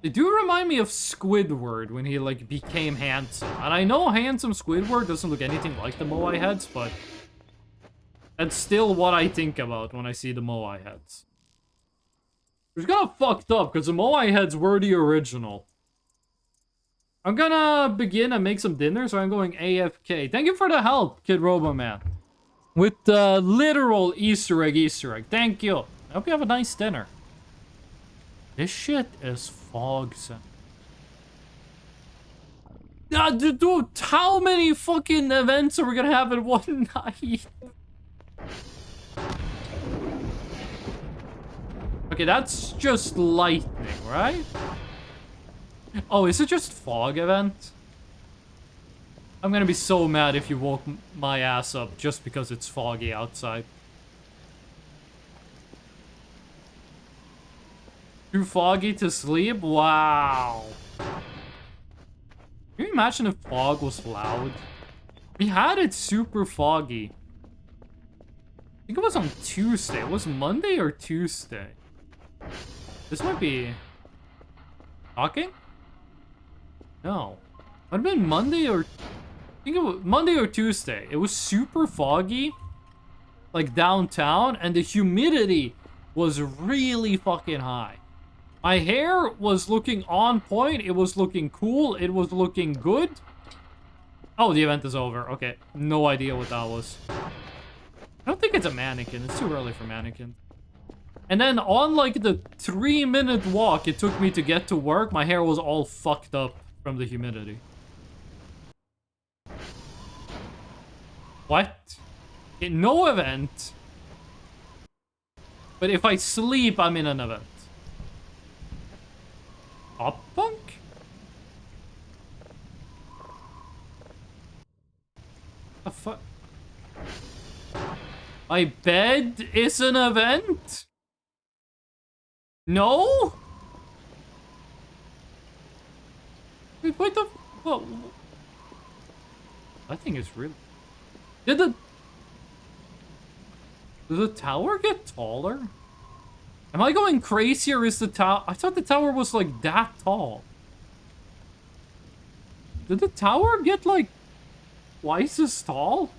They do remind me of Squidward when he, like, became handsome. And I know handsome Squidward doesn't look anything like the Moai heads, but that's still what I think about when I see the Moai heads. Which got fucked up, because the Moai heads were the original. I'm gonna begin and make some dinner, so I'm going AFK. Thank you for the help, Kid Roboman. With the literal Easter egg. Thank you. I hope you have a nice dinner. This shit is fog. Dude, how many fucking events are we gonna have in one night? Okay, that's just lightning, right? Oh, is it just fog event? I'm gonna be so mad if you woke my ass up just because it's foggy outside. Too foggy to sleep? Wow. Can you imagine if fog was loud? We had it super foggy. I think it was on Tuesday. It was Monday or Tuesday. This might be... talking? No. Might have been Monday or... I think it was Monday or Tuesday. It was super foggy. Like downtown. And the humidity was really fucking high. My hair was looking on point. It was looking cool. It was looking good. Oh, the event is over. Okay. No idea what that was. I don't think it's a mannequin. It's too early for mannequin. And then on like the 3-minute walk it took me to get to work, my hair was all fucked up from the humidity. What? No event. But if I sleep, I'm in an event. Pop punk? The fuck? My bed is an event? No? Wait, what the... What? That thing is real. Did the tower get taller? Am I going crazy or is the tower... I thought the tower was like that tall. Did the tower get like twice as tall?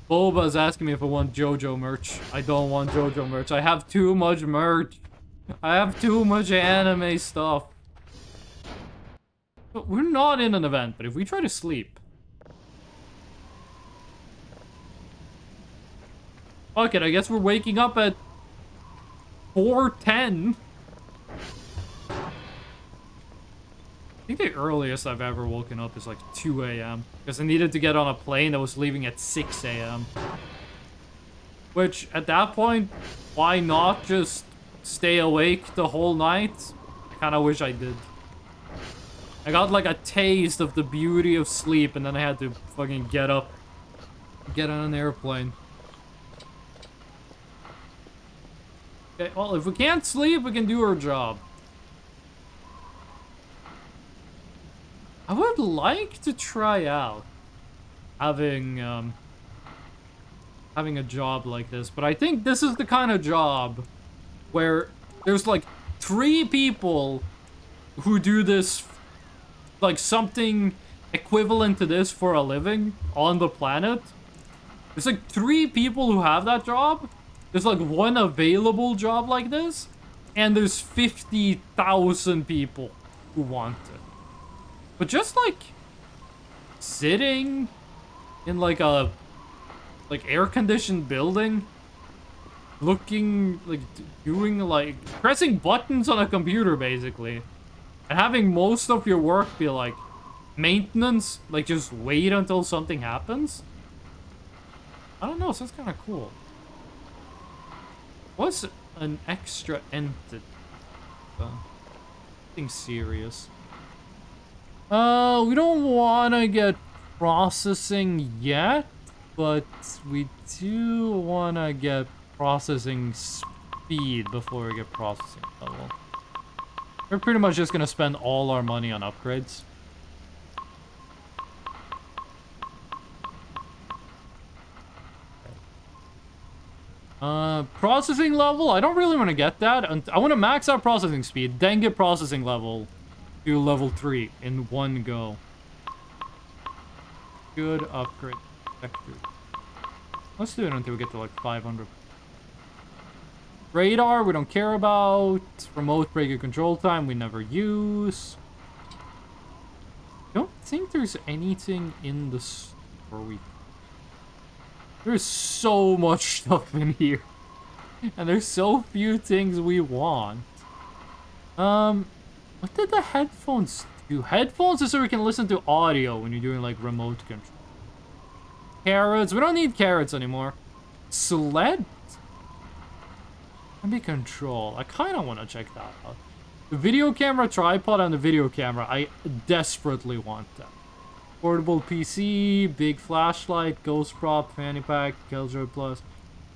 Boba's asking me if I want JoJo merch. I don't want JoJo merch. I have too much merch. I have too much anime stuff. But we're not in an event, but if we try to sleep... Fuck it, I guess we're waking up at 4:10. I think the earliest I've ever woken up is like 2 a.m. Because I needed to get on a plane that was leaving at 6 a.m. Which, at that point, why not just stay awake the whole night? I kind of wish I did. I got like a taste of the beauty of sleep and then I had to fucking get up. Get on an airplane. Okay, well, if we can't sleep, we can do our job. I would like to try out having a job like this, but I think this is the kind of job where there's like 3 people who do this, like something equivalent to this for a living on the planet, There's like 3 people who have that job. There's like 1 available job like this. And there's 50,000 people who want it. But just like sitting in like a air-conditioned building, looking like doing like pressing buttons on a computer basically, and having most of your work be like maintenance, like just wait until something happens. I don't know, sounds kind of cool. What's an extra entity? Something serious. We don't want to get processing yet, but we do want to get processing speed before we get processing level. We're pretty much just gonna spend all our money on upgrades. Processing level, I don't really want to get that. I want to max out processing speed, then get processing level to level 3 in one go. Good upgrade. Vector. Let's do it until we get to like 500. Radar, we don't care about. Remote breaker control time, we never use. Don't think there's anything in the store There's so much stuff in here. And there's so few things we want. What did the headphones do? Headphones is so we can listen to audio when you're doing like remote control. Carrots, we don't need carrots anymore. Sled? Maybe control. I kind of want to check that out. The video camera tripod and the video camera, I desperately want that. Portable PC, big flashlight, ghost prop, fanny pack, Killjoy Plus.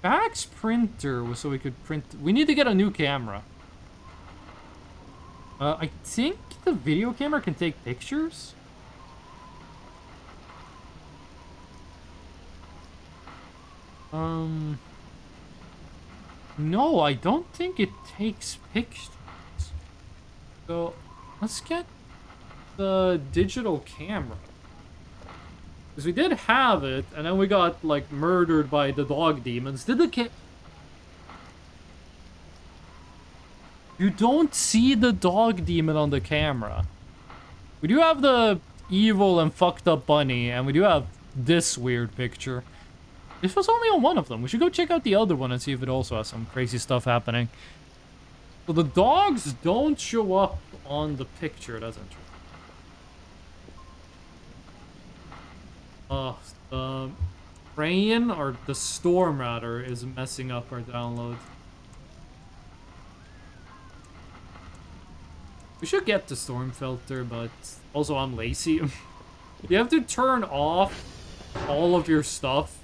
Fax printer was so we could print. We need to get a new camera. I think the video camera can take pictures. No, I don't think it takes pictures. So, let's get the digital camera. Because we did have it, and then we got, like, murdered by the dog demons. Did the You don't see the dog demon on the camera. We do have the evil and fucked up bunny, and we do have this weird picture. This was only on one of them. We should go check out the other one and see if it also has some crazy stuff happening. So the dogs don't show up on the picture, that's interesting. The rain, or the storm rather, is messing up our download. We should get the storm filter, but also I'm lazy. You have to turn off all of your stuff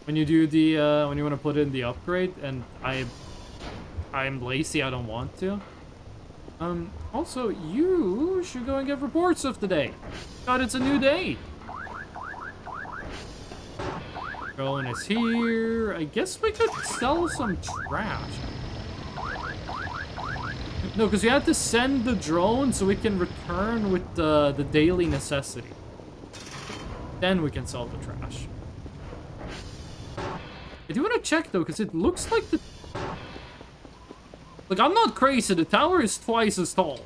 when you do the when you want to put in the upgrade, and I'm lazy, I don't want to. Also, you should go and get reports of today. God, it's a new day. Drone is here. I guess we could sell some trash. No, because we have to send the drone so we can return with the daily necessity. Then we can sell the trash. I do want to check though, because it looks like the... Like, I'm not crazy, the tower is twice as tall,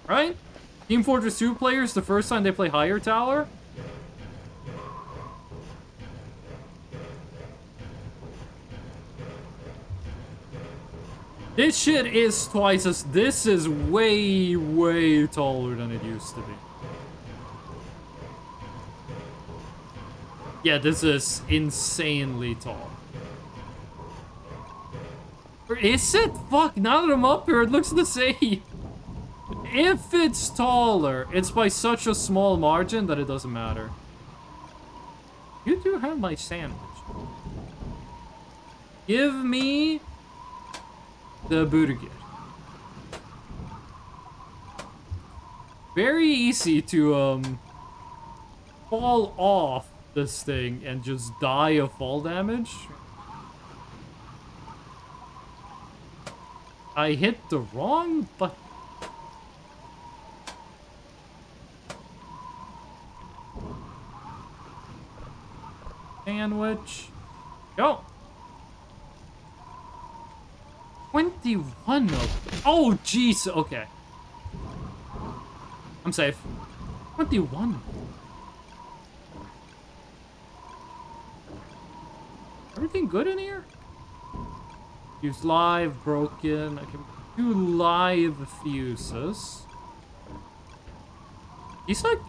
right? Team Fortress 2 players, the first time they play higher tower. This shit is twice as... This is way, way taller than it used to be. Yeah, this is insanely tall. Or is it? Fuck, now that I'm up here, it looks the same. If it's taller, it's by such a small margin that it doesn't matter. You do have my sandwich. Give me the burger. Very easy to fall off this thing and just die of fall damage. I hit the wrong button. sandwich. Go. 21 of. Oh, jeez. Okay. I'm safe. 21. Everything good in here? Use live, broken. I can do live fuses. These like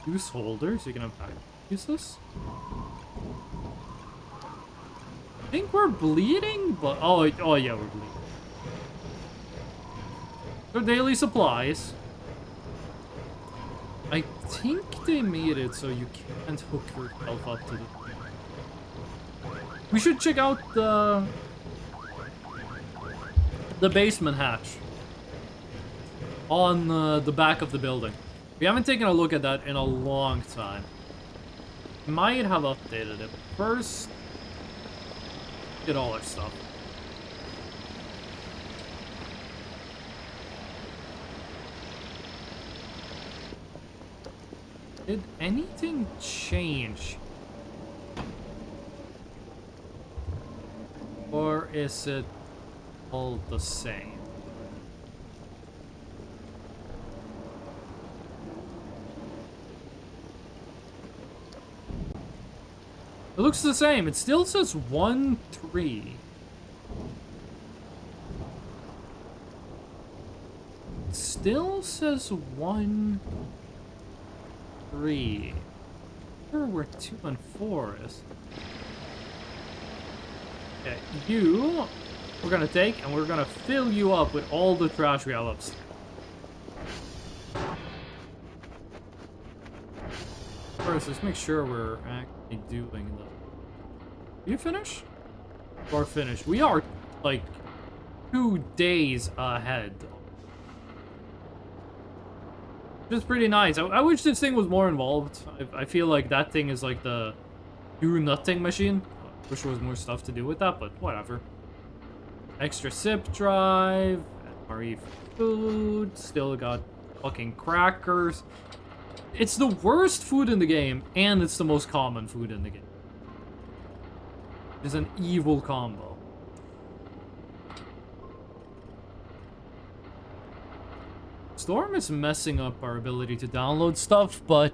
fuse holders. You can have back fuses. I think we're bleeding, but oh yeah, we're bleeding. So daily supplies. I think they made it so you can't hook yourself up to the. We should check out the basement hatch on the back of the building. We haven't taken a look at that in a long time. Might have updated it. First, get all our stuff. Did anything change? Or is it all the same? It looks the same. It still says 1-3. It still says 1-3. Where were 2 and 4 is? Okay, you we're gonna take and we're gonna fill you up with all the trash we have upstairs. First, let's make sure we're actually doing the. You finish? Or finish? We are like 2 days ahead. Which is pretty nice. I wish this thing was more involved. I feel like that thing is like the do nothing machine. I wish there was more stuff to do with that, but whatever. Extra zip drive, MRE food, still got fucking crackers. It's the worst food in the game, and it's the most common food in the game. It's an evil combo. Storm is messing up our ability to download stuff, but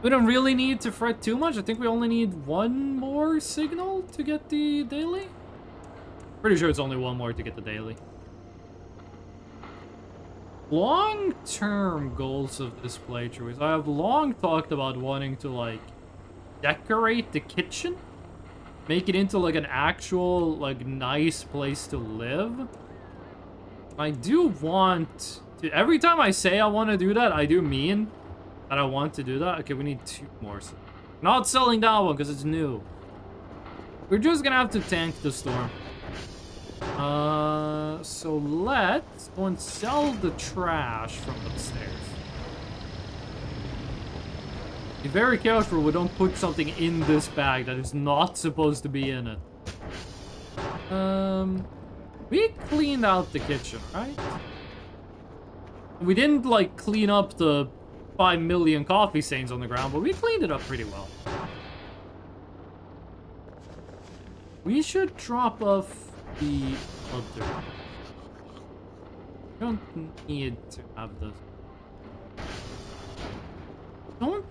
we don't really need to fret too much. I think we only need 1 more signal to get the daily. Pretty sure it's only 1 more to get the daily. Long-term goals of this playthrough is I have long talked about wanting to like decorate the kitchen, make it into like an actual like nice place to live. I do want to, every time I say I want to do that, I do mean that I want to do that. Okay, we need 2 more. Not selling that one because it's new. We're just gonna have to tank the storm. So let's go and sell the trash from upstairs. Be very careful we don't put something in this bag that is not supposed to be in it. We cleaned out the kitchen, right? We didn't like clean up the 5 million coffee stains on the ground, but we cleaned it up pretty well. We should drop off the other. Don't need to have this. Don't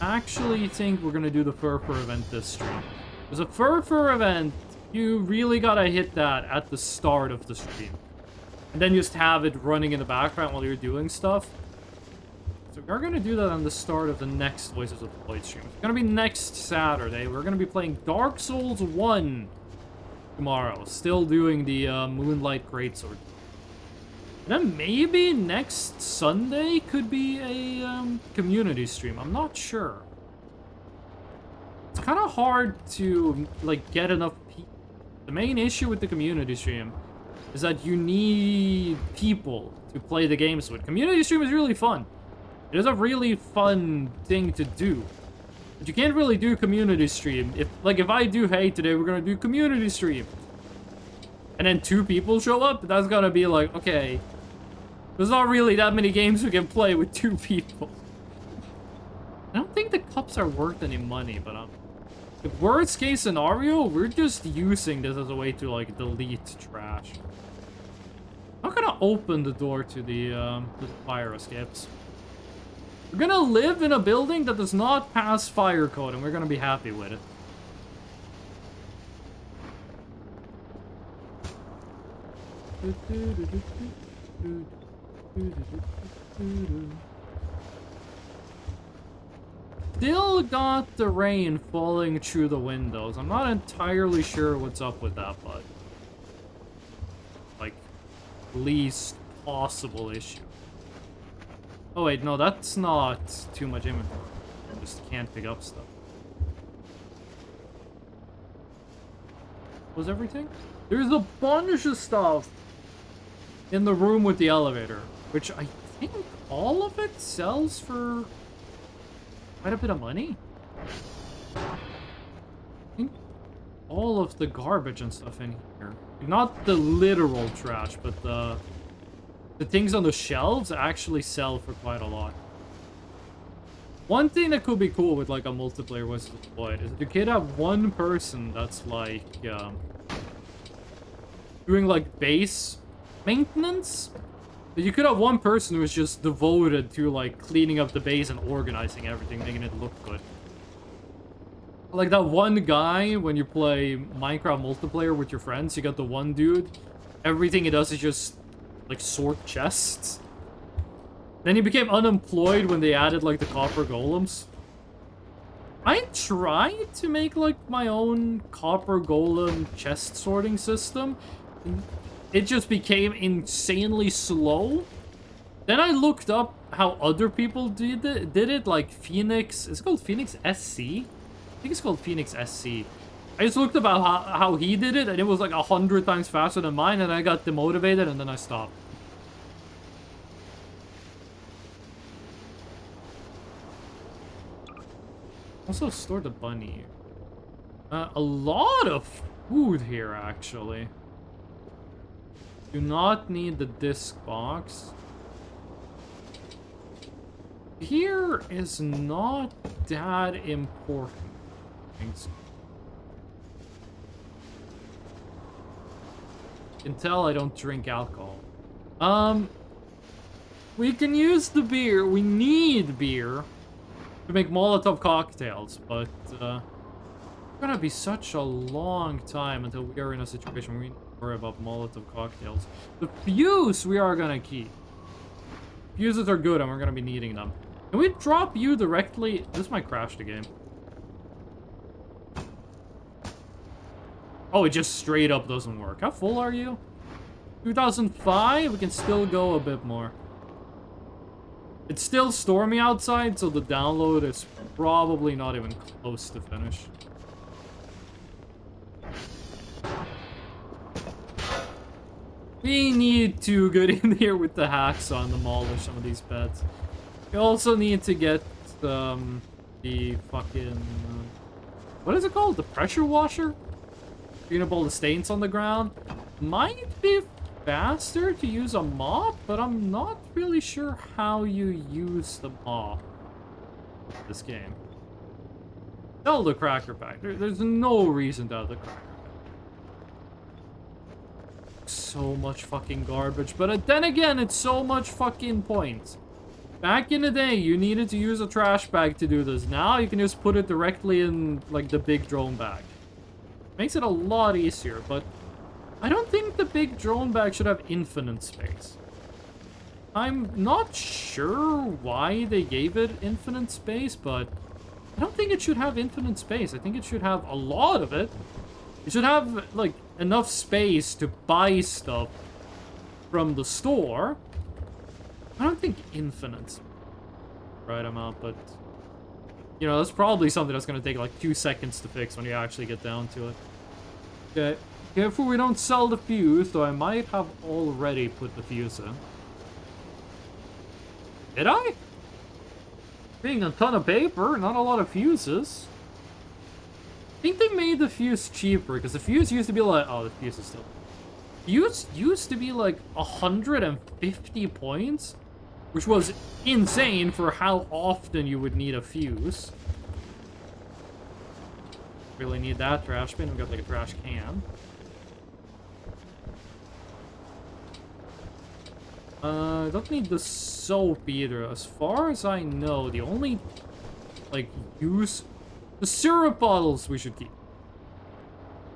actually think we're gonna do the Furfur event this stream. There's a Furfur event, you really gotta hit that at the start of the stream. And then just have it running in the background while you're doing stuff. So we're gonna do that on the start of the next Voices of the Void stream. It's gonna be next Saturday. We're gonna be playing Dark Souls 1 tomorrow. Still doing the Moonlight Greatsword. Then maybe next Sunday could be a community stream. I'm not sure. It's kind of hard to like get enough people. The main issue with the community stream is that you need people to play the games with. Community stream is really fun. It is a really fun thing to do. But you can't really do community stream. If I do, hey, today we're gonna do community stream. And then 2 people show up, that's gonna be like, okay. There's not really that many games we can play with 2 people. I don't think the cups are worth any money, but Like, worst case scenario, we're just using this as a way to like delete trash. I'm not gonna open the door to the fire escapes. We're gonna live in a building that does not pass fire code, and we're gonna be happy with it. Still got the rain falling through the windows. I'm not entirely sure what's up with that, but like, least possible issue. Oh wait, no, that's not too much inventory. I just can't pick up stuff. Was everything? There's a bunch of stuff in the room with the elevator, which I think all of it sells for quite a bit of money. I think all of the garbage and stuff in here. Not the literal trash, but the things on the shelves actually sell for quite a lot. One thing that could be cool with like a multiplayer was deployed is that you could have one person that's like doing like base maintenance. But you could have one person who is just devoted to like cleaning up the base and organizing everything, making it look good. Like that one guy when you play Minecraft multiplayer with your friends, you got the one dude. Everything he does is just like sort chests. Then he became unemployed when they added like the copper golems. I tried to make like my own copper golem chest sorting system. It just became insanely slow. Then I looked up how other people did it, like Phoenix. It's called Phoenix SC. I think it's called Phoenix SC. I just looked about how he did it, and it was like 100 times faster than mine, and I got demotivated, and then I stopped. Also stored the bunny. A lot of food here, actually. Do not need the disc box. Here is not that important. Thanks. You can tell I don't drink alcohol. We can use the beer. We need beer to make Molotov cocktails, but it's gonna be such a long time until we are in a situation where we need to worry about Molotov cocktails. The fuse we are gonna keep. Fuses are good and we're gonna be needing them. Can we drop you directly? This might crash the game. Oh, it just straight up doesn't work. How full are you? 2005? We can still go a bit more. It's still stormy outside, so the download is probably not even close to finish. We need to get in here with the hacksaw and demolish some of these beds. We also need to get the fucking... what is it called? The pressure washer? Clean up all the stains on the ground. Might be faster to use a mop, but I'm not really sure how you use the mop in this game. Sell the cracker pack. There's no reason to have the cracker pack. So much fucking garbage, but then again, it's so much fucking points. Back in the day, you needed to use a trash bag to do this. Now you can just put it directly in like the big drone bag. Makes it a lot easier, but I don't think the big drone bag should have infinite space. I'm not sure why they gave it infinite space, but I don't think it should have infinite space. I think it should have a lot of it. It should have, like, enough space to buy stuff from the store. I don't think infinite right amount, but you know, that's probably something that's gonna take like 2 seconds to fix when you actually get down to it. Okay, careful we don't sell the fuse, though I might have already put the fuse in. Did I? Being a ton of paper, not a lot of fuses. I think they made the fuse cheaper, because the fuse used to be like... oh, the fuse is still... Fuse used to be like 150 points, which was insane for how often you would need a fuse. Really need that trash bin. We got like a trash can. Don't need the soap either. As far as I know, the only like use the syrup bottles we should keep.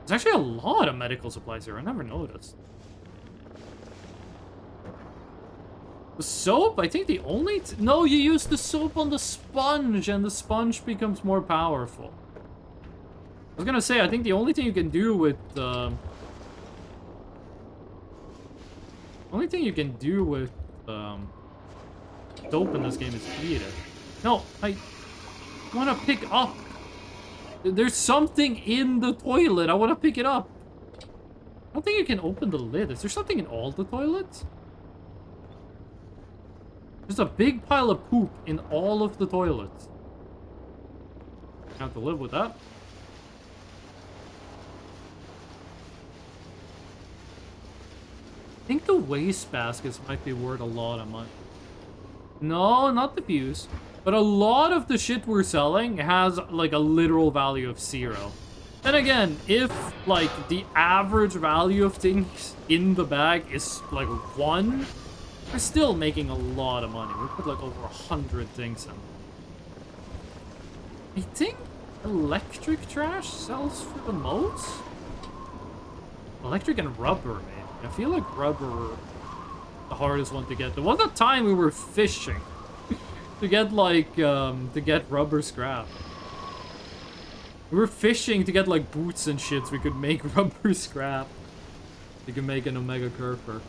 There's actually a lot of medical supplies here. I never noticed. The soap? I think the only... No, you use the soap on the sponge, and the sponge becomes more powerful. I was gonna say, I think the only thing you can do with... only thing you can do with soap in this game is eat it. No, I want to pick up. There's something in the toilet. I want to pick it up. I don't think you can open the lid. Is there something in all the toilets? There's a big pile of poop in all of the toilets. I have to live with that. I think the waste baskets might be worth a lot of money. No, not the fuse. But a lot of the shit we're selling has, like, a literal value of 0. And again, if, like, the average value of things in the bag is, like, 1, we're still making a lot of money. We put, like, over 100 things in. I think electric trash sells for the most? Electric and rubber, maybe. I feel like rubber the hardest one to get. There was a time we were fishing to get like to get rubber scrap. We were fishing to get like boots and shit so we could make rubber scrap. We could make an Omega Kerper.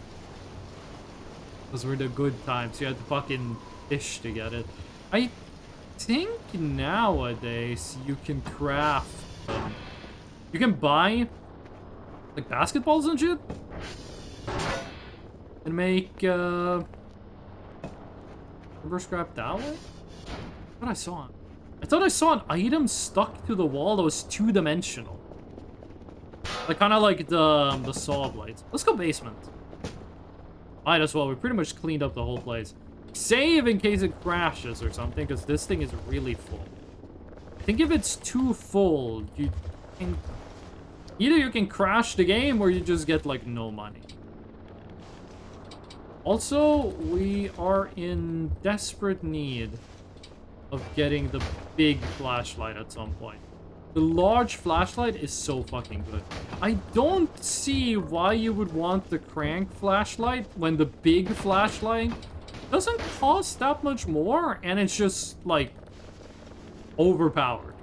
Those were the good times. You had to fucking fish to get it. I think nowadays you can craft you can buy like basketballs and shit and make rubber scrap that way? What I saw? I thought I saw an item stuck to the wall that was 2-dimensional. Like kind of like the saw blades. Let's go basement. Might as well. We pretty much cleaned up the whole place. Save in case it crashes or something, because this thing is really full. I think if it's too full, you can either you can crash the game or you just get like no money. Also, we are in desperate need of getting the big flashlight at some point. The large flashlight is so fucking good. I don't see why you would want the crank flashlight when the big flashlight doesn't cost that much more and it's just like overpowered.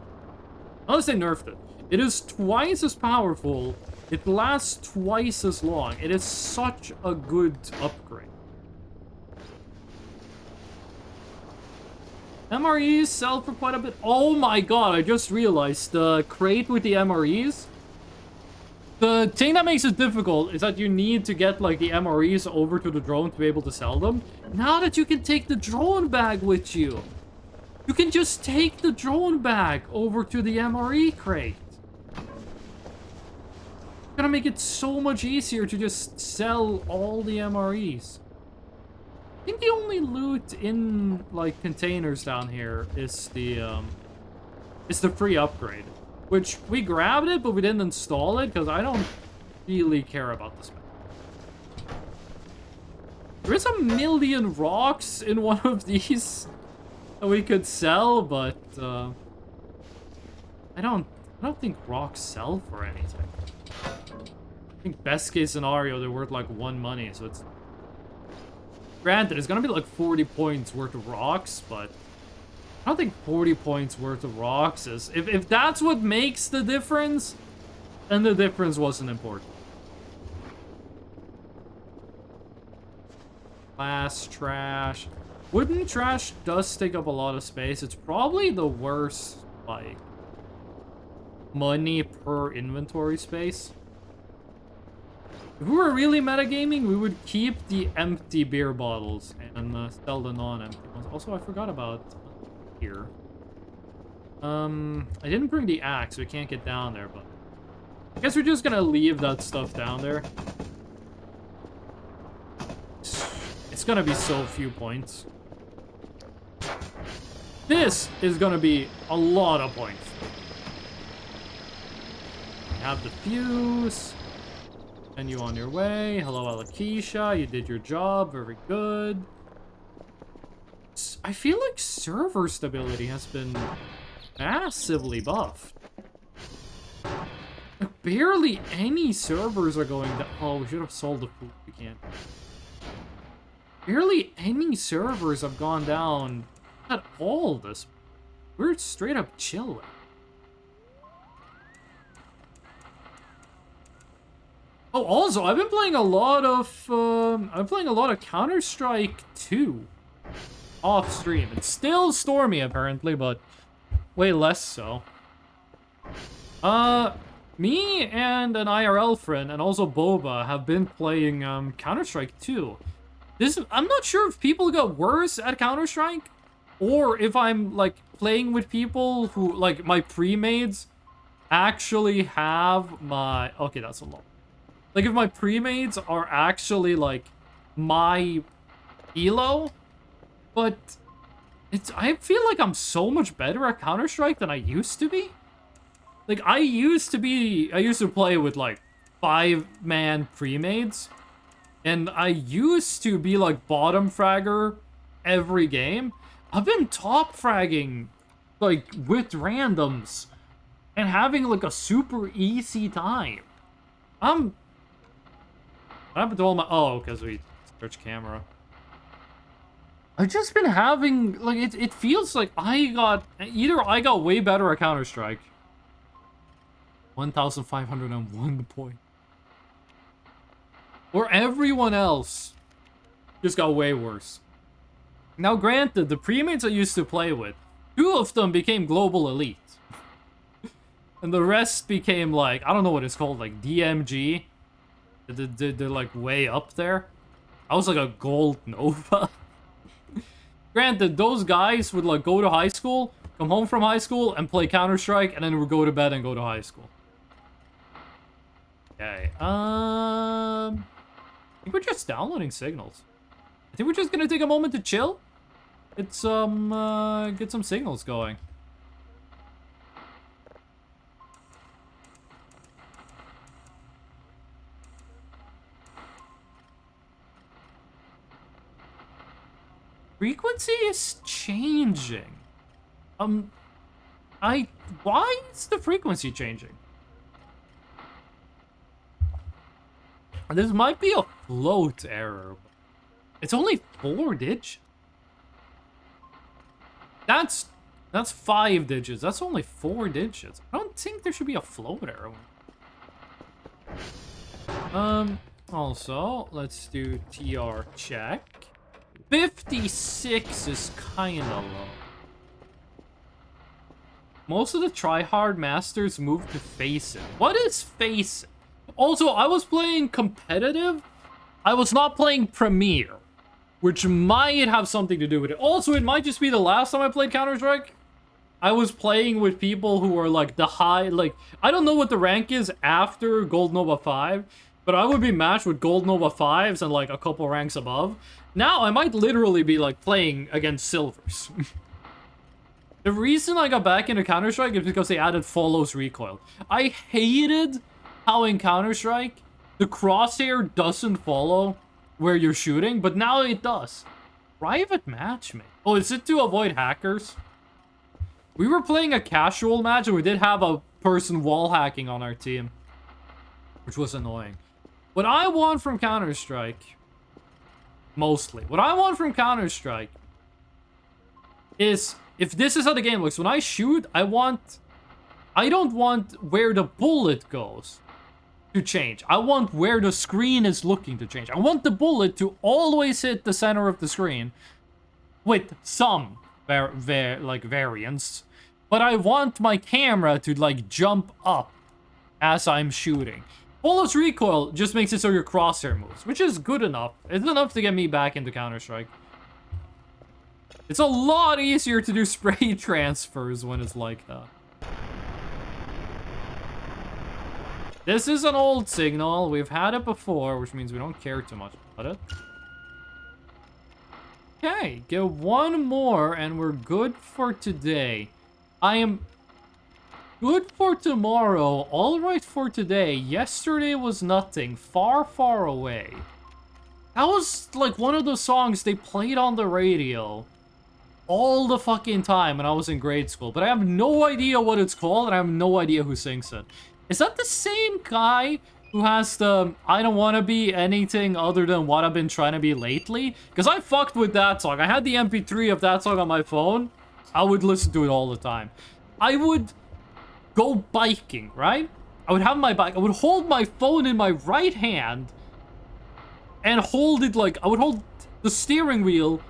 Unless they nerfed it. It is twice as powerful. It lasts twice as long. It is such a good upgrade. MREs sell for quite a bit. Oh my god, I just realized the crate with the MREs. The thing that makes it difficult is that you need to get like the MREs over to the drone to be able to sell them. Now that you can take the drone bag with you, you can just take the drone bag over to the MRE crate. It's gonna make it so much easier to just sell all the MREs. I think the only loot in like containers down here is the free upgrade, which we grabbed it, but we didn't install it because I don't really care about this map. There is a million rocks in one of these that we could sell, but I don't think rocks sell for anything. I think best case scenario they're worth like 1 money, so it's granted it's gonna be like 40 points worth of rocks, but I don't think 40 points worth of rocks is... If that's what makes the difference, then the difference wasn't important. Glass trash. Wooden trash does take up a lot of space. It's probably the worst, like, money per inventory space. If we were really metagaming, we would keep the empty beer bottles and sell the non-empty ones. Also, I forgot about here. I didn't bring the axe, so we can't get down there, but I guess we're just gonna leave that stuff down there. It's gonna be so few points. This is gonna be a lot of points. have the fuse. Send you on your way. Hello, Alakisha. You did your job. Very good. I feel like server stability has been massively buffed. Like, barely any servers are going down. Oh, we should have sold the food. We can't. Barely any servers have gone down at all this. We're straight up chilling. Oh, also, I've been playing a lot of Counter-Strike 2 off stream. It's still stormy apparently, but way less so. Me and an IRL friend and also Boba have been playing Counter-Strike 2. I'm not sure if people got worse at Counter-Strike or if I'm like playing with people who like my pre-mates actually have my okay, that's a lot. Like if my pre-mates are actually like my elo, but I feel like I'm so much better at Counter-Strike than I used to be. Like I used to play with like 5-man pre-mates, and I used to be like bottom fragger every game. I've been top fragging like with randoms and having like a super easy time. What happened to all my because we search camera. I've just been having like it feels like I got way better at Counter-Strike. 1,501 point. Or everyone else just got way worse. Now granted, the pre-mates I used to play with, 2 of them became global elite. And the rest became like, I don't know what it's called, like DMG. They're like way up there. I was like a gold Nova. Granted, those guys would like go to high school, come home from high school, and play Counter-Strike, and then would go to bed and go to high school. Okay, I think we're just downloading signals. I think we're just gonna take a moment to chill. Get some signals going. Frequency is changing. Why is the frequency changing? This might be a float error. It's only 4 digits. That's 5 digits. That's only 4 digits. I don't think there should be a float error. Also, let's do TR check. 56 is kinda low. Most of the tryhard masters move to Faceit. What is Faceit? Also, I was playing competitive. I was not playing Premier, which might have something to do with it. Also, it might just be the last time I played Counter-Strike. I was playing with people who are like the high, like, I don't know what the rank is after Gold Nova 5, but I would be matched with Gold Nova 5s and like a couple ranks above. Now, I might literally be like playing against Silvers. The reason I got back into Counter-Strike is because they added follows recoil. I hated how in Counter-Strike, the crosshair doesn't follow where you're shooting, but now it does. Private matchmaking. Oh, is it to avoid hackers? We were playing a casual match and we did have a person wall hacking on our team, which was annoying. What I want from Counter-Strike, mostly, what I want from Counter-Strike is, if this is how the game looks, when I shoot, I don't want where the bullet goes to change. I want where the screen is looking to change. I want the bullet to always hit the center of the screen with some variance, but I want my camera to like jump up as I'm shooting. Follows recoil just makes it so your crosshair moves, which is good enough. It's enough to get me back into Counter-Strike. It's a lot easier to do spray transfers when it's like that. This is an old signal. We've had it before, which means we don't care too much about it. Okay, get one more and we're good for today. Good for tomorrow, alright for today. Yesterday was nothing, far, far away. That was like one of those songs they played on the radio all the fucking time when I was in grade school, but I have no idea what it's called and I have no idea who sings it. Is that the same guy who has the I don't want to be anything other than what I've been trying to be lately? Because I fucked with that song. I had the MP3 of that song on my phone. I would listen to it all the time. I would go biking, right? I would have my bike. I would hold my phone in my right hand and hold it like I would hold the steering wheel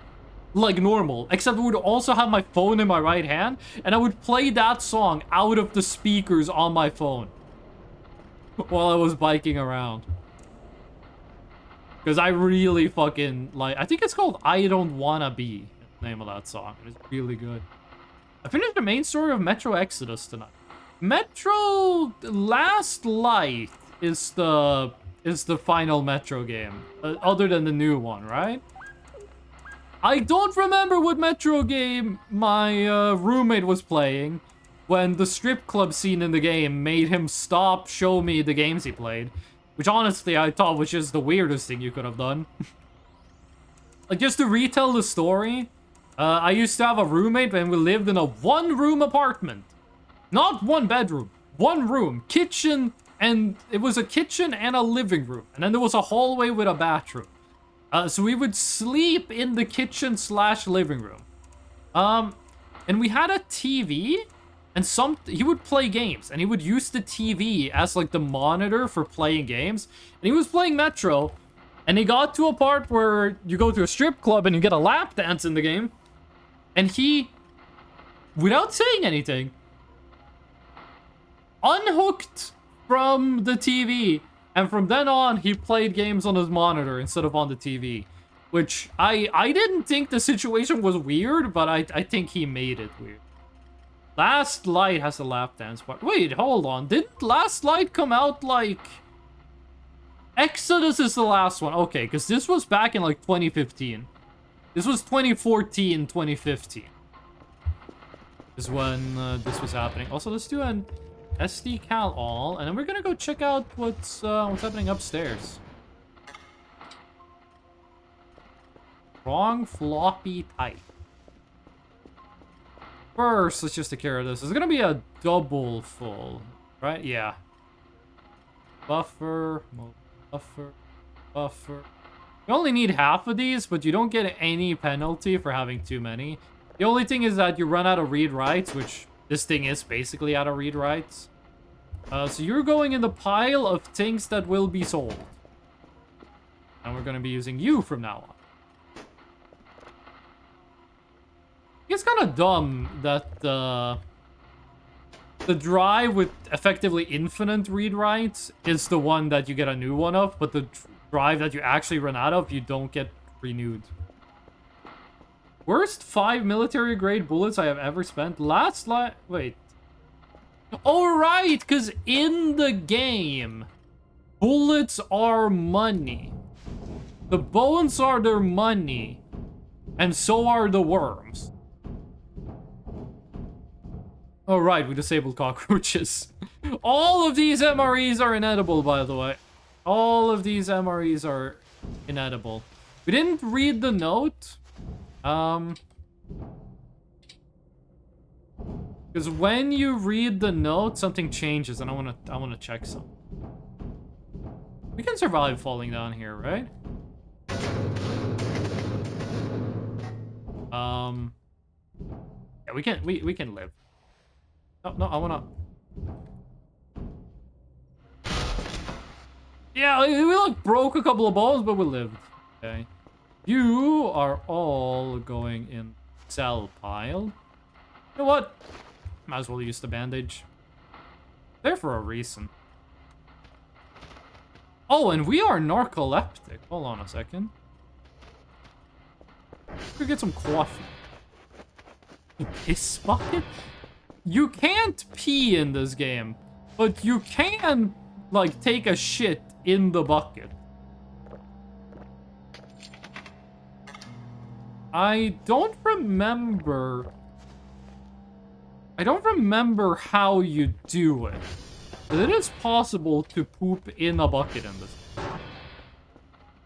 like normal, except I would also have my phone in my right hand and I would play that song out of the speakers on my phone while I was biking around. Because I really fucking like, I think it's called I Don't Wanna Be, the name of that song. It's really good. I finished the main story of Metro Exodus tonight. Metro Last Light is the final Metro game, other than the new one, right? I don't remember what Metro game my roommate was playing when the strip club scene in the game made him stop show me the games he played, which honestly I thought was just the weirdest thing you could have done. Like, just to retell the story, I used to have a roommate and we lived in a one-room apartment. Not one bedroom, one room, kitchen, and it was a kitchen and a living room. And then there was a hallway with a bathroom. So we would sleep in the kitchen / living room. And we had a TV, and he would play games, and he would use the TV as like the monitor for playing games. And he was playing Metro, and he got to a part where you go to a strip club and you get a lap dance in the game. And he, without saying anything, unhooked from the TV, and from then on he played games on his monitor instead of on the TV, which I didn't think the situation was weird, but I think he made it weird. Last Light has a lap dance part. Wait, hold on, didn't Last Light come out like Exodus is the last one? Okay, because this was back in like 2015. This was 2014, 2015 is when this was happening. Also, let's do an SD Cal all, and then we're gonna go check out what's happening upstairs. Wrong floppy type. First, let's just take care of this. It's gonna be a double full, right? Yeah. Buffer, buffer, buffer. You only need half of these, but you don't get any penalty for having too many. The only thing is that you run out of read writes, which this thing is basically out of read writes. So you're going in the pile of things that will be sold. And we're going to be using you from now on. It's kind of dumb that the drive with effectively infinite read writes is the one that you get a new one of, but the drive that you actually run out of, you don't get renewed. Worst 5 military grade bullets I have ever spent. Wait. Oh, right, because in the game, bullets are money. The bones are their money, and so are the worms. Oh, right, we disabled cockroaches. All of these MREs are inedible, by the way. All of these MREs are inedible. We didn't read the note. Because when you read the note, something changes, and I wanna check something. We can survive falling down here, right? Yeah, we can live. No, I wanna. Yeah, we like broke a couple of balls, but we lived. Okay. You are all going in cell pile. You know what? Might as well use the bandage. There for a reason. Oh, and we are narcoleptic. Hold on a second. We get some coffee. Piss bucket? You can't pee in this game, but you can, like, take a shit in the bucket. I don't remember I don't remember how you do it. But it is possible to poop in a bucket in this.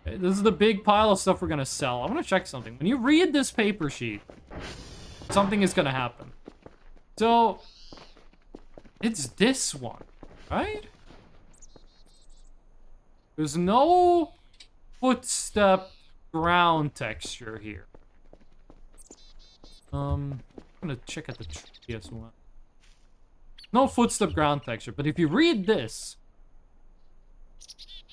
Okay, this is the big pile of stuff we're gonna sell. I wanna check something. When you read this paper sheet, something is gonna happen. So, it's this one, right? There's no footstep ground texture here. I'm gonna check at the tree as well. No footstep ground texture, but if you read this,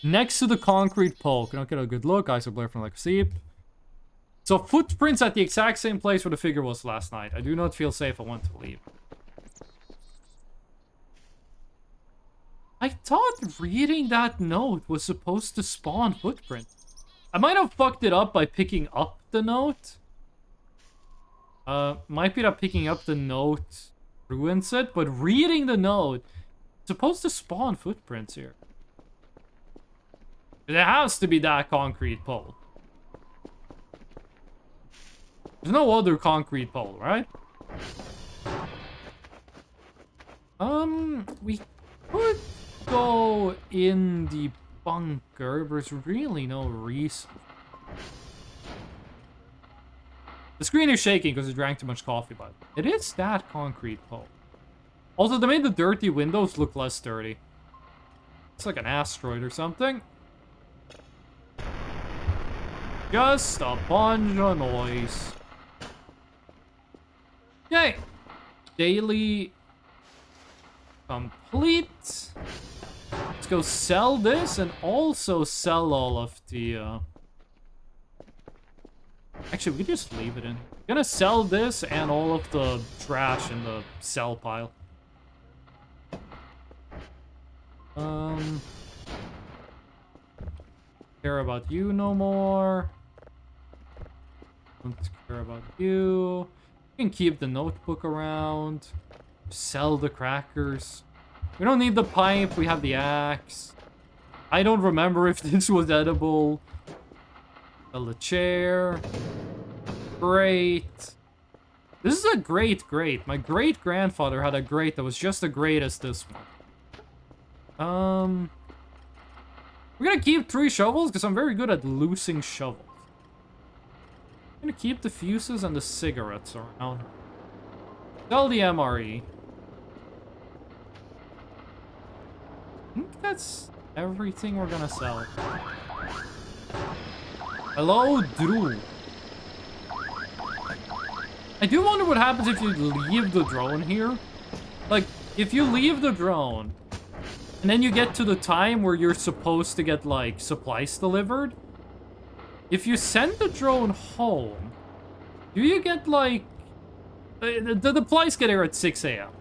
next to the concrete pole, can I get a good look? Eyes are blurred from like sleep. So footprints at the exact same place where the figure was last night. I do not feel safe. I want to leave. I thought reading that note was supposed to spawn footprints. I might have fucked it up by picking up the note. Might be that picking up the note ruins it, but reading the note, it's supposed to spawn footprints here. It has to be that concrete pole. There's no other concrete pole, right? We could go in the bunker, but there's really no reason. The screen is shaking because it drank too much coffee, but it is that concrete pole. Also, they made the dirty windows look less dirty. It's like an asteroid or something. Just a bunch of noise. Yay! Daily complete. Let's go sell this and also sell all of the... Actually, we could just leave it in. I'm gonna sell this and all of the trash in the sell pile. Care about you no more. Don't care about you. You can keep the notebook around. Sell the crackers. We don't need the pipe. We have the axe. I don't remember if this was edible. Sell the chair. Great. This is a great grate. My great-grandfather had a grate that was just as great as this one. We're gonna keep 3 shovels because I'm very good at loosing shovels. I'm gonna keep the fuses and the cigarettes around. Sell the MRE. I think that's everything we're gonna sell. Hello, Drew. I do wonder what happens if you leave the drone here. Like, if you leave the drone, and then you get to the time where you're supposed to get, like, supplies delivered. If you send the drone home, do you get, like... The supplies get here at 6 a.m.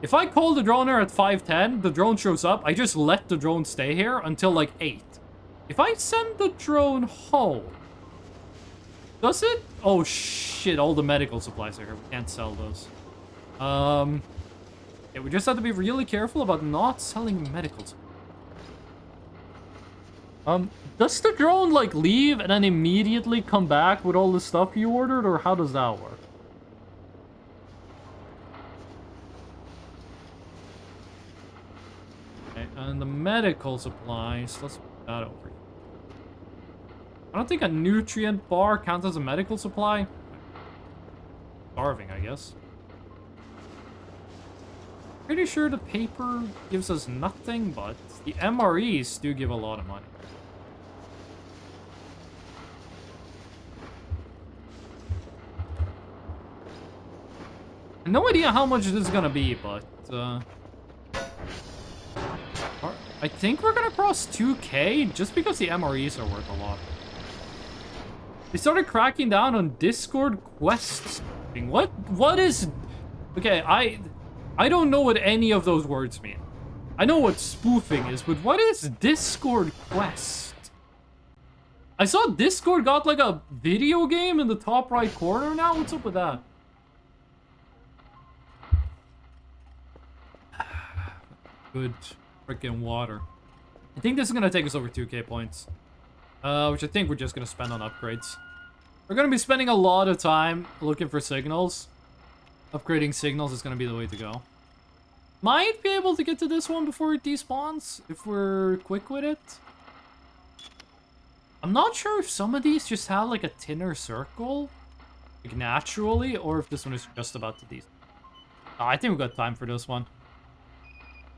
If I call the drone here at 5:10, the drone shows up, I just let the drone stay here until, like, 8. If I send the drone home... Does it? Oh, shit, all the medical supplies are here. We can't sell those. Yeah, we just have to be really careful about not selling medical supplies. Does the drone, like, leave and then immediately come back with all the stuff you ordered, or how does that work? Okay, and the medical supplies, let's put that over here. I don't think a nutrient bar counts as a medical supply. Starving, I guess. Pretty sure the paper gives us nothing, but the MREs do give a lot of money. No idea how much this is gonna be, but I think we're gonna cross 2K just because the MREs are worth a lot. They started cracking down on Discord quests. What is... Okay, I don't know what any of those words mean. I know what spoofing is, but what is Discord quest? I saw Discord got like a video game in the top right corner now. What's up with that? Good freaking water. I think this is gonna take us over 2K points. Which I think we're just gonna spend on upgrades. We're gonna be spending a lot of time looking for signals. Upgrading signals is gonna be the way to go. Might be able to get to this one before it despawns, if we're quick with it. I'm not sure if some of these just have like a thinner circle, like naturally, or if this one is just about to despawn. I think we've got time for this one.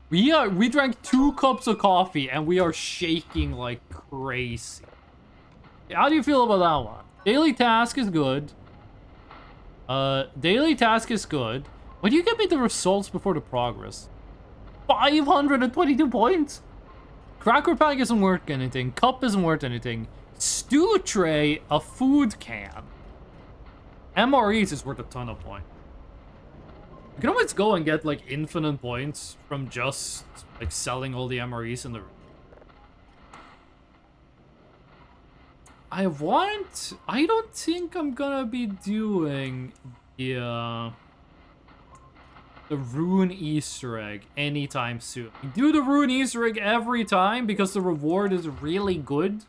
We drank 2 cups of coffee and we are shaking like crazy. How do you feel about that one? Daily task is good. Daily task is good. When do you get me the results before the progress? 522 points? Cracker Pack isn't worth anything. Cup isn't worth anything. Stew Tray, a food can. MREs is worth a ton of points. You can always go and get, like, infinite points from just, like, selling all the MREs in the... I don't think I'm gonna be doing the Rune Easter Egg anytime soon. We do the Rune Easter Egg every time because the reward is really good.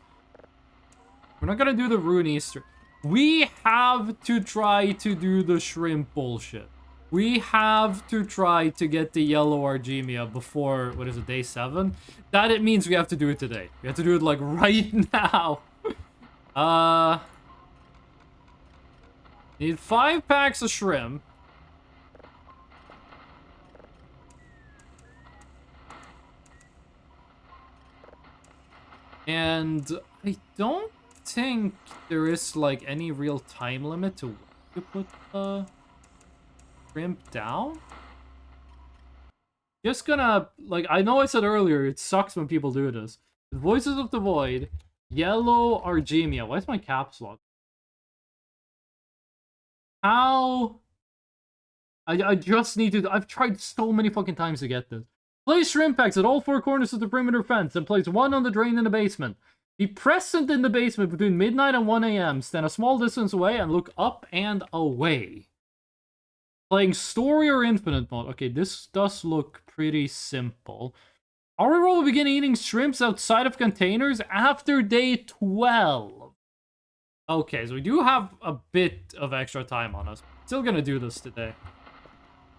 We're not gonna do the Rune Easter. We have to try to do the shrimp bullshit. We have to try to get the yellow Argemia before, what is it, day 7? That it means we have to do it today. We have to do it, like, right now. Need 5 packs of shrimp. And I don't think there is, like, any real time limit to put the shrimp down. Just gonna, like, I know I said earlier, it sucks when people do this. Voices of the Void, yellow Argemia. Why is my caps lock? How? I just need to, I've tried so many fucking times to get this. Place shrimp packs at all 4 corners of the perimeter fence and place 1 on the drain in the basement. Be present in the basement between midnight and 1 a.m. Stand a small distance away and look up and away. Playing story or infinite mode. Okay, this does look pretty simple. Our roll will begin eating shrimps outside of containers after day 12. Okay, so we do have a bit of extra time on us. Still gonna do this today.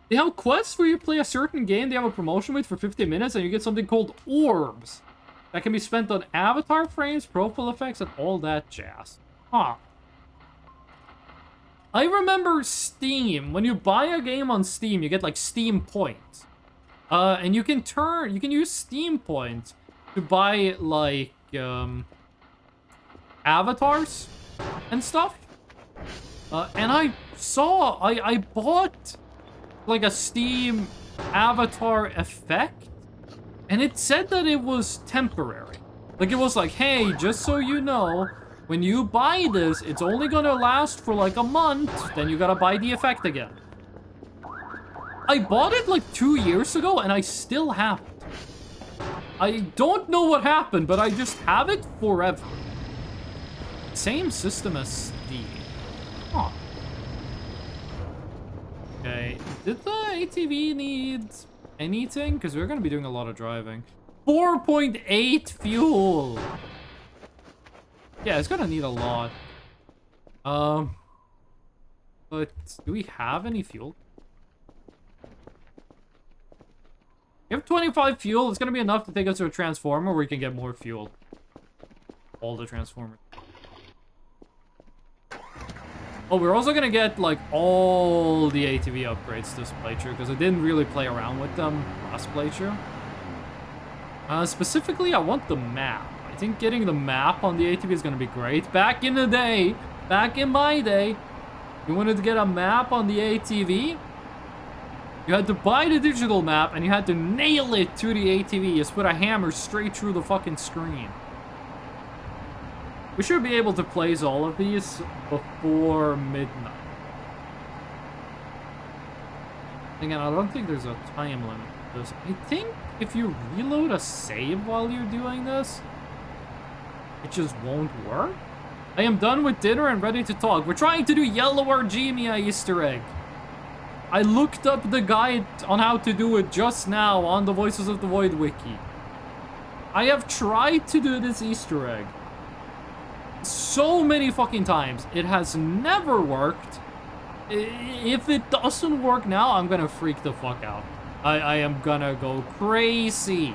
They have quests where you play a certain game they have a promotion with for 50 minutes and you get something called orbs. That can be spent on avatar frames, profile effects, and all that jazz. Huh. I remember Steam. When you buy a game on Steam, you get like Steam points. And you can use Steam points to buy like avatars and stuff. And I bought like a Steam avatar effect, and it said that it was temporary. Like, it was like, hey, just so you know, when you buy this, it's only gonna last for like a month, then you gotta buy the effect again. I bought it like 2 years ago, and I still have it. I don't know what happened, but I just have it forever. Same system as Steam. Huh. Okay, did the ATV need anything? Because we're going to be doing a lot of driving. 4.8 fuel! Yeah, it's going to need a lot. But do we have any fuel? We have 25 fuel. It's going to be enough to take us to a transformer where we can get more fuel. All the transformers. Oh, we're also gonna get, like, all the ATV upgrades this playthrough, because I didn't really play around with them last playthrough. Specifically, I want the map. I think getting the map on the ATV is gonna be great. Back in the day, back in my day, you wanted to get a map on the ATV, you had to buy the digital map, and you had to nail it to the ATV. You just put a hammer straight through the fucking screen. We should be able to place all of these before midnight. Again, I don't think there's a time limit to this. I think if you reload a save while you're doing this, it just won't work. I am done with dinner and ready to talk. We're trying to do yellow Argemia Easter egg. I looked up the guide on how to do it just now on the Voices of the Void wiki. I have tried to do this Easter egg so many fucking times. It has never worked. If it doesn't work now, I'm gonna freak the fuck out. I am gonna go crazy.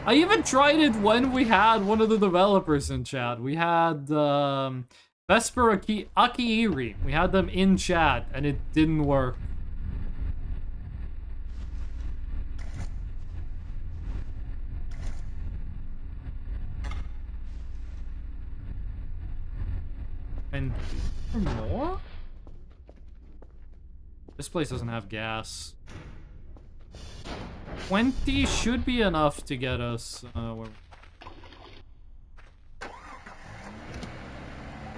I even tried it when we had one of the developers in chat. We had Vesper Akiiri. We had them in chat, and it didn't work. And more? This place doesn't have gas. 20 should be enough to get us where... I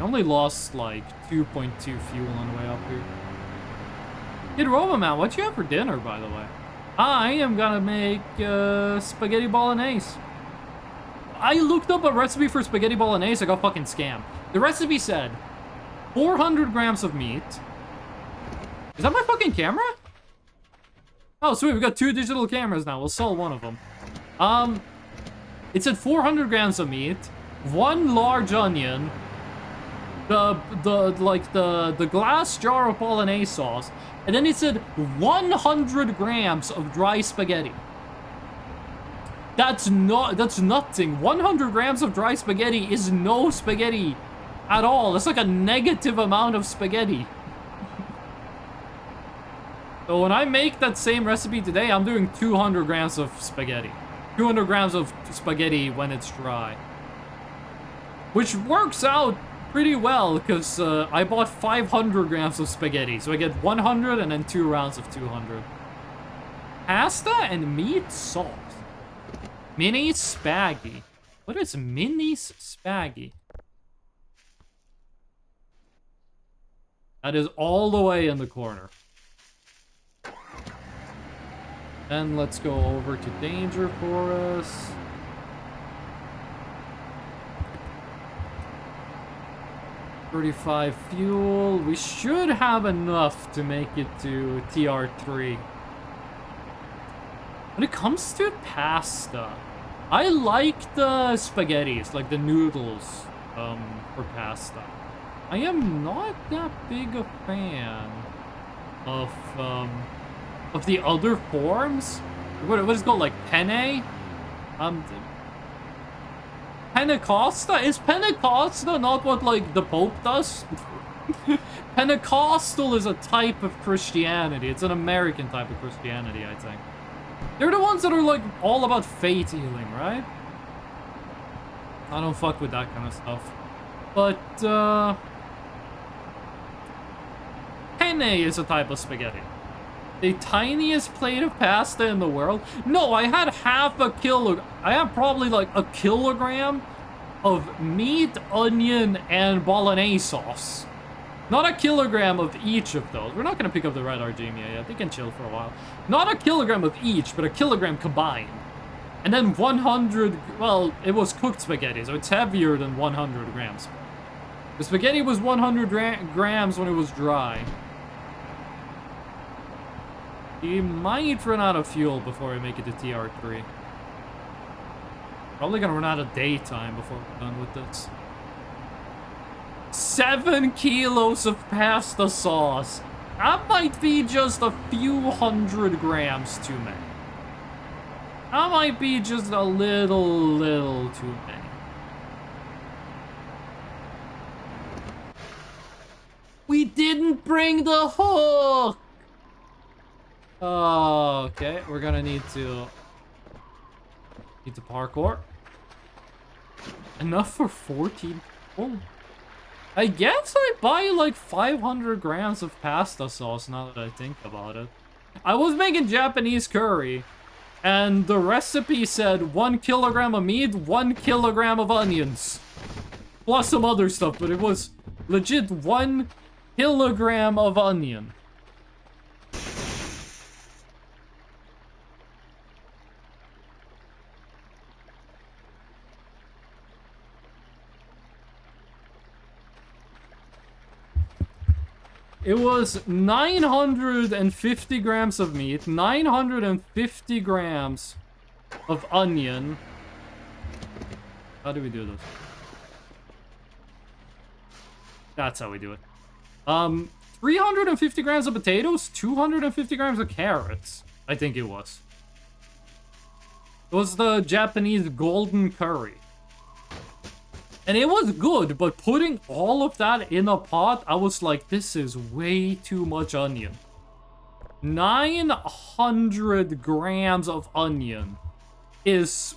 only lost like 2.2 fuel on the way up here. Kid Roboman, what you have for dinner, by the way? I am gonna make spaghetti bolognese. I looked up a recipe for spaghetti bolognese, I got fucking scammed. The recipe said 400 grams of meat. Is that my fucking camera? Oh, sweet, we got 2 digital cameras now. We'll sell one of them. It said 400 grams of meat, 1 large onion, the glass jar of bolognese sauce, and then it said 100 grams of dry spaghetti. That's nothing. 100 grams of dry spaghetti is no spaghetti at all. That's like a negative amount of spaghetti. So when I make that same recipe today, I'm doing 200 grams of spaghetti. 200 grams of spaghetti when it's dry. Which works out pretty well, because I bought 500 grams of spaghetti. So I get 100 and then 2 rounds of 200. Pasta and meat sauce. Mini spaghetti. What is mini spaghetti? That is all the way in the corner. Then let's go over to Danger Forest. $35 fuel. We should have enough to make it to TR3. When it comes to pasta, I like the spaghettis, like the noodles, for pasta. I am not that big a fan of the other forms. What is it called, like penne? Pentecosta? Is Pentecosta not what, like, the Pope does? Pentecostal is a type of Christianity. It's an American type of Christianity, I think. They're the ones that are, like, all about faith healing, right? I don't fuck with that kind of stuff. But, penne is a type of spaghetti. The tiniest plate of pasta in the world? No, I had half a kilo. I had probably like a kilogram of meat, onion, and bolognese sauce. Not a kilogram of each of those. We're not going to pick up the red Argemia yet. They can chill for a while. Not a kilogram of each, but a kilogram combined. And then 100... Well, it was cooked spaghetti, so it's heavier than 100 grams. The spaghetti was 100 grams when it was dry. We might run out of fuel before we make it to TR3. Probably gonna run out of daytime before we're done with this. 7 kilos of pasta sauce. That might be just a few hundred grams too many. That might be just a little too many. We didn't bring the hook! Oh, okay, we're gonna need to parkour. Enough for 14. Oh, I guess I buy like 500 grams of pasta sauce now that I think about it. I was making Japanese curry, and the recipe said 1 kilogram of meat, 1 kilogram of onions, plus some other stuff, but it was legit 1 kilogram of onion. It was 950 grams of meat, 950 grams of onion. How do we do this? That's how we do it. 350 grams of potatoes, 250 grams of carrots, I think it was. It was the Japanese golden curry. And it was good, but putting all of that in a pot, I was like, this is way too much onion. 900 grams of onion is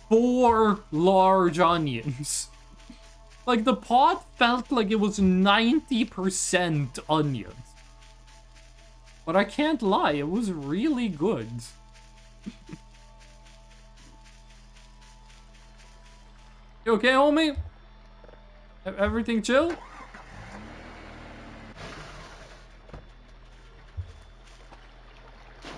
4 large onions. Like, the pot felt like it was 90% onions. But I can't lie, it was really good. You okay, homie? Everything chill?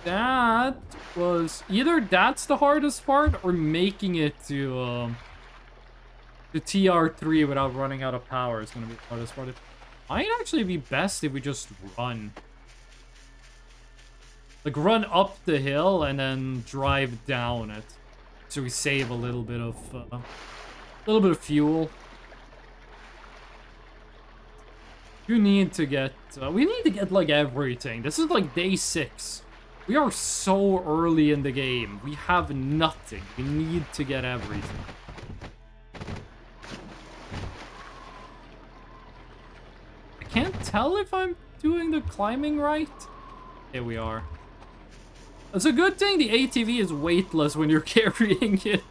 That was... Either that's the hardest part, or making it to, the TR3 without running out of power is gonna be the hardest part. It might actually be best if we just run. Like, run up the hill and then drive down it. So we save a little bit of fuel. You need to get... we need to get, like, everything. This is, like, day 6. We are so early in the game. We have nothing. We need to get everything. I can't tell if I'm doing the climbing right. Here we are. It's a good thing the ATV is weightless when you're carrying it.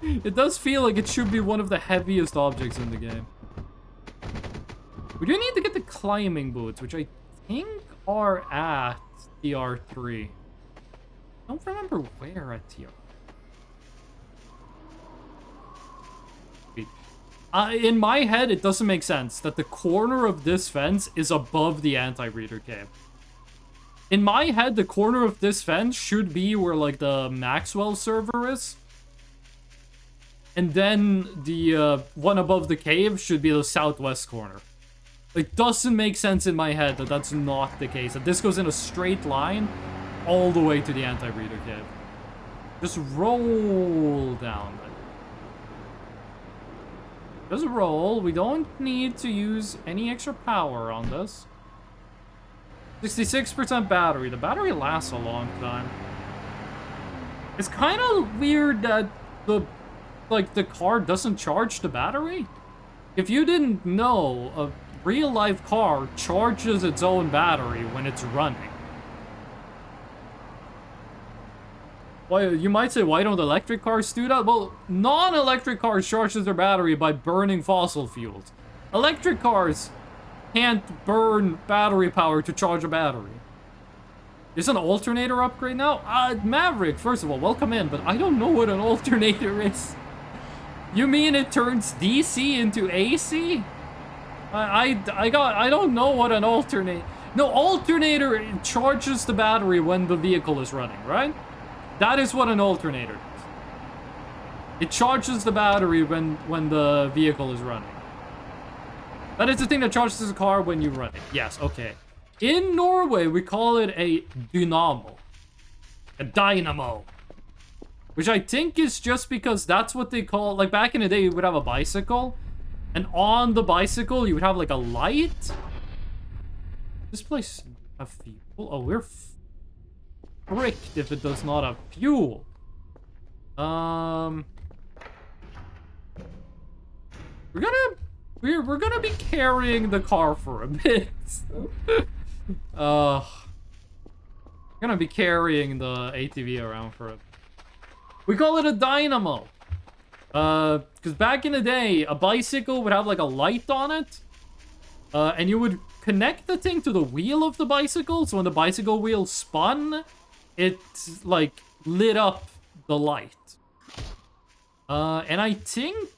It does feel like it should be one of the heaviest objects in the game. We do need to get the climbing boots, which I think are at TR3. I don't remember where at TR. In my head, it doesn't make sense that the corner of this fence is above the anti-reader cave. In my head, the corner of this fence should be where, like, the Maxwell server is. And then the one above the cave should be the southwest corner. It doesn't make sense in my head that that's not the case. That this goes in a straight line all the way to the anti-reader cave. Just roll down. Just roll. We don't need to use any extra power on this. 66% battery. The battery lasts a long time. It's kind of weird that the car doesn't charge the battery. If you didn't know, a real-life car charges its own battery when it's running. Why, you might say, why don't electric cars do that? Well, non-electric cars charges their battery by burning fossil fuels. Electric cars can't burn battery power to charge a battery. Is an alternator upgrade now? Maverick, first of all, welcome in, but I don't know what an alternator is. You mean it turns DC into AC? I don't know what an alternator... No, alternator charges the battery when the vehicle is running, right? That is what an alternator does. It charges the battery when the vehicle is running. That is the thing that charges the car when you run it. Yes, okay. In Norway, we call it a dynamo. A dynamo. Which I think is just because that's what they call... Like, back in the day, you would have a bicycle. And on the bicycle, you would have, like, a light. This place have fuel? Oh, we're fricked if it does not have fuel. We're gonna be carrying the car for a bit. We're gonna be carrying the ATV around for a bit. We call it a dynamo. Because back in the day, a bicycle would have like a light on it. And you would connect the thing to the wheel of the bicycle. So when the bicycle wheel spun, it like lit up the light. And I think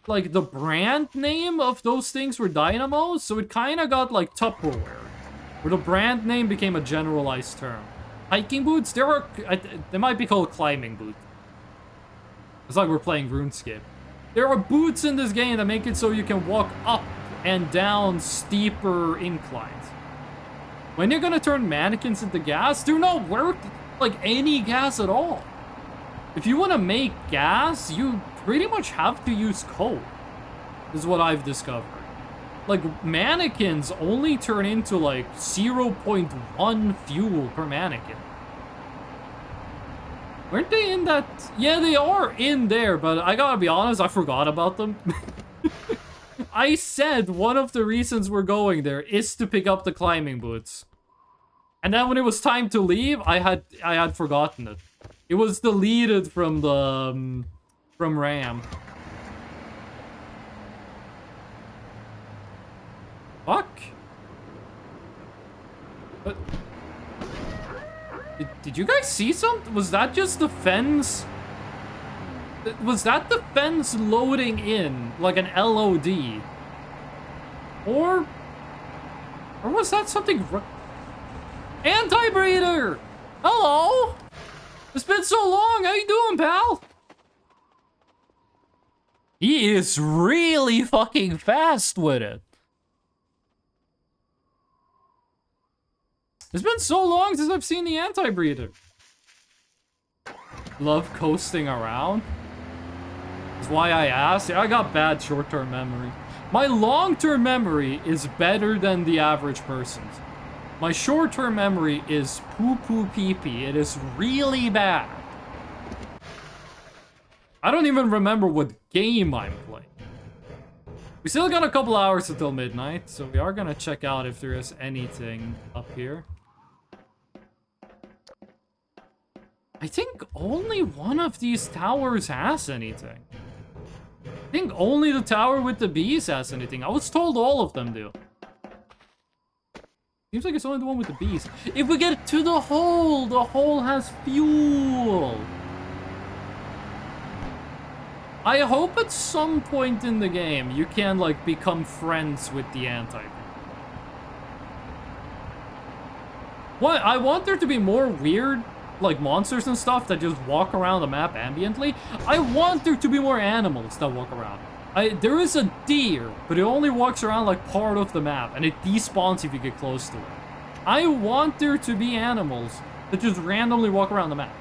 like the brand name of those things were dynamos. So it kind of got like Tupperware, where the brand name became a generalized term. Hiking boots, they might be called climbing boots. It's like we're playing RuneScape. There are boots in this game that make it so you can walk up and down steeper inclines. When you're gonna turn mannequins into gas, do not work like any gas at all. If you want to make gas, you pretty much have to use coal. This is what I've discovered. Like, mannequins only turn into, like, 0.1 fuel per mannequin. Weren't they in that? Yeah, they are in there, but I gotta be honest, I forgot about them. I said one of the reasons we're going there is to pick up the climbing boots. And then when it was time to leave, I had forgotten it. It was deleted from the from RAM. Fuck. But did you guys see something? Was that just the fence? Was that the fence loading in like an LOD? Or was that something? Anti-breeder! Hello! It's been so long, how you doing, pal? He is really fucking fast with it. It's been so long since I've seen the anti-breeder. Love coasting around. That's why I asked. I got bad short-term memory. My long-term memory is better than the average person's. My short-term memory is poo-poo pee-pee. It is really bad. I don't even remember what game I'm playing. We still got a couple hours until midnight, so we are gonna check out if there is anything up here. I think only one of these towers has anything. I think only the tower with the bees has anything. I was told all of them do. Seems like it's only the one with the bees. If we get to the hole has fuel. I hope at some point in the game you can, like, become friends with the anti. What? I want there to be more weird, like, monsters and stuff that just walk around the map ambiently. I want there to be more animals that walk around. There is a deer, but it only walks around like part of the map, and it despawns if you get close to it. I want there to be animals that just randomly walk around the map.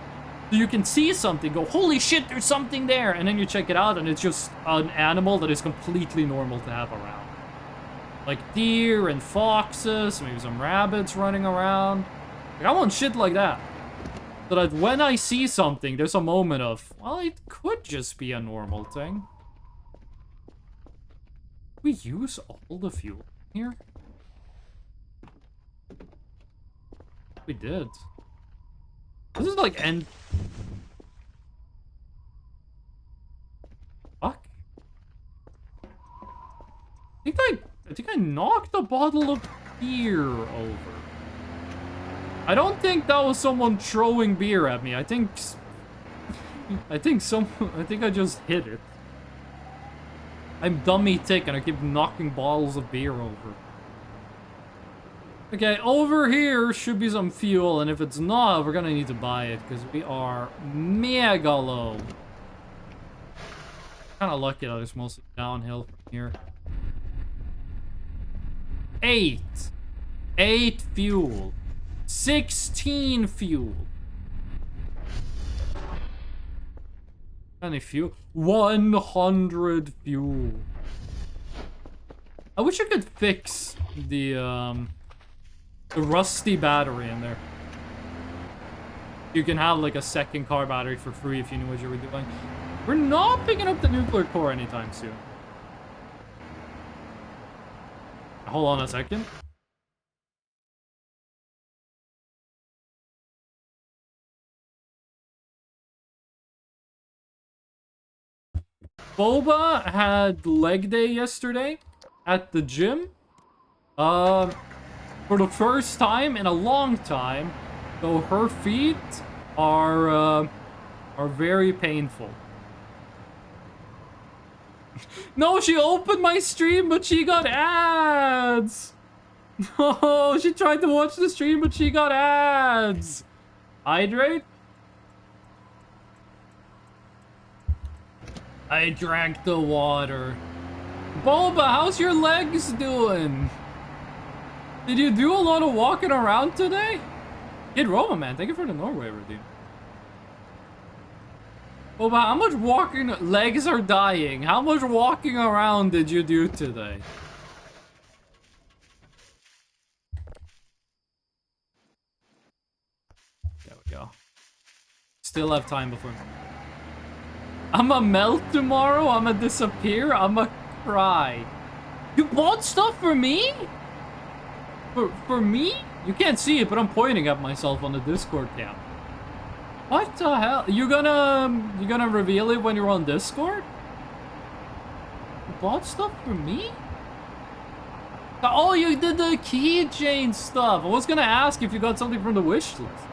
So you can see something, go, holy shit, there's something there, and then you check it out, and it's just an animal that is completely normal to have around. Like deer and foxes, maybe some rabbits running around. Like, I want shit like that. So that when I see something, there's a moment of, well, it could just be a normal thing. We use all the fuel here? We did. This is like end. Fuck. I think I knocked a bottle of beer over. I don't think that was someone throwing beer at me. I think I just hit it. I'm dummy tick and I keep knocking bottles of beer over. Okay, over here should be some fuel, and if it's not, we're gonna need to buy it because we are mega low. Kinda lucky that it's mostly downhill from here. 8 fuel. 16 fuel. Any fuel? 100 fuel. I wish I could fix the rusty battery in there. You can have like a second car battery for free if you knew what you were doing. We're not picking up the nuclear core anytime soon. Hold on a second. Boba had leg day yesterday at the gym. For the first time in a long time, so her feet are very painful. No, she opened my stream, but she got ads. No, she tried to watch the stream, but she got ads. Hydrate. I drank the water. Boba, how's your legs doing? Did you do a lot of walking around today? Kid Roma, man, thank you for the Norway redeem. Boba, how much walking... Legs are dying. How much walking around did you do today? There we go. Still have time before. I'ma melt tomorrow. I'ma disappear. I'ma cry. You bought stuff for me? For me? You can't see it, but I'm pointing at myself on the Discord cam. What the hell? You gonna reveal it when you're on Discord? You bought stuff for me? Oh, you did the keychain stuff. I was gonna ask if you got something from the wish list.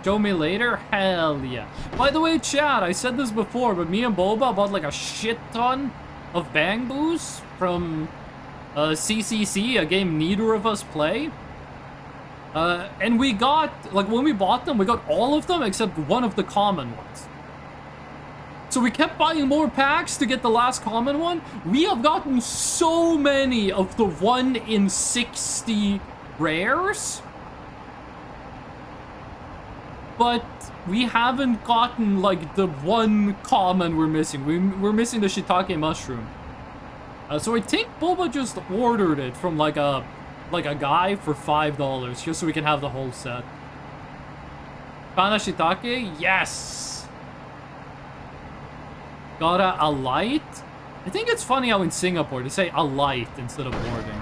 Show me later? Hell yeah. By the way, chat, I said this before, but me and Boba bought like a shit ton of Bang Boos from CCC, a game neither of us play. And we got, like, when we bought them, we got all of them except one of the common ones. So we kept buying more packs to get the last common one. We have gotten so many of the 1 in 60 rares. But we haven't gotten, like, the one common we're missing. We're missing the shiitake mushroom. So I think Boba just ordered it from, like a guy for $5, just so we can have the whole set. Kana shiitake? Yes! Got a light? I think it's funny how in Singapore they say a light instead of boarding.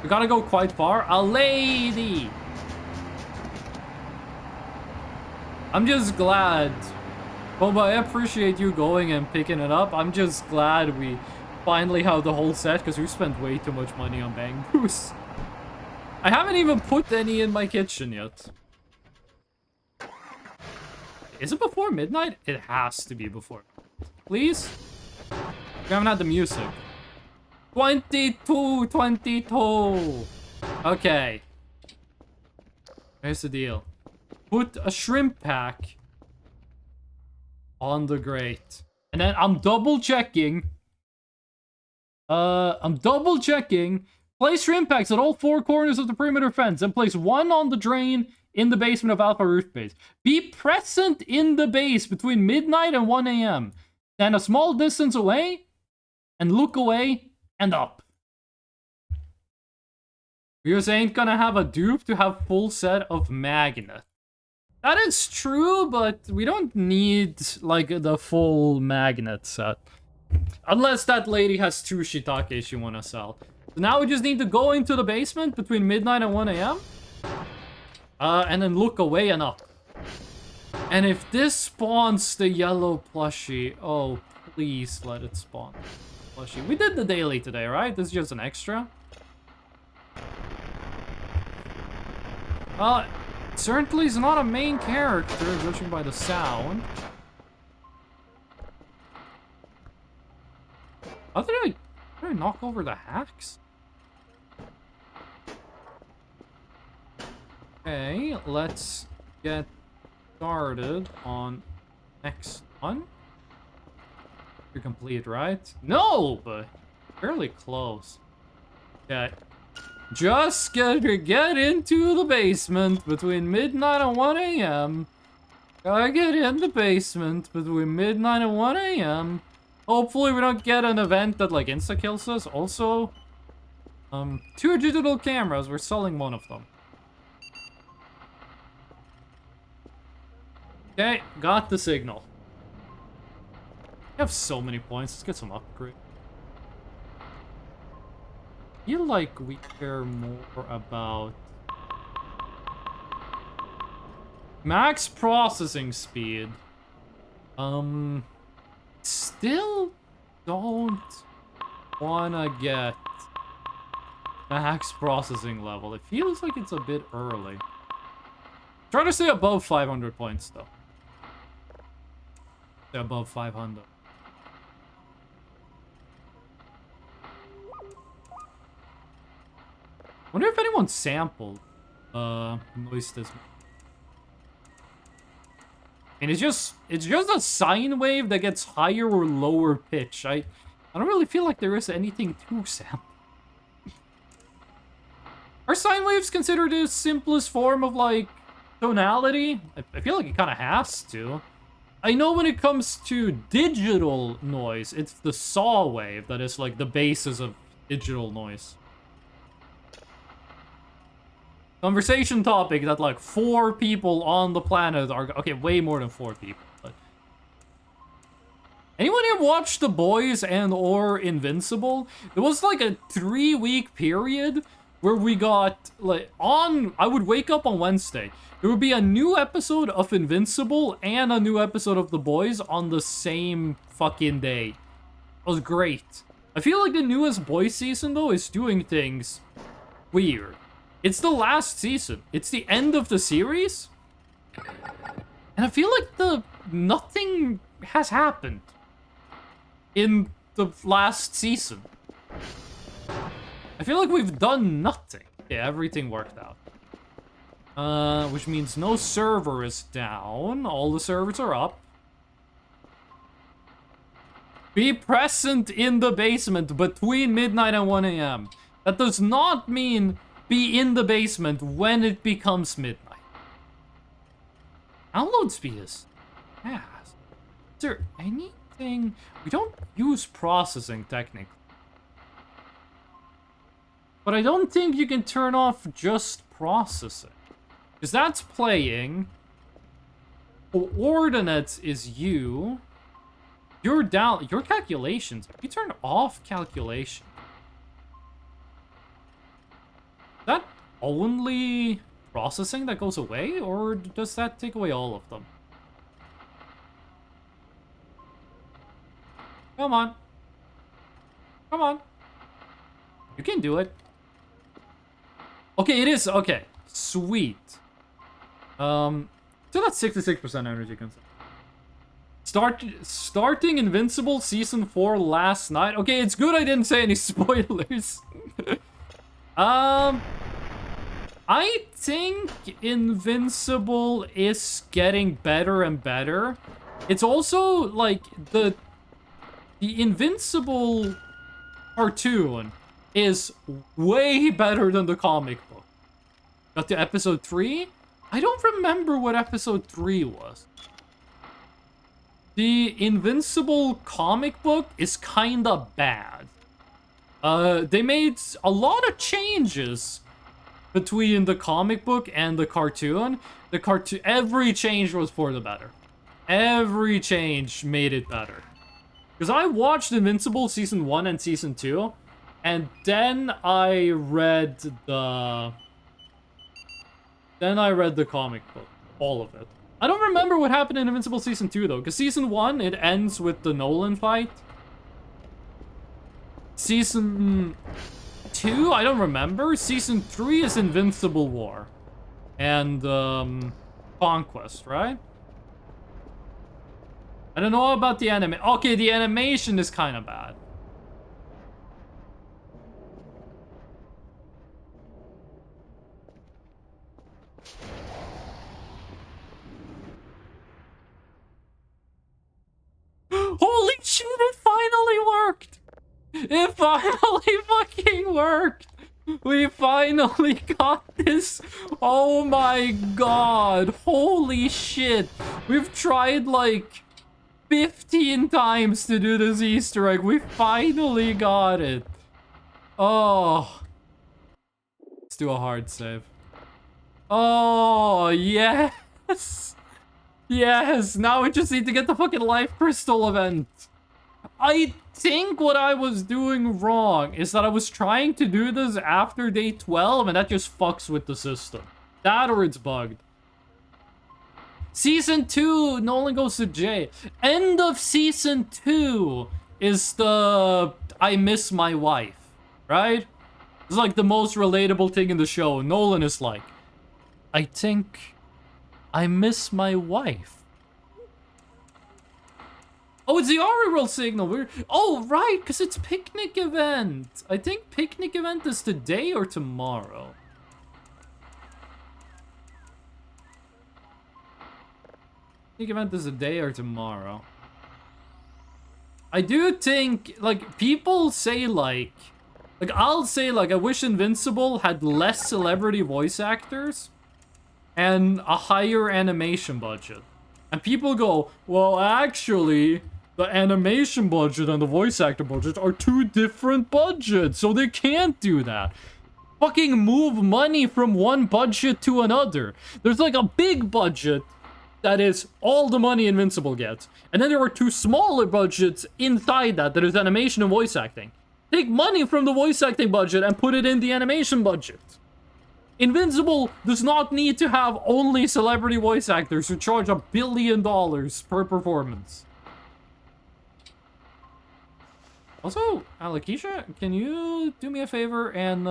We gotta go quite far. A lady! I'm just glad. Boba, I appreciate you going and picking it up. I'm just glad we finally have the whole set, because we spent way too much money on Bang Boos. I haven't even put any in my kitchen yet. Is it before midnight? It has to be before. Please? We haven't had the music. 22. Okay. Here's the deal. Put a shrimp pack on the grate. And then I'm double checking. Place shrimp packs at all 4 corners of the perimeter fence and place 1 on the drain in the basement of Alpha Roof Base. Be present in the base between midnight and 1 a.m. Stand a small distance away and look away and up. We just ain't gonna have a dupe to have full set of magnet. That is true, but we don't need, like, the full magnet set. Unless that lady has 2 shiitake she wanna sell. So now we just need to go into the basement between midnight and 1 a.m. And then look away and up. And if this spawns the yellow plushie, oh, please let it spawn. Plushie. We did the daily today, right? This is just an extra. Certainly is not a main character, judging by the sound. Oh, did I knock over the hacks? Okay, let's get started on next one. You're complete, right? No, but fairly close. Okay. Just gotta get into the basement between midnight and 1 a.m. Gotta get in the basement between midnight and 1 a.m. Hopefully we don't get an event that, like, insta-kills us. Also, 2 digital cameras. We're selling one of them. Okay, got the signal. We have so many points. Let's get some upgrade. I feel like we care more about max processing speed. Still don't wanna get max processing level. It feels like it's a bit early. Try to stay above 500 points though. Stay above 500. Wonder if anyone sampled noise this. And it's just a sine wave that gets higher or lower pitch. I don't really feel like there is anything to sample. Are sine waves considered the simplest form of, like, tonality? I feel like it kind of has to. I know when it comes to digital noise, it's the saw wave that is, like, the basis of digital noise. conversation topic that like 4 people on the planet are okay, way more than 4 people. But anyone here watch The Boys and or Invincible? There was like a 3-week period where we got like I would wake up on Wednesday. There would be a new episode of Invincible and a new episode of The Boys on the same fucking day. It was great. I feel like the newest Boys season though is doing things weird. It's the last season. It's the end of the series. And I feel like nothing has happened in the last season. I feel like we've done nothing. Yeah, everything worked out. Which means no server is down. All the servers are up. Be present in the basement between midnight and 1 a.m. That does not mean be in the basement when it becomes midnight. Download speed is fast. Is there anything? We don't use processing technically. But I don't think you can turn off just processing. Because that's playing. Coordinates is you. Your calculations. If you turn off calculation. Is that only processing that goes away? Or does that take away all of them? Come on. Come on. You can do it. Okay, it is. Okay. Sweet. So that's 66% energy consumption. Starting Invincible Season 4 last night. Okay, it's good I didn't say any spoilers. I think Invincible is getting better and better. It's also, like, the Invincible cartoon is way better than the comic book. Got to episode 3? I don't remember what episode 3 was. The Invincible comic book is kinda bad. They made a lot of changes between the comic book and the cartoon. Every change was for the better. Every change made it better. Because I watched Invincible Season 1 and Season 2, and then I read the comic book. All of it. I don't remember what happened in Invincible Season 2, though. Because Season 1, it ends with the Nolan fight. Season 2, I don't remember. Season 3 is Invincible War. And, Conquest, right? I don't know about the anime. Okay, the animation is kind of bad. Holy shit, it finally worked! It finally fucking worked! We finally got this! Oh my god! Holy shit! We've tried like 15 times to do this Easter egg. We finally got it. Oh. Let's do a hard save. Oh, yes! Yes, now we just need to get the fucking life crystal event. I think what I was doing wrong is that I was trying to do this after day 12 and that just fucks with the system. That or it's bugged. Season 2, Nolan goes to Jay. End of Season 2 is the I miss my wife, right? It's like the most relatable thing in the show. Nolan is like, I think I miss my wife. Oh, it's the Ariel signal. Oh, right, because it's picnic event. I think picnic event is today or tomorrow. Picnic event is today or tomorrow. I do think, like, people say, like, I'll say, like, I wish Invincible had less celebrity voice actors and a higher animation budget. And people go, well, actually, the animation budget and the voice actor budget are 2 different budgets, so they can't do that. fucking move money from one budget to another. There's like a big budget that is all the money Invincible gets. And then there are two smaller budgets inside that is animation and voice acting. Take money from the voice acting budget and put it in the animation budget. Invincible does not need to have only celebrity voice actors who charge $1 billion per performance. Also, Alakisha, can you do me a favor and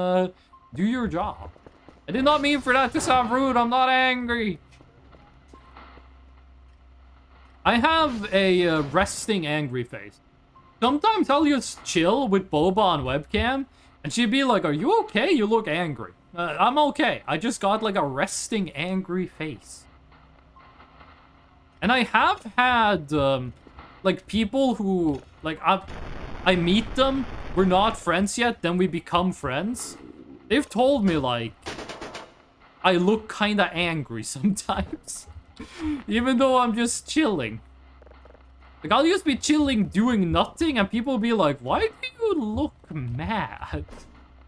do your job? I did not mean for that to sound rude. I'm not angry. I have a resting angry face. Sometimes I'll just chill with Boba on webcam, and she'd be like, "Are you okay? You look angry." I'm okay. I just got like a resting angry face. And I have had like people who like I meet them, we're not friends yet, then we become friends. They've told me like I look kind of angry sometimes. Even though I'm just chilling. Like, I'll just be chilling doing nothing, and people will be like, "Why do you look mad?"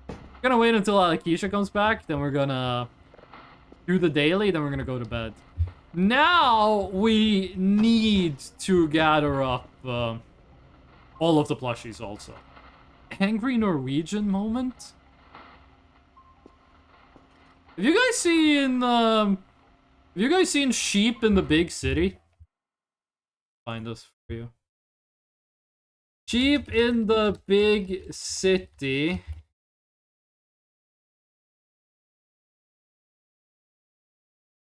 We're gonna wait until Alakisha comes back, then we're gonna do the daily, then we're gonna go to bed. Now, we need to gather up all of the plushies also. Angry Norwegian moment? Have you guys seen Sheep in the Big City? Find this for you. Sheep in the Big City.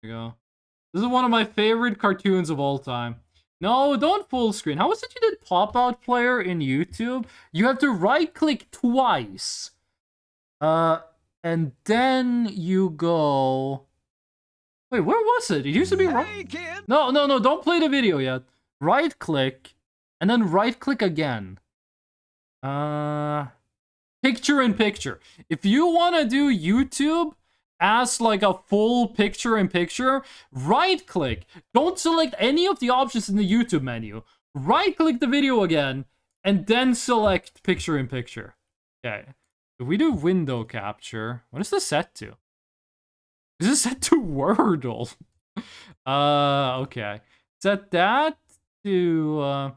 There you go. This is one of my favorite cartoons of all time. No, don't full screen. How was it you did pop-out player in YouTube? You have to right-click twice. And then you go... Wait, where was it? It used to be wrong. Hey, kid! No, don't play the video yet. Right-click, and then right-click again. Picture-in-picture. If you want to do YouTube as like a full picture-in-picture, right-click. Don't select any of the options in the YouTube menu. Right-click the video again, and then select picture-in-picture. Okay. If we do window capture, what is this set to? Is this set to Wordle? Okay. Set that to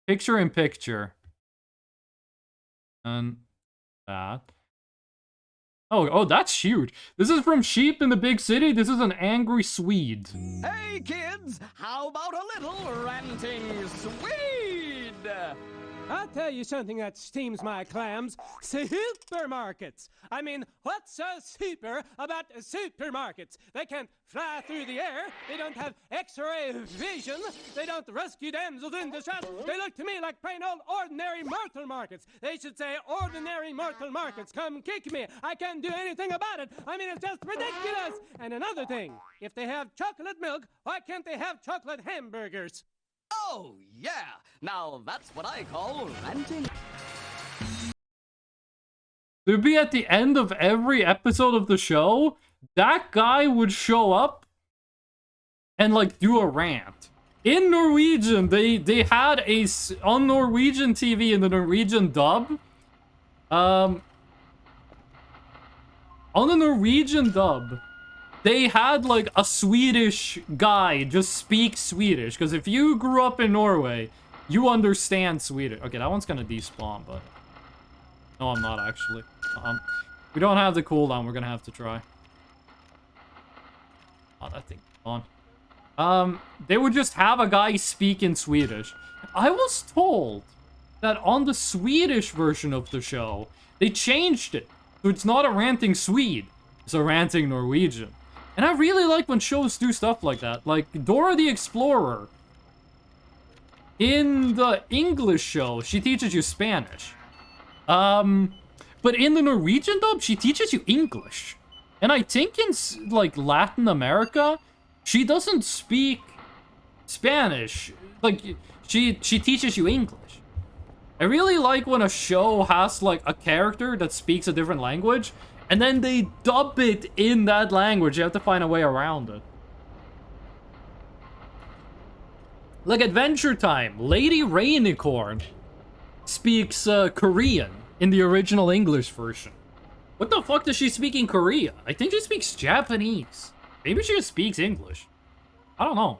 picture-in-picture. And that. Oh, that's huge. This is from Sheep in the Big City. This is an angry Swede. Hey, kids! How about a little ranting Swede? I'll tell you something that steams my clams. Supermarkets. I mean, what's so super about supermarkets? They can't fly through the air. They don't have X-ray vision. They don't rescue damsels in distress. They look to me like plain old ordinary mortal markets. They should say ordinary mortal markets. Come kick me. I can't do anything about it. I mean, it's just ridiculous. And another thing, if they have chocolate milk, why can't they have chocolate hamburgers? Oh, yeah. Now that's what I call ranting. There'd be at the end of every episode of the show, that guy would show up and like do a rant. In Norwegian, they had on Norwegian TV in the Norwegian dub. On the Norwegian dub, they had like a Swedish guy just speak Swedish, because if you grew up in Norway, you understand Swedish. Okay, that one's gonna despawn, but no, I'm not actually. We don't have the cooldown. We're gonna have to try. Oh, that thing's on. They would just have a guy speak in Swedish. I was told that on the Swedish version of the show, they changed it, so it's not a ranting Swede, it's a ranting Norwegian. And I really like when shows do stuff like that. Like Dora the Explorer. In the English show, she teaches you Spanish. But in the Norwegian dub, she teaches you English. And I think in like Latin America, she doesn't speak Spanish. Like she teaches you English. I really like when a show has like a character that speaks a different language, and then they dub it in that language. You have to find a way around it. Like Adventure Time, Lady Rainicorn speaks Korean in the original English version. What the fuck does she speak in Korea? I think she speaks Japanese. Maybe she just speaks English. I don't know.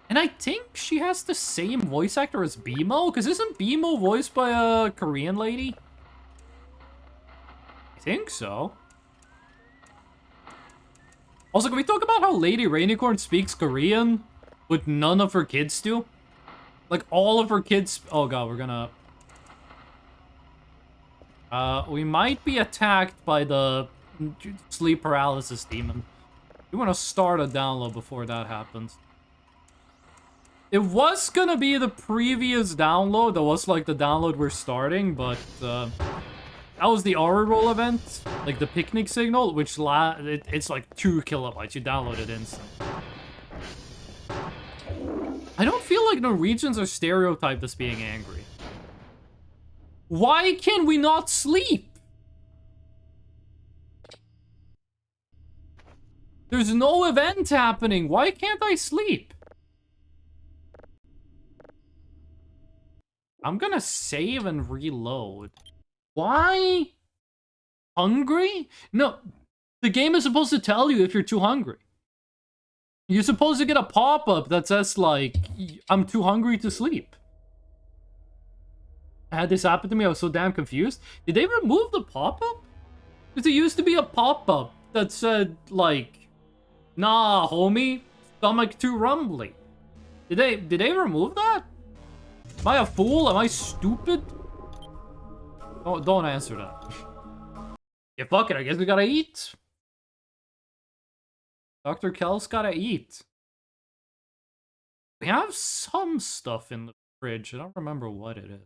And I think she has the same voice actor as BMO, because isn't BMO voiced by a Korean lady? I think so. Also, can we talk about how Lady Rainicorn speaks Korean, but none of her kids do? Like, all of her kids... Oh god, we're gonna... we might be attacked by the sleep paralysis demon. You want to start a download before that happens. It was gonna be the previous download. That was like the download we're starting, but that was the Aura Roll event, like the picnic signal, which it's like 2 kilobytes. You download it instant. I don't feel like Norwegians are stereotyped as being angry. Why can we not sleep? There's no event happening. Why can't I sleep? I'm gonna save and reload. Why? Hungry? No, the game is supposed to tell you if you're too hungry. You're supposed to get a pop-up that says, like, I'm too hungry to sleep. I had this happen to me, I was so damn confused. Did they remove the pop-up? Because there used to be a pop-up that said, like, nah, homie, stomach too rumbly. Did they remove that? Am I a fool? Am I stupid? Oh, don't answer that. Yeah, fuck it, I guess we gotta eat. Dr. Kel's gotta eat. We have some stuff in the fridge. I don't remember what it is.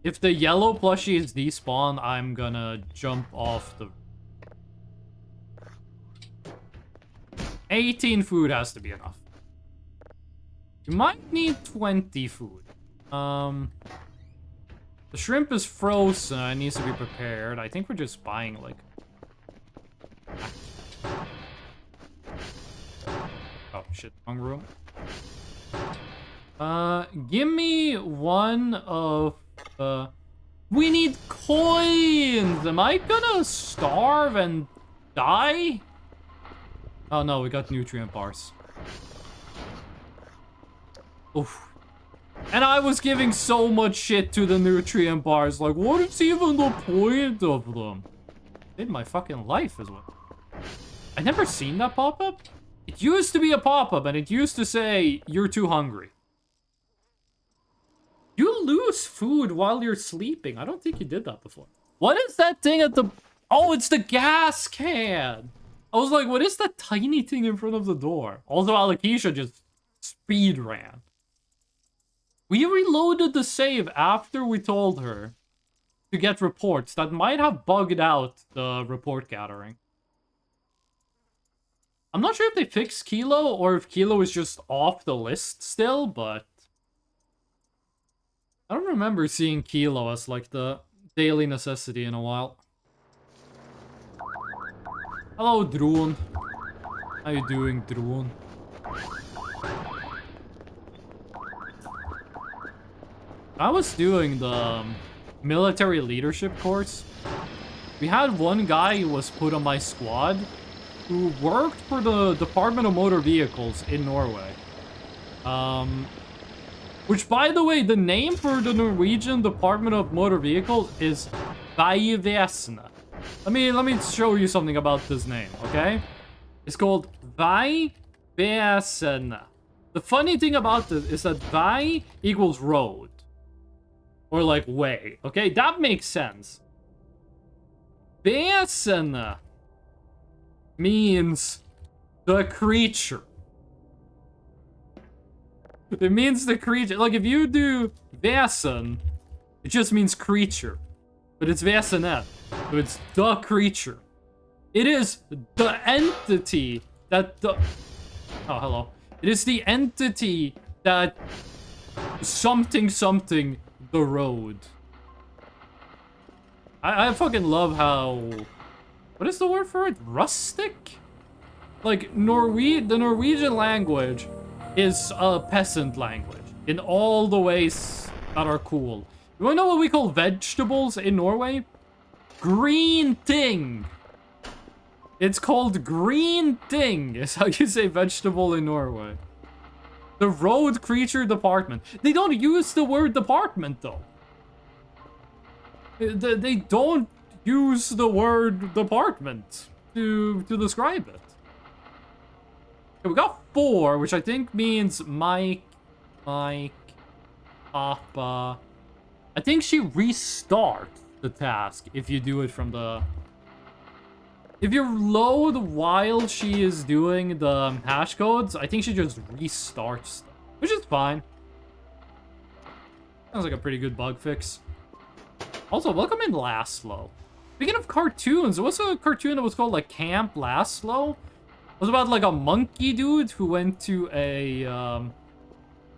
If the yellow plushie is despawned, I'm gonna jump off the... 18 food has to be enough. You might need 20 food. The shrimp is frozen. It needs to be prepared. I think we're just buying, like... Oh, shit. Wrong room. Give me one of... We need coins! Am I gonna starve and die? Oh no, we got nutrient bars. Oof. And I was giving so much shit to the nutrient bars. Like, what is even the point of them? In my fucking life as well. I never seen that pop-up. It used to be a pop-up and it used to say, you're too hungry. You lose food while you're sleeping. I don't think you did that before. What is that thing at the... Oh, it's the gas can. I was like, what is that tiny thing in front of the door? Also, Alakisha just speed ran. We reloaded the save after we told her to get reports that might have bugged out the report gathering. I'm not sure if they fixed Kilo or if Kilo is just off the list still, but... I don't remember seeing Kilo as like the daily necessity in a while. Hello, Drone. How you doing, Drone? I was doing the military leadership course. We had one guy who was put on my squad who worked for the Department of Motor Vehicles in Norway. Which, by the way, the name for the Norwegian Department of Motor Vehicles is Veivesenet. Let me show you something about this name, okay? It's called Veivesenet. The funny thing about this is that Vei equals road. Or like way, okay? That makes sense. Veivesenet means the creature. It means the creature. Like, if you do Vesen, it just means creature. But it's Veivesenet. So it's the creature. It is the entity that the... Oh, hello. It is the entity that... Something the road. I fucking love how... What is the word for it? Rustic? Like, the Norwegian language is a peasant language in all the ways that are cool. You wanna know what we call vegetables in Norway? Green ting. It's called green ting, is how you say vegetable in Norway. The road creature department. They don't use the word department, though. They don't use the word department to describe it. Okay, we got 4, which I think means Mike, Papa. I think she restarts the task if you do it from the... If you load while she is doing the hash codes, I think she just restarts stuff, which is fine. Sounds like a pretty good bug fix. Also, welcome in Laszlo. Speaking of cartoons, what's a cartoon that was called like Camp Laszlo? It was about like a monkey dude who went to a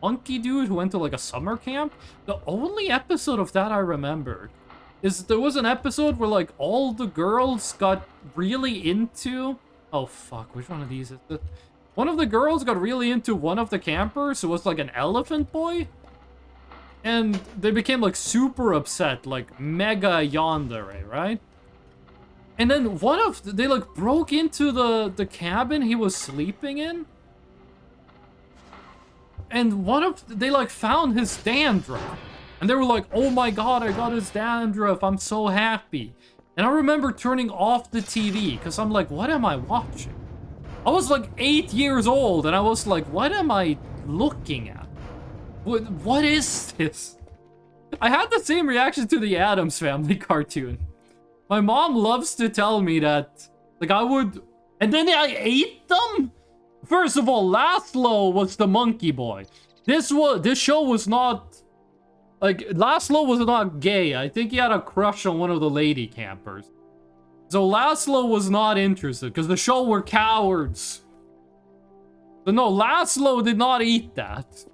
like a summer camp. The only episode of that I remembered is there was an episode where like all the girls got really into... Oh fuck, which one of these is it? One of the girls got really into one of the campers who was like an elephant boy. And they became like super upset, like mega yandere, right? And then they like broke into the cabin he was sleeping in. And they like found his dandruff. And they were like, oh my god, I got his dandruff, I'm so happy. And I remember turning off the TV, because I'm like, what am I watching? I was like 8 years old, and I was like, what am I looking at? What is this? I had the same reaction to the Addams Family cartoon. My mom loves to tell me that, like, I would... And then I ate them? First of all, Laszlo was the monkey boy. This show was not... Like, Laszlo was not gay. I think he had a crush on one of the lady campers. So Laszlo was not interested, because the show were cowards. So no, Laszlo did not eat that.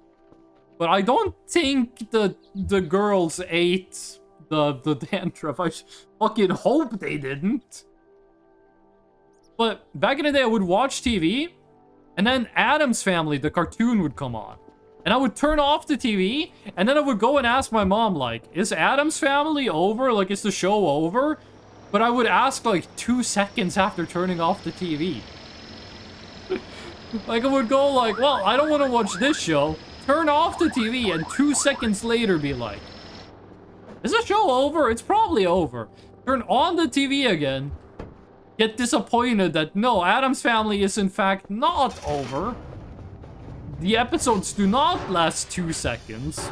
But I don't think the girls ate the dandruff. I fucking hope they didn't. But back in the day, I would watch TV, and then Addams Family, the cartoon, would come on. And I would turn off the TV, and then I would go and ask my mom, like, is Addams Family over? Like, is the show over? But I would ask, like, 2 seconds after turning off the TV. Like, I would go, like, well, I don't want to watch this show. Turn off the TV, and 2 seconds later be like, is the show over? It's probably over. Turn on the TV again. Get disappointed that, no, Addams Family is in fact not over. The episodes do not last 2 seconds.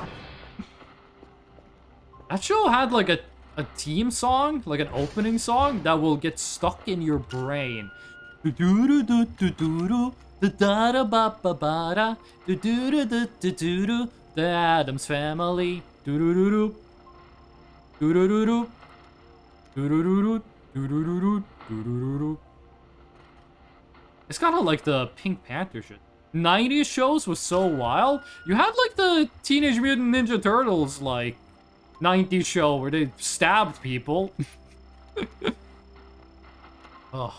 That show had like a theme song, like an opening song that will get stuck in your brain. The Addams Family. It's kind of like the Pink Panther shit. 90s shows was so wild. You had like the Teenage Mutant Ninja Turtles like 90s show where they stabbed people. Oh.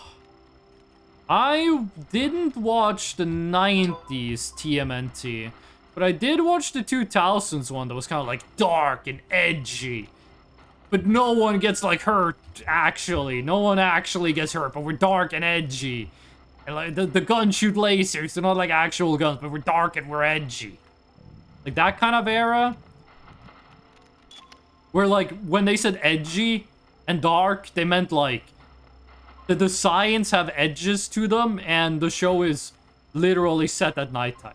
I didn't watch the 90s TMNT, but I did watch the 2000s one that was kind of like dark and edgy. But no one gets like hurt, actually. No one actually gets hurt, but we're dark and edgy. And like the guns shoot lasers, they're not like actual guns, but we're dark and we're edgy. Like that kind of era. Where like when they said edgy and dark, they meant like the signs have edges to them and the show is literally set at nighttime.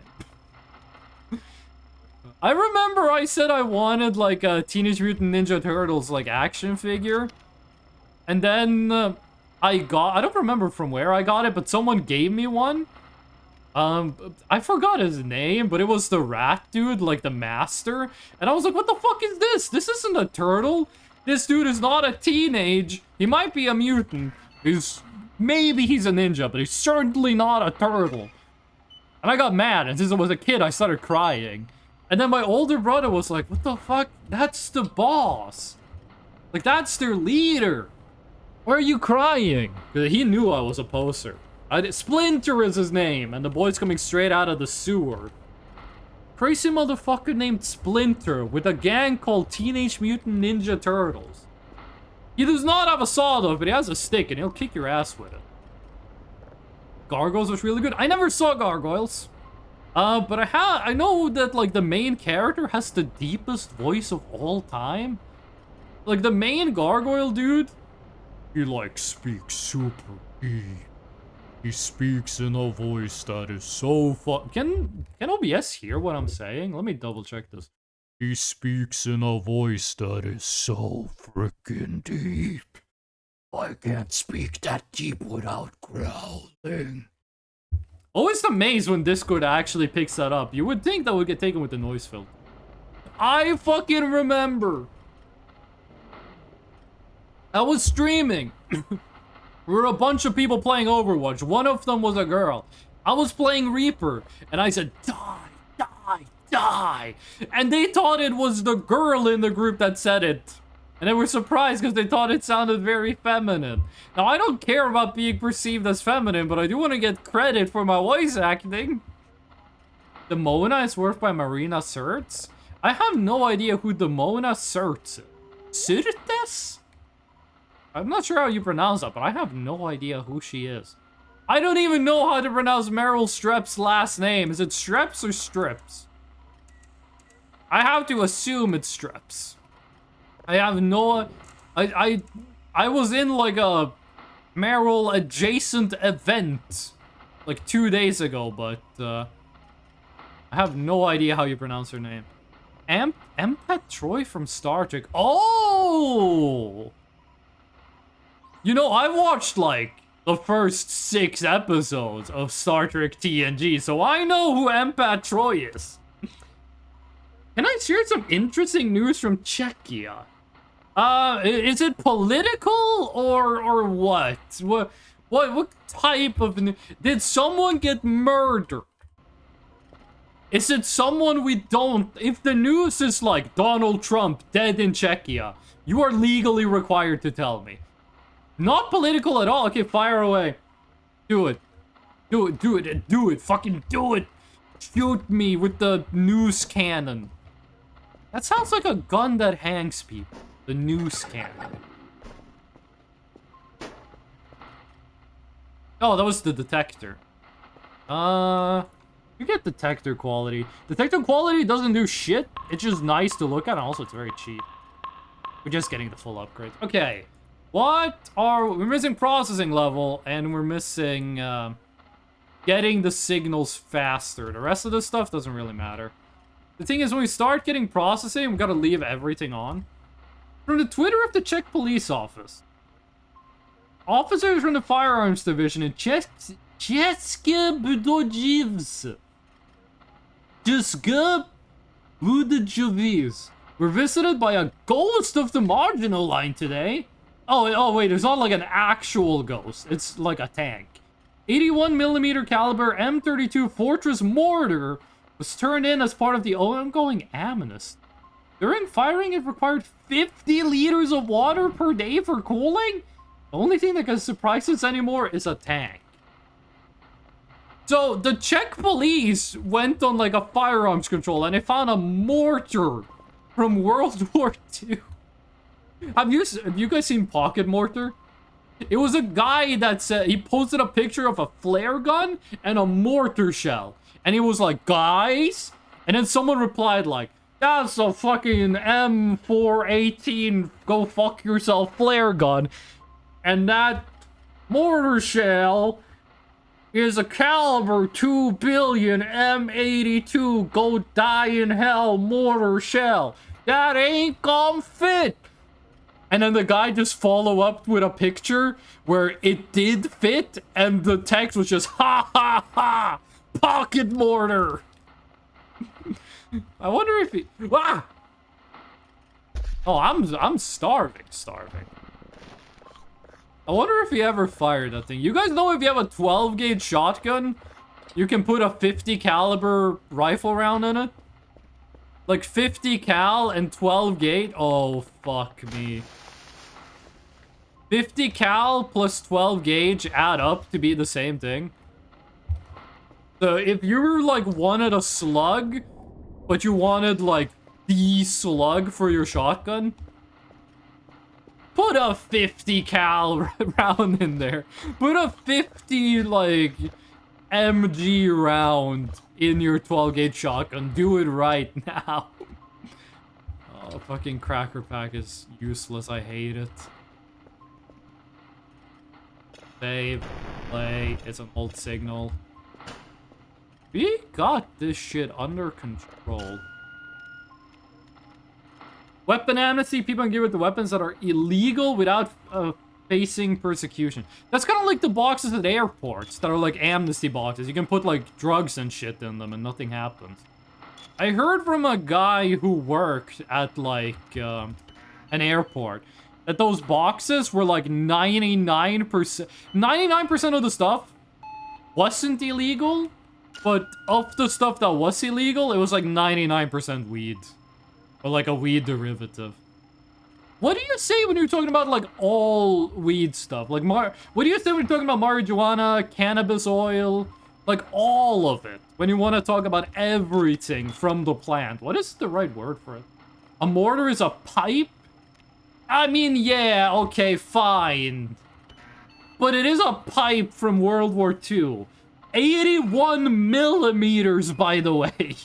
I remember I said I wanted like a Teenage Mutant Ninja Turtles like action figure. And then I don't remember from where I got it, but someone gave me one. I forgot his name, but it was the rat dude, like the master. And I was like, what the fuck is this? This isn't a turtle. This dude is not a teenage. He might be a mutant. Maybe he's a ninja, but he's certainly not a turtle. And I got mad, and since I was a kid, I started crying. And then my older brother was like, what the fuck? That's the boss. Like, that's their leader. Why are you crying? He knew I was a poser. Splinter is his name, and the boy's coming straight out of the sewer. Crazy motherfucker named Splinter with a gang called Teenage Mutant Ninja Turtles. He does not have a sawed-off, but he has a stick and he'll kick your ass with it. Gargoyles was really good. I never saw Gargoyles. But I know that, like, the main character has the deepest voice of all time. Like, the main gargoyle dude, he, like, speaks super deep. He speaks in a voice that is so Can OBS hear what I'm saying? Let me double check this. He speaks in a voice that is so freaking deep. I can't speak that deep without growling. Always amazed when Discord actually picks that up. You would think that would get taken with the noise filter. I fucking remember. I was streaming. We were a bunch of people playing Overwatch. One of them was a girl. I was playing Reaper, and I said, die, die, die. And they thought it was the girl in the group that said it. And they were surprised because they thought it sounded very feminine. Now, I don't care about being perceived as feminine, but I do want to get credit for my voice acting. The Mona is worked by Marina Sirtis. I have no idea who the Mona Sirtis is. Sirtis? I'm not sure how you pronounce that, but I have no idea who she is. I don't even know how to pronounce Meryl Streep's last name. Is it Streps or Strips? I have to assume it's Streps. I have no... I was in, like, a Meryl adjacent event, like, 2 days ago, but, I have no idea how you pronounce her name. Empath Troy from Star Trek. Oh! You know, I watched, like, the first 6 episodes of Star Trek TNG, so I know who Empath Troy is. Can I share some interesting news from Czechia? Is it political or what? What type of... Did someone get murdered? Is it someone we don't... If the news is like Donald Trump dead in Czechia, you are legally required to tell me. Not political at all. Okay, fire away. Do it. Do it, do it, do it. Fucking do it. Shoot me with the news cannon. That sounds like a gun that hangs people. The news cannon. Oh, that was the detector. You get detector quality. Detector quality doesn't do shit. It's just nice to look at, and also it's very cheap. We're just getting the full upgrade. Okay. We're missing processing level, and we're missing, getting the signals faster. The rest of this stuff doesn't really matter. The thing is, when we start getting processing, we gotta leave everything on. From the Twitter of the Czech police office. Officers from the firearms division in České Budějovice were visited by a ghost of the Marginal Line today. Oh wait, it's not like an actual ghost. It's like a tank. 81mm caliber M32 Fortress mortar was turned in as part of the ongoing amnesty. During firing, it required 50 liters of water per day for cooling? The only thing that can surprise us anymore is a tank. So, the Czech police went on, like, a firearms control, and they found a mortar from World War II. Have you guys seen Pocket Mortar? It was a guy that said, he posted a picture of a flare gun and a mortar shell. And he was like, guys? And then someone replied like, that's a fucking M418 go fuck yourself flare gun. And that mortar shell is a caliber 2 billion M82 go die in hell mortar shell. That ain't gonna fit. And then the guy just follow up with a picture where it did fit and the text was just ha ha ha pocket mortar. I wonder if he... Ah! Oh, I'm starving. I wonder if he ever fired that thing. You guys know if you have a 12 gauge shotgun, you can put a 50 caliber rifle round in it? Like 50 cal and 12 gauge? Oh, fuck me. 50 cal plus 12 gauge add up to be the same thing. So if you were like wanted a slug, but you wanted like the slug for your shotgun, put a 50 cal round in there. Put a 50 like MG round in your 12 gauge shotgun. Do it right now. Oh, fucking Cracker Pack is useless. I hate it. Save, play. It's an old signal. We got this shit under control. Weapon amnesty. People can give it the weapons that are illegal without facing persecution. That's kind of like the boxes at airports that are like amnesty boxes. You can put like drugs and shit in them and nothing happens. I heard from a guy who worked at like an airport that those boxes were like 99%. 99% of the stuff wasn't illegal, but of the stuff that was illegal, it was like 99% weed. Or like a weed derivative. What do you say when you're talking about like all weed stuff? Like what do you say when you're talking about marijuana, cannabis oil, like all of it? When you want to talk about everything from the plant. What is the right word for it? A mortar is a pipe? I mean, yeah, okay, fine. But it is a pipe from World War II. 81 millimeters, by the way.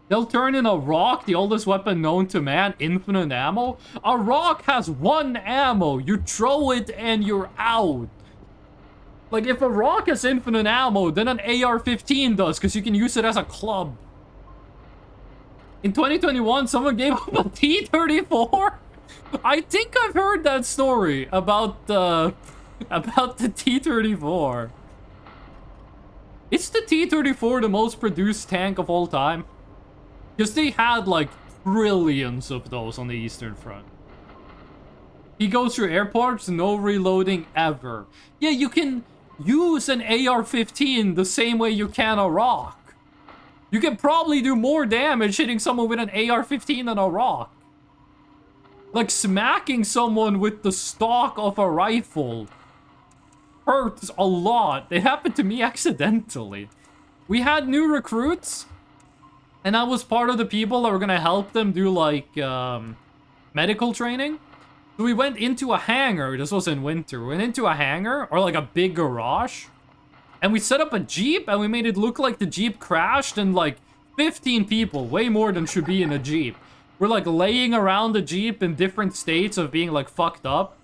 They'll turn in a rock, the oldest weapon known to man, infinite ammo. A rock has 1 ammo. You throw it and you're out. Like, if a rock has infinite ammo, then an AR-15 does, because you can use it as a club. In 2021, someone gave up a T-34? I think I've heard that story about the T-34. Is the T-34 the most produced tank of all time? Because they had, like, trillions of those on the Eastern Front. He goes through airports, no reloading ever. Yeah, you can use an AR-15 the same way you can a rock. You can probably do more damage hitting someone with an AR-15 than a rock. Like, smacking someone with the stock of a rifle hurts a lot. It happened to me accidentally. We had new recruits, and I was part of the people that were gonna help them do, like, medical training. So we went into a hangar. This was in winter. We went into a hangar, or like a big garage. And we set up a Jeep, and we made it look like the Jeep crashed, and like 15 people, way more than should be in a Jeep, were like laying around the Jeep in different states of being like fucked up.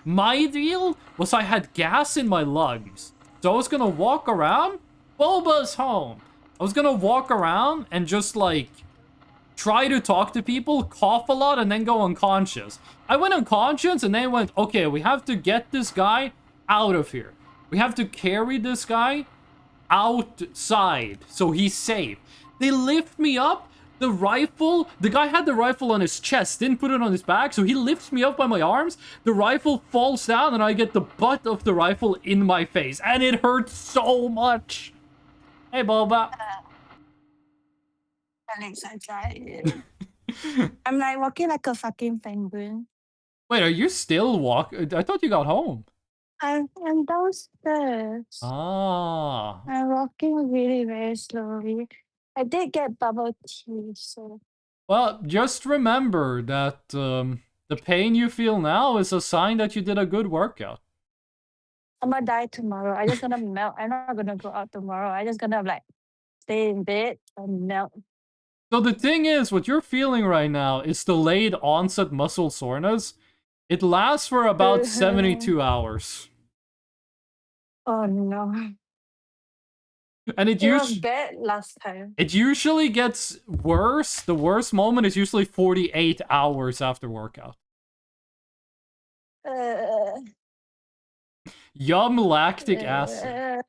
My deal was I had gas in my lungs. So I was gonna walk around. Boba's home. I was gonna walk around and just like try to talk to people, cough a lot, and then go unconscious. I went unconscious and then went, okay, we have to get this guy out of here. We have to carry this guy outside so he's safe. They lift me up. The rifle, the guy had the rifle on his chest, didn't put it on his back, so he lifts me up by my arms. The rifle falls down and I get the butt of the rifle in my face. And it hurts so much. Hey, Boba. Alex, I tried. I'm like walking like a fucking penguin. Wait, are you still walking? I thought you got home. I'm downstairs. Ah. I'm walking really very slowly. I did get bubble tea, so. Well, just remember that the pain you feel now is a sign that you did a good workout. I'm gonna die tomorrow. I'm just gonna melt. I'm not gonna go out tomorrow. I'm just gonna like stay in bed and melt. So the thing is, what you're feeling right now is delayed onset muscle soreness. It lasts for about 72 hours. Oh no. And it It was usually bad last time. gets worse. The worst moment is usually 48 hours after workout. Uh, Yum lactic acid.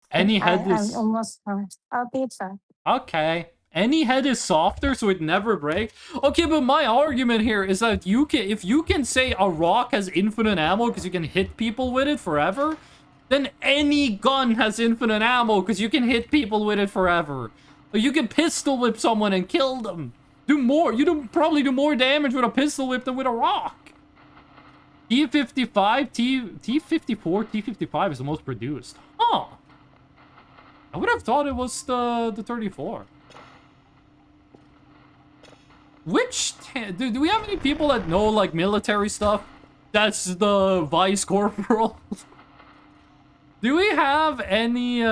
Any head I'm is almost done. I'll be fine. okay. Any head is softer, so it never breaks. Okay, but my argument here is that if you can say a rock has infinite ammo because you can hit people with it forever, then any gun has infinite ammo because you can hit people with it forever. Like, you can pistol whip someone and kill them. Do more. You probably do more damage with a pistol whip than with a rock. T55, T54, T55 is the most produced. Huh. I would have thought it was the 34. Do we have any people that know, like, military stuff? That's the vice corporal. Do we have any,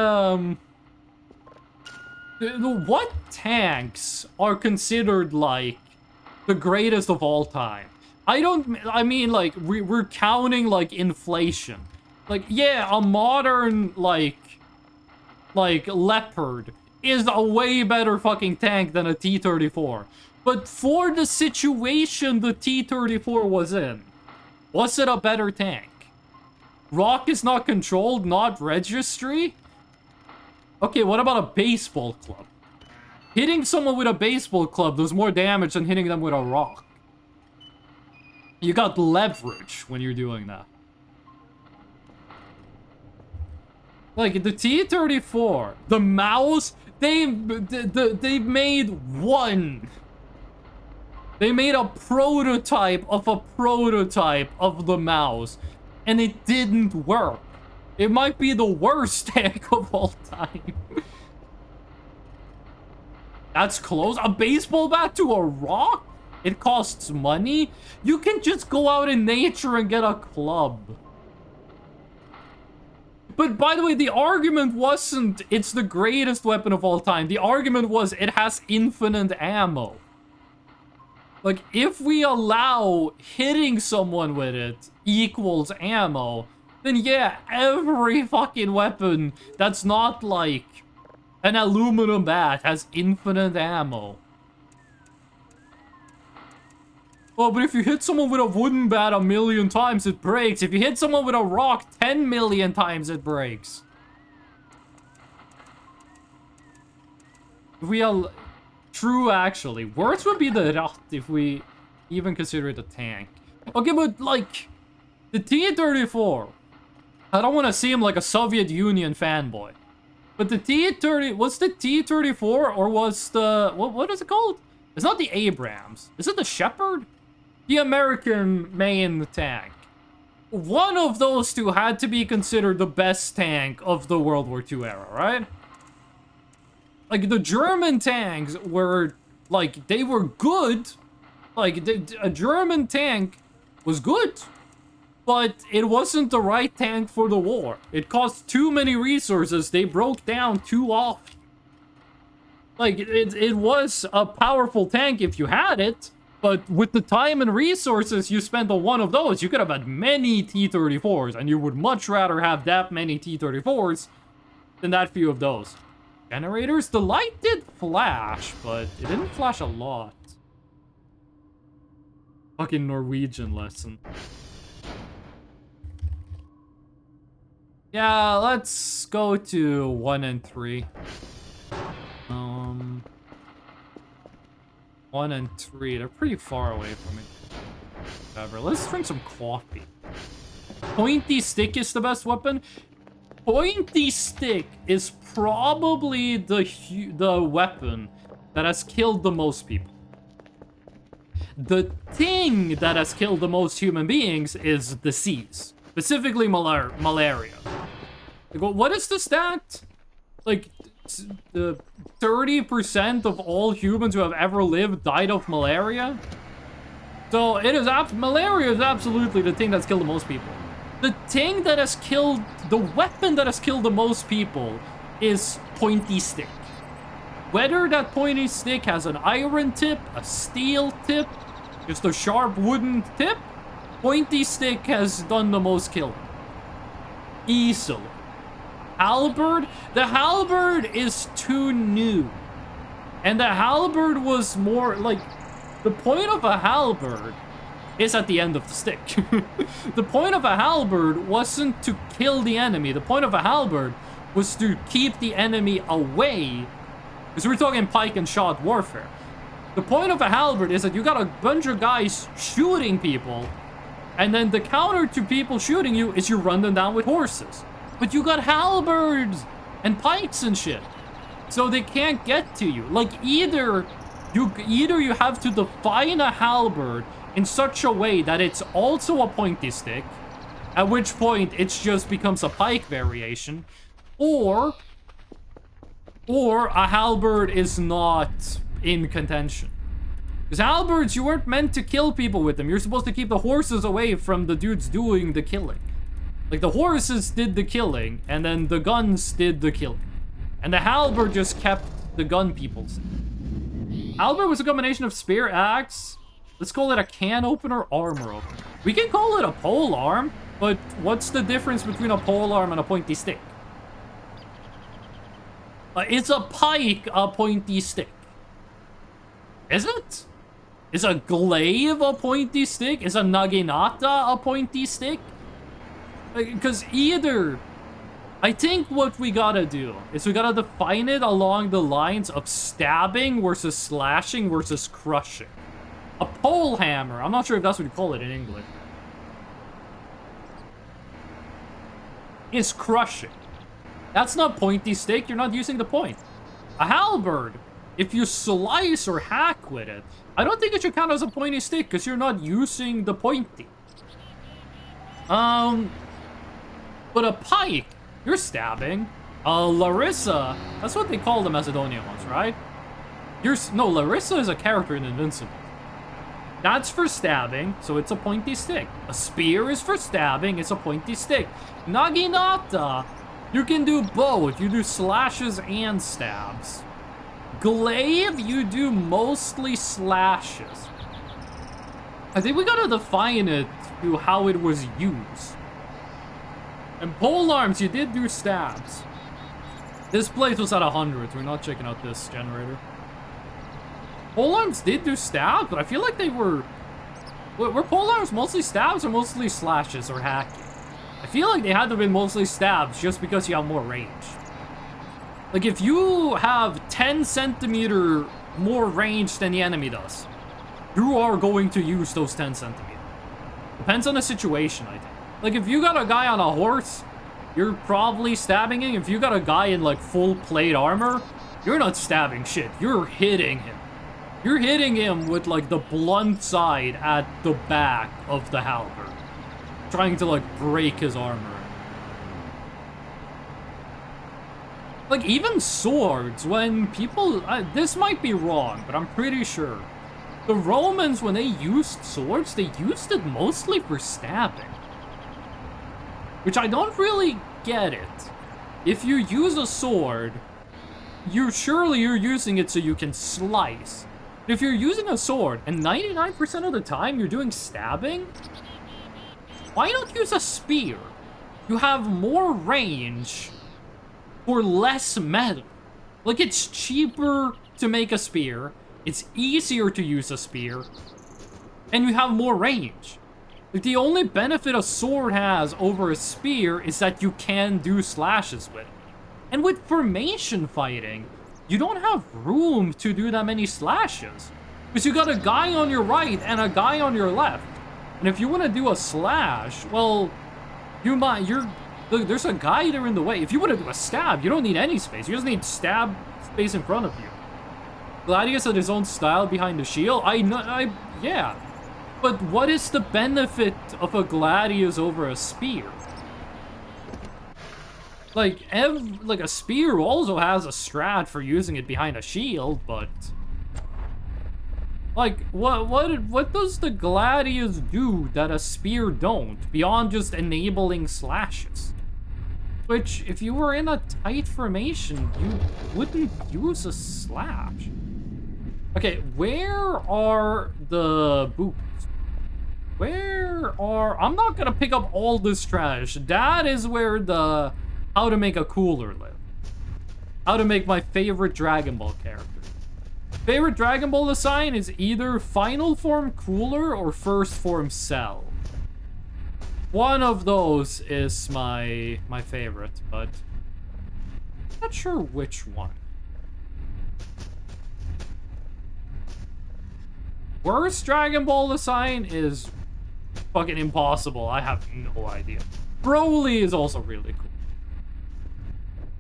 what tanks are considered, like, the greatest of all time? I mean, like, we're counting, like, inflation. Like, yeah, a modern, like, Leopard is a way better fucking tank than a T-34. But for the situation the T-34 was in, was it a better tank? Rock is not controlled, not registry? Okay, what about a baseball club? Hitting someone with a baseball club does more damage than hitting them with a rock. You got leverage when you're doing that. Like, the T-34, the mouse, they've made one. They made a prototype of the mouse, and it didn't work. It might be the worst tank of all time. That's close. A baseball bat to a rock? It costs money? You can just go out in nature and get a club. But by the way, the argument wasn't it's the greatest weapon of all time. The argument was it has infinite ammo. Like, if we allow hitting someone with it equals ammo, then yeah, every fucking weapon that's not like an aluminum bat has infinite ammo. Oh, but if you hit someone with a wooden bat 1,000,000 times, it breaks. If you hit someone with a rock 10 million times, it breaks. If we True, actually. Worse would be the Rat if we even consider it a tank. Okay, but, like, the T-34, I don't want to seem like a Soviet Union fanboy, but the T-30, was the T-34 or was the, what is it called? It's not the Abrams. Is it the Shepherd? The American main tank. One of those two had to be considered the best tank of the World War II era, right? Like, the German tanks were, like, they were good. Like, a German tank was good, but it wasn't the right tank for the war. It cost too many resources. They broke down too often. Like, it was a powerful tank if you had it, but with the time and resources you spent on one of those, you could have had many T-34s, and you would much rather have that many T-34s than that few of those. Generators? The light did flash, but it didn't flash a lot. Fucking Norwegian lesson. Yeah, let's go to 1 and 3. 1 and 3, they're pretty far away from me. Whatever, let's drink some coffee. Pointy stick is the best weapon. Pointy stick is probably the weapon that has killed the most people. The thing that has killed the most human beings is disease, specifically malaria. Like, what is the stat? Like, the 30% of all humans who have ever lived died of malaria. So it is malaria is absolutely the thing that's killed the most people. The thing that has killed, the weapon that has killed the most people is pointy stick. Whether that pointy stick has an iron tip, a steel tip, just a sharp wooden tip, pointy stick has done the most killing. Easily. Halberd? The halberd is too new. And the halberd was more, like, the point of a halberd is at the end of the stick. The point of a halberd wasn't to kill the enemy. The point of a halberd was to keep the enemy away. Because we're talking pike and shot warfare. The point of a halberd is that you got a bunch of guys shooting people, and then the counter to people shooting you is you run them down with horses. But you got halberds and pikes and shit, so they can't get to you. Like, either you have to define a halberd in such a way that it's also a pointy stick, at which point it just becomes a pike variation, or or a halberd is not in contention. Because halberds, you weren't meant to kill people with them. You're supposed to keep the horses away from the dudes doing the killing. Like, the horses did the killing, and then the guns did the killing. And the halberd just kept the gun people safe. Halberd was a combination of spear, axe. Let's call it a can opener, armor opener. We can call it a pole arm, but what's the difference between a pole arm and a pointy stick? Is a pike a pointy stick? Is it? Is a glaive a pointy stick? Is a naginata a pointy stick? Because either... I think what we gotta do is we gotta define it along the lines of stabbing versus slashing versus crushing. A pole hammer, I'm not sure if that's what you call it in English, is crushing. That's not pointy stick, you're not using the point. A halberd, if you slice or hack with it, I don't think it should count as a pointy stick because you're not using the pointy. But a pike, you're stabbing. Larissa, that's what they call the Macedonian ones, right? No, Larissa is a character in Invincible. That's for stabbing, so it's a pointy stick. A spear is for stabbing, it's a pointy stick. Naginata, you can do both. You do slashes and stabs. Glaive, you do mostly slashes. I think we gotta define it to how it was used. And pole arms, you did do stabs. This place was at 100. We're not checking out this generator. Pole arms did do stabs, but I feel like they were... Were pole arms mostly stabs or mostly slashes or hacking? I feel like they had to have been mostly stabs just because you have more range. Like, if you have 10 centimeter more range than the enemy does, you are going to use those 10 centimeters. Depends on the situation, I think. Like, if you got a guy on a horse, you're probably stabbing him. If you got a guy in, like, full plate armor, you're not stabbing shit. You're hitting him. You're hitting him with, like, the blunt side at the back of the halberd. Trying to, like, break his armor. Like, even swords, when people... this might be wrong, but I'm pretty sure. The Romans, when they used swords, they used it mostly for stabbing. Which I don't really get it. If you use a sword, surely you're using it so you can slice. But if you're using a sword, and 99% of the time you're doing stabbing, why not use a spear? You have more range for less metal. Like, it's cheaper to make a spear, it's easier to use a spear, and you have more range. Like, the only benefit a sword has over a spear is that you can do slashes with it. And with formation fighting, you don't have room to do that many slashes. Because you got a guy on your right and a guy on your left. And if you want to do a slash, well, there's a guy there in the way. If you want to do a stab, you don't need any space. You just need stab space in front of you. Gladius had his own style behind the shield. Yeah. But what is the benefit of a Gladius over a spear? Like, a spear also has a strat for using it behind a shield, but... Like, what does the Gladius do that a spear don't, beyond just enabling slashes? Which, if you were in a tight formation, you wouldn't use a slash. Okay, where are the boots? I'm not gonna pick up all this trash. That is where the how to make a cooler live. How to make my favorite Dragon Ball character. Favorite Dragon Ball design is either Final Form Cooler or First Form Cell. One of those is my favorite, but I'm not sure which one. Worst Dragon Ball design is fucking impossible. I have no idea. Broly is also really cool.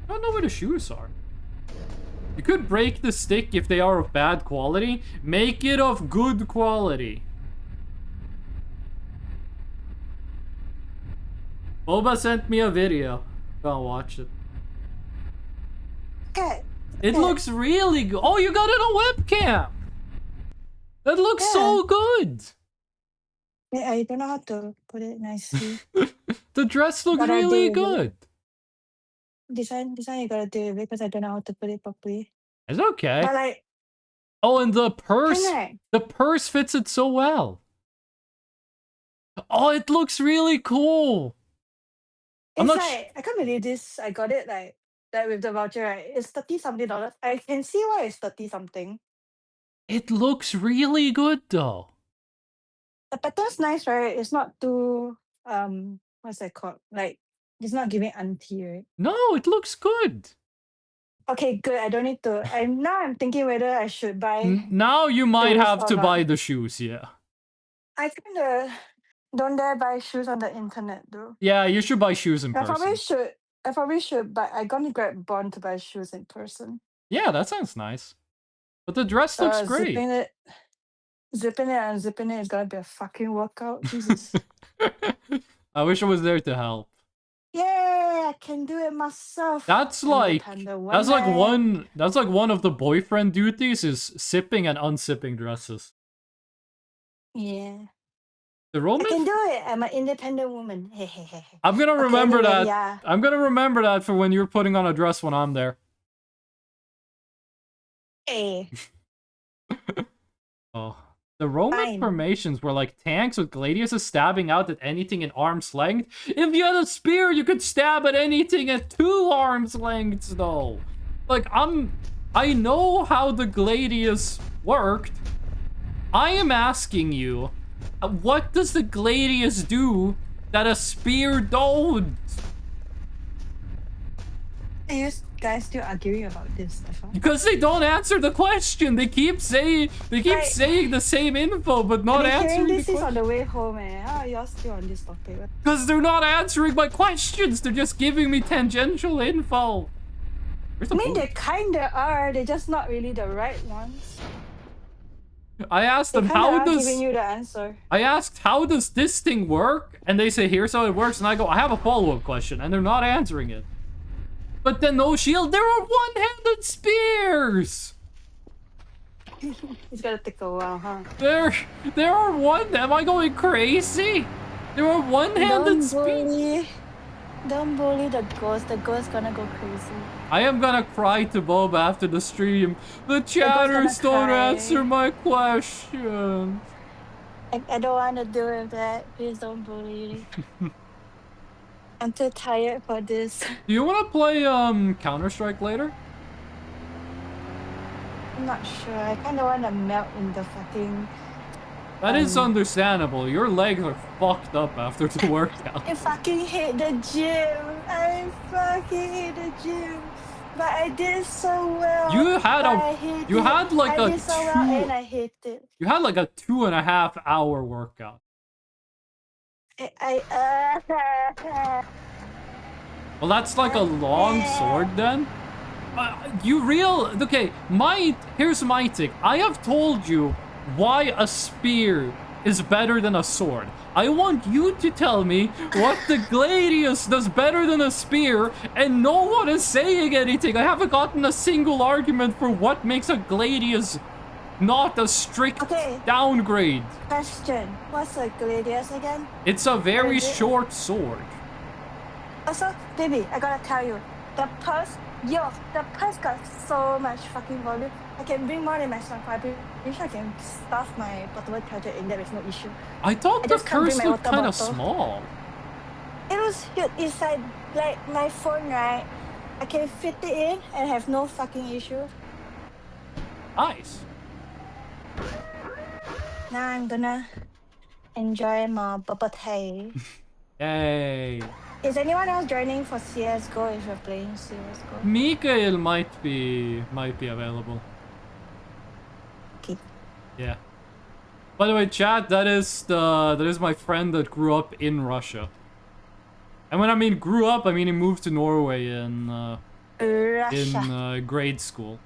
I don't know where the shoes are. You could break the stick if they are of bad quality. Make it of good quality. Boba sent me a video. Go watch it. Okay, It Yeah. looks really good. Oh, you got it on webcam. That looks so good. Yeah, I don't know how to put it nicely. The dress looks But I really did. good. This one you gotta do it because I don't know how to put it properly. It's okay. But like, Oh, and the purse. right. The purse fits it so well. Oh, it looks really cool. I'm It's not sh- like I can't believe this. I got it like with the voucher, right? It's $30-something. I can see why it's 30-something. It looks really good though. The pattern's nice, right? It's not too what's that called? Like it's not giving auntie, right? No, it looks good. Okay, good. I don't need to. I'm thinking whether I should buy. Now you might Shoes have or to not. buy the shoes, yeah. I kinda don't dare buy shoes on the internet though. Yeah, you should buy shoes in I probably person. should. I probably should, but I gonna grab Bond to buy shoes in person. Yeah, that sounds nice. But the dress looks great. Zipping it and unzipping it is gonna be a fucking workout. Jesus. I wish I was there to help. Yeah, I can do it myself. That's like Independent one of the boyfriend duties is zipping and unzipping dresses. Yeah. The I Roman can do it. I'm an independent woman. I'm gonna Okay, remember anyway, that. yeah. I'm gonna remember that for when you're putting on a dress when I'm there. Hey. Oh. The Roman Fine. formations were like tanks with gladiuses stabbing out at anything in arm's length. If you had a spear, you could stab at anything at 2 arms lengths, though. Like, I know how the gladius worked. I am asking you, what does the gladius do that a spear don't? Are you guys still arguing about this, Stefan? Because they don't answer the question. They keep saying Right. saying the same info, but not I've been hearing answering the this is question. on the way home, eh? How are y'all still on this topic? Because they're not answering my questions. They're just giving me tangential info. Where's the I mean, book? they kinda are. They're just not really the right ones. I asked They them kinda how are does giving you the answer. I asked how does this thing work, and they say here's how it works, and I go I have a follow-up question, and they're not answering it. But then no shield. There are one-handed spears. It's gonna take a while, huh? There are one. Am I going crazy? There are one-handed spears. Don't bully the ghost. The ghost gonna go crazy. I am gonna cry to Bob after the stream. The gonna chatters don't cry. answer my questions. I don't wanna do with that. Please don't bully. I'm too tired for this. Do you wanna play Counter-Strike later? I'm not sure. I kinda wanna melt in the fucking. That is understandable. Your legs are fucked up after the workout. I fucking hate the gym. I fucking hate the gym. But I did so well. You had but a- I hate you it. had like I a did so well 2 and I hate it. You had like a 2.5 hour workout. Well, that's like a long sword then. Okay, here's my take. I have told you why a spear is better than a sword. I want you to tell me what the gladius does better than a spear, and no one is saying anything. I haven't gotten a single argument for what makes a gladius not a strict Okay. downgrade. Question. What's a gladius again? It's a very is it? short sword. Also, baby, I gotta tell you, the purse got so much fucking volume. I can bring more than my stuff. I wish I can stuff my portable charger in there with no issue. I thought I the just can't bring purse my looked water kind of bottle. small. It was huge. It's like my phone, right? I can fit it in and have no fucking issue. Nice. Now I'm gonna enjoy my bubble tea. Yay. Is anyone else joining for CS:GO if you're playing CS:GO? Mikael might be available. Okay. Yeah. By the way, chat, that is my friend that grew up in Russia. And when I mean grew up, I mean he moved to Norway in Russia. grade school.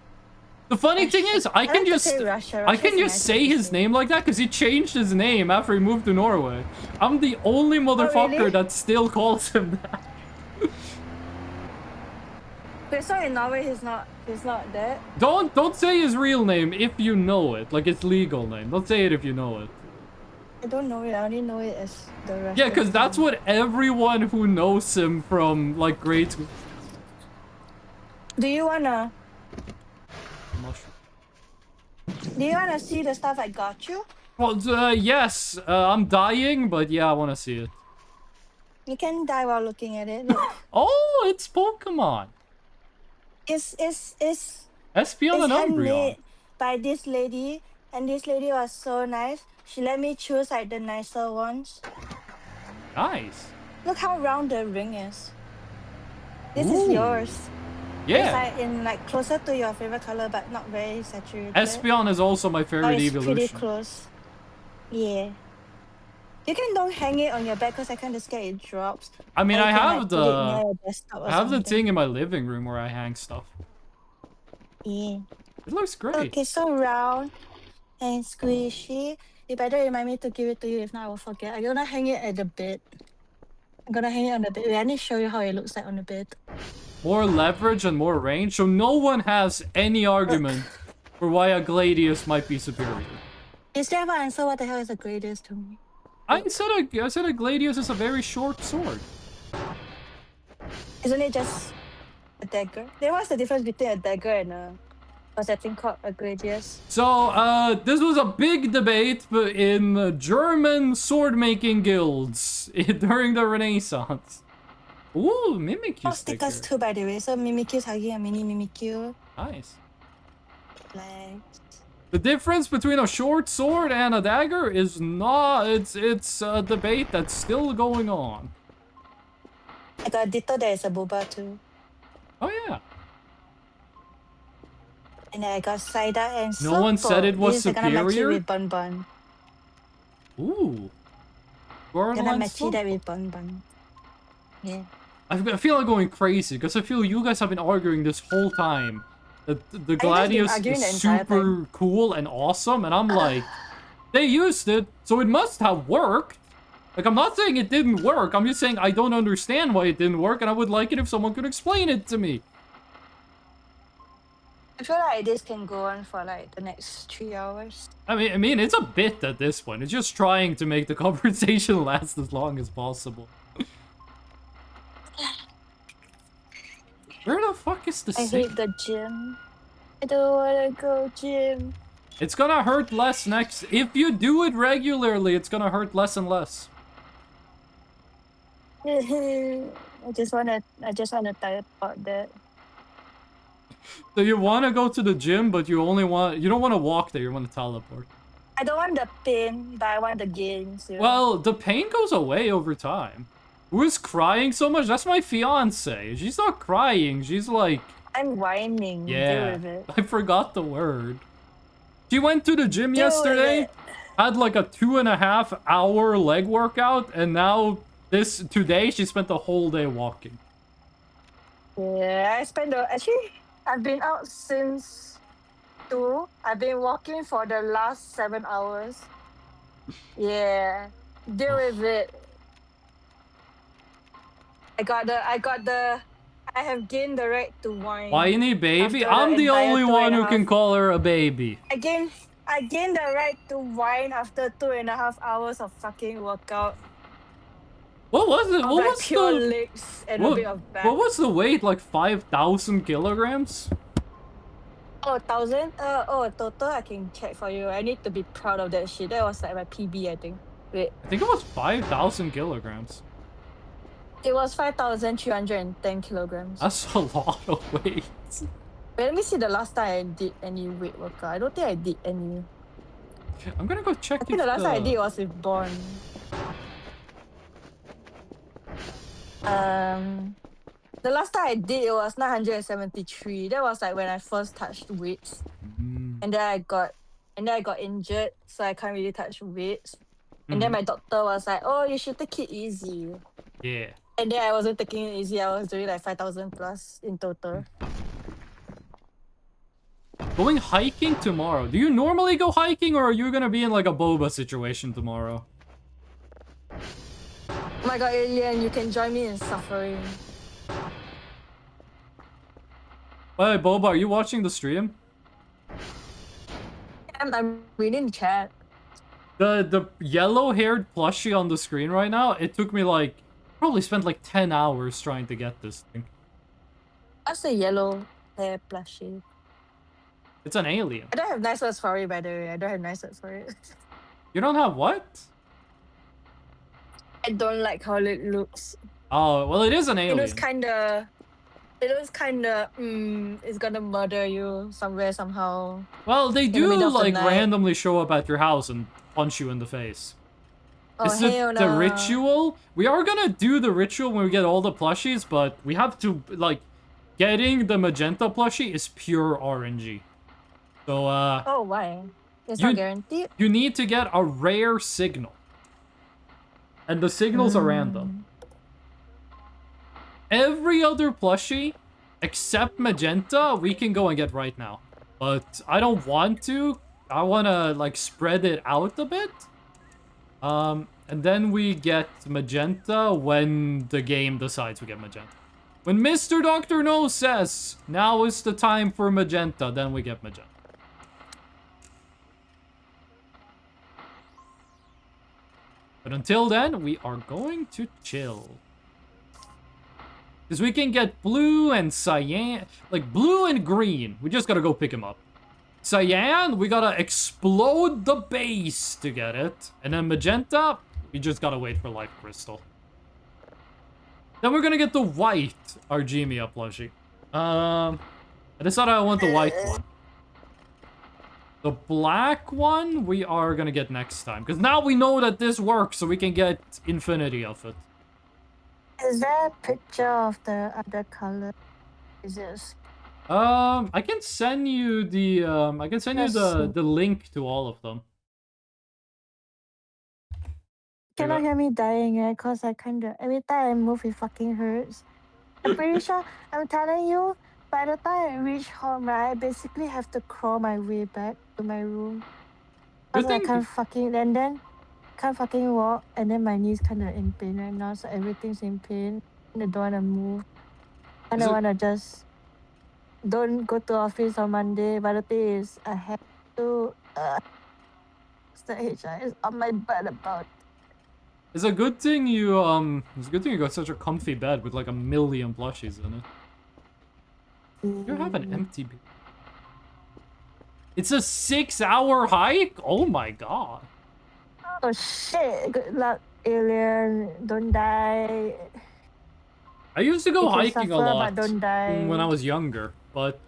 The funny thing is, I can like to just say Russia. I can Russia's just nice say to his say. name like that because he changed his name after he moved to Norway. I'm the only motherfucker really? that still calls him that. Wait, so in Norway he's not that? Don't say his real name if you know it, like his legal name. Don't say it if you know it. I don't know it. I only know it as the rest. Yeah, because that's what everyone who knows him from like grade school. Do you wanna see the stuff I got you? Well, yes, I'm dying, but yeah, I want to see it. You can die while looking at it. Look. Oh, it's Pokemon. It's Espeon it's and Umbreon. handmade by this lady, and this lady was so nice. She let me choose like the nicer ones. Nice. Look how round the ring is. This is Ooh. yours. It's Yeah. like in like closer to your favorite color, but not very saturated. Espeon is also my Oh, favorite it's pretty evolution. close. Yeah. You can don't hang it on your back because I kind of scared it drops. I mean, Or I you can, have like, put it near the your desktop or I have the something. thing in my living room where I hang stuff. Yeah. It looks great. Okay, so round and squishy. You better remind me to give it to you, if not I will forget. I'm gonna hang it at the bed. I'm gonna hang it on the bed. Wait, I need to show you how it looks like on the bed. More leverage and more range, so no one has any argument for why a Gladius might be superior. You still haven't answered what the hell is a Gradius to me. I said a Gladius is a very short sword. Isn't it just a dagger? Then what's the difference between a dagger and what's that thing called? A Gradius? So, this was a big debate in German sword-making guilds during the Renaissance. Ooh, Mimikyu Oh, sticker. stickers too, by the way. So Mimikyu, Huggy, and Mini Mimikyu. Nice. Flags. The difference between a short sword and a dagger is not... It's a debate that's still going on. I got a Ditto that is a boba too. Oh, yeah. And then I got Saida and No one said it was This is gonna match it superior? with Bun Bun. Ooh. Gonna Gordon match it that with Bun Bun. Yeah. I feel like going crazy because I feel you guys have been arguing this whole time that the Gladius arguing is the entire super cool and awesome, and I'm like, they used it, so it must have worked. Like, I'm not saying it didn't work, I'm just saying I don't understand why it didn't work, and I would like it if someone could explain it to me. I feel like this can go on for like the next 3 hours. I mean, it's a bit at this point. It's just trying to make the conversation last as long as possible. Where the fuck is the I sink? hate the gym. I don't wanna go gym. It's gonna hurt less next. If you do it regularly, it's gonna hurt less and less. I just wanna type about that. So you wanna go to the gym, but you don't wanna walk there, you wanna teleport. I don't want the pain, but I want the gains. You know? Well, the pain goes away over time. Who is crying so much? That's my fiance. She's not crying, she's like... I'm whining. Yeah, Deal with it. I forgot the word. She went to the gym Deal with yesterday, it. had like a 2.5 hour leg workout, and now today she spent the whole day walking. Yeah, I've been out since 2. I've been walking for the last 7 hours. Yeah, deal with it. I have gained the right to whine. Whiny baby? After I'm the entire only 2.5 one who can call her a baby. I gained the right to whine after 2.5 hours of fucking workout. What was it? Of What like was pure the... legs and a bit of back. What was the weight? Like 5,000 kilograms? Oh, 1,000? Total I can check for you. I need to be proud of that shit. That was like my PB, I think. Wait, I think it was 5,000 kilograms. it was 5,310 kilograms. That's a lot of weight. Wait, let me see the last time I did any weight workout. I don't think I did any. I'm gonna go check I think the last time I did was with Born. The last time I did it was 973. That was like when I first touched weights. And then I got injured, so I can't really touch weights. And then my doctor was like, "Oh, you should take it easy." Yeah. And then I wasn't taking it easy. I was doing like 5,000 plus in total. Going hiking tomorrow. Do you normally go hiking, or are you gonna be in like a boba situation tomorrow? Oh my god, Alien, you can join me in suffering. Wait, Boba, are you watching the stream? I'm reading the chat. The yellow-haired plushie on the screen right now, it took me like... Probably spent like 10 hours trying to get this thing. That's a yellow hair plushie. It's an alien. I don't have nice words for it, by the way. I don't have nice words for it. You don't have what? I don't like how it looks. Oh, well, it is an alien. It looks kinda... it's gonna murder you somewhere, somehow. Well, they the do middle of the like night. randomly show up at your house and punch you in the face. Oh, It's hell the no. ritual. We are gonna do the ritual when we get all the plushies, but we have to, like, getting the magenta plushie is pure RNG. So, Oh, why? It's You- not guaranteed. you need to get a rare signal. And the signals are random. Every other plushie, except magenta, we can go and get right now. But I don't want to. I want to, like, spread it out a bit. And then we get magenta when the game decides we get magenta. When Mr. Dr. No says, now is the time for magenta, then we get magenta. But until then, we are going to chill. Because we can get blue and cyan, like blue and green. We just gotta go pick him up. Cyan, we gotta explode the base to get it. And then magenta, we just gotta wait for life crystal. Then we're gonna get the white Argemia plushie. I decided I want the white one. The black one, we are gonna get next time. Because now we know that this works, so we can get infinity of it. Is there a picture of the other color? Is this? I can send you the the link to all of them. Cannot hear me dying, eh? Cause I kinda every time I move, it fucking hurts. I'm pretty sure. I'm telling you, by the time I reach home, right, I basically have to crawl my way back to my room. Good Cause I thing- can't fucking and then can't fucking walk, and then my knees kinda in pain right now, so everything's in pain. And I don't wanna move. And Is I it- wanna just don't go to office on Monday. But the thing is, I have to. The HR is on my butt about. It's a good thing you got such a comfy bed with like a million plushies in it. You have an empty bed. It's a 6-hour hike? Oh my god. Oh shit! Good luck, alien. Don't die. I used to go You can hiking a suffer, lot but don't die. when I was younger, but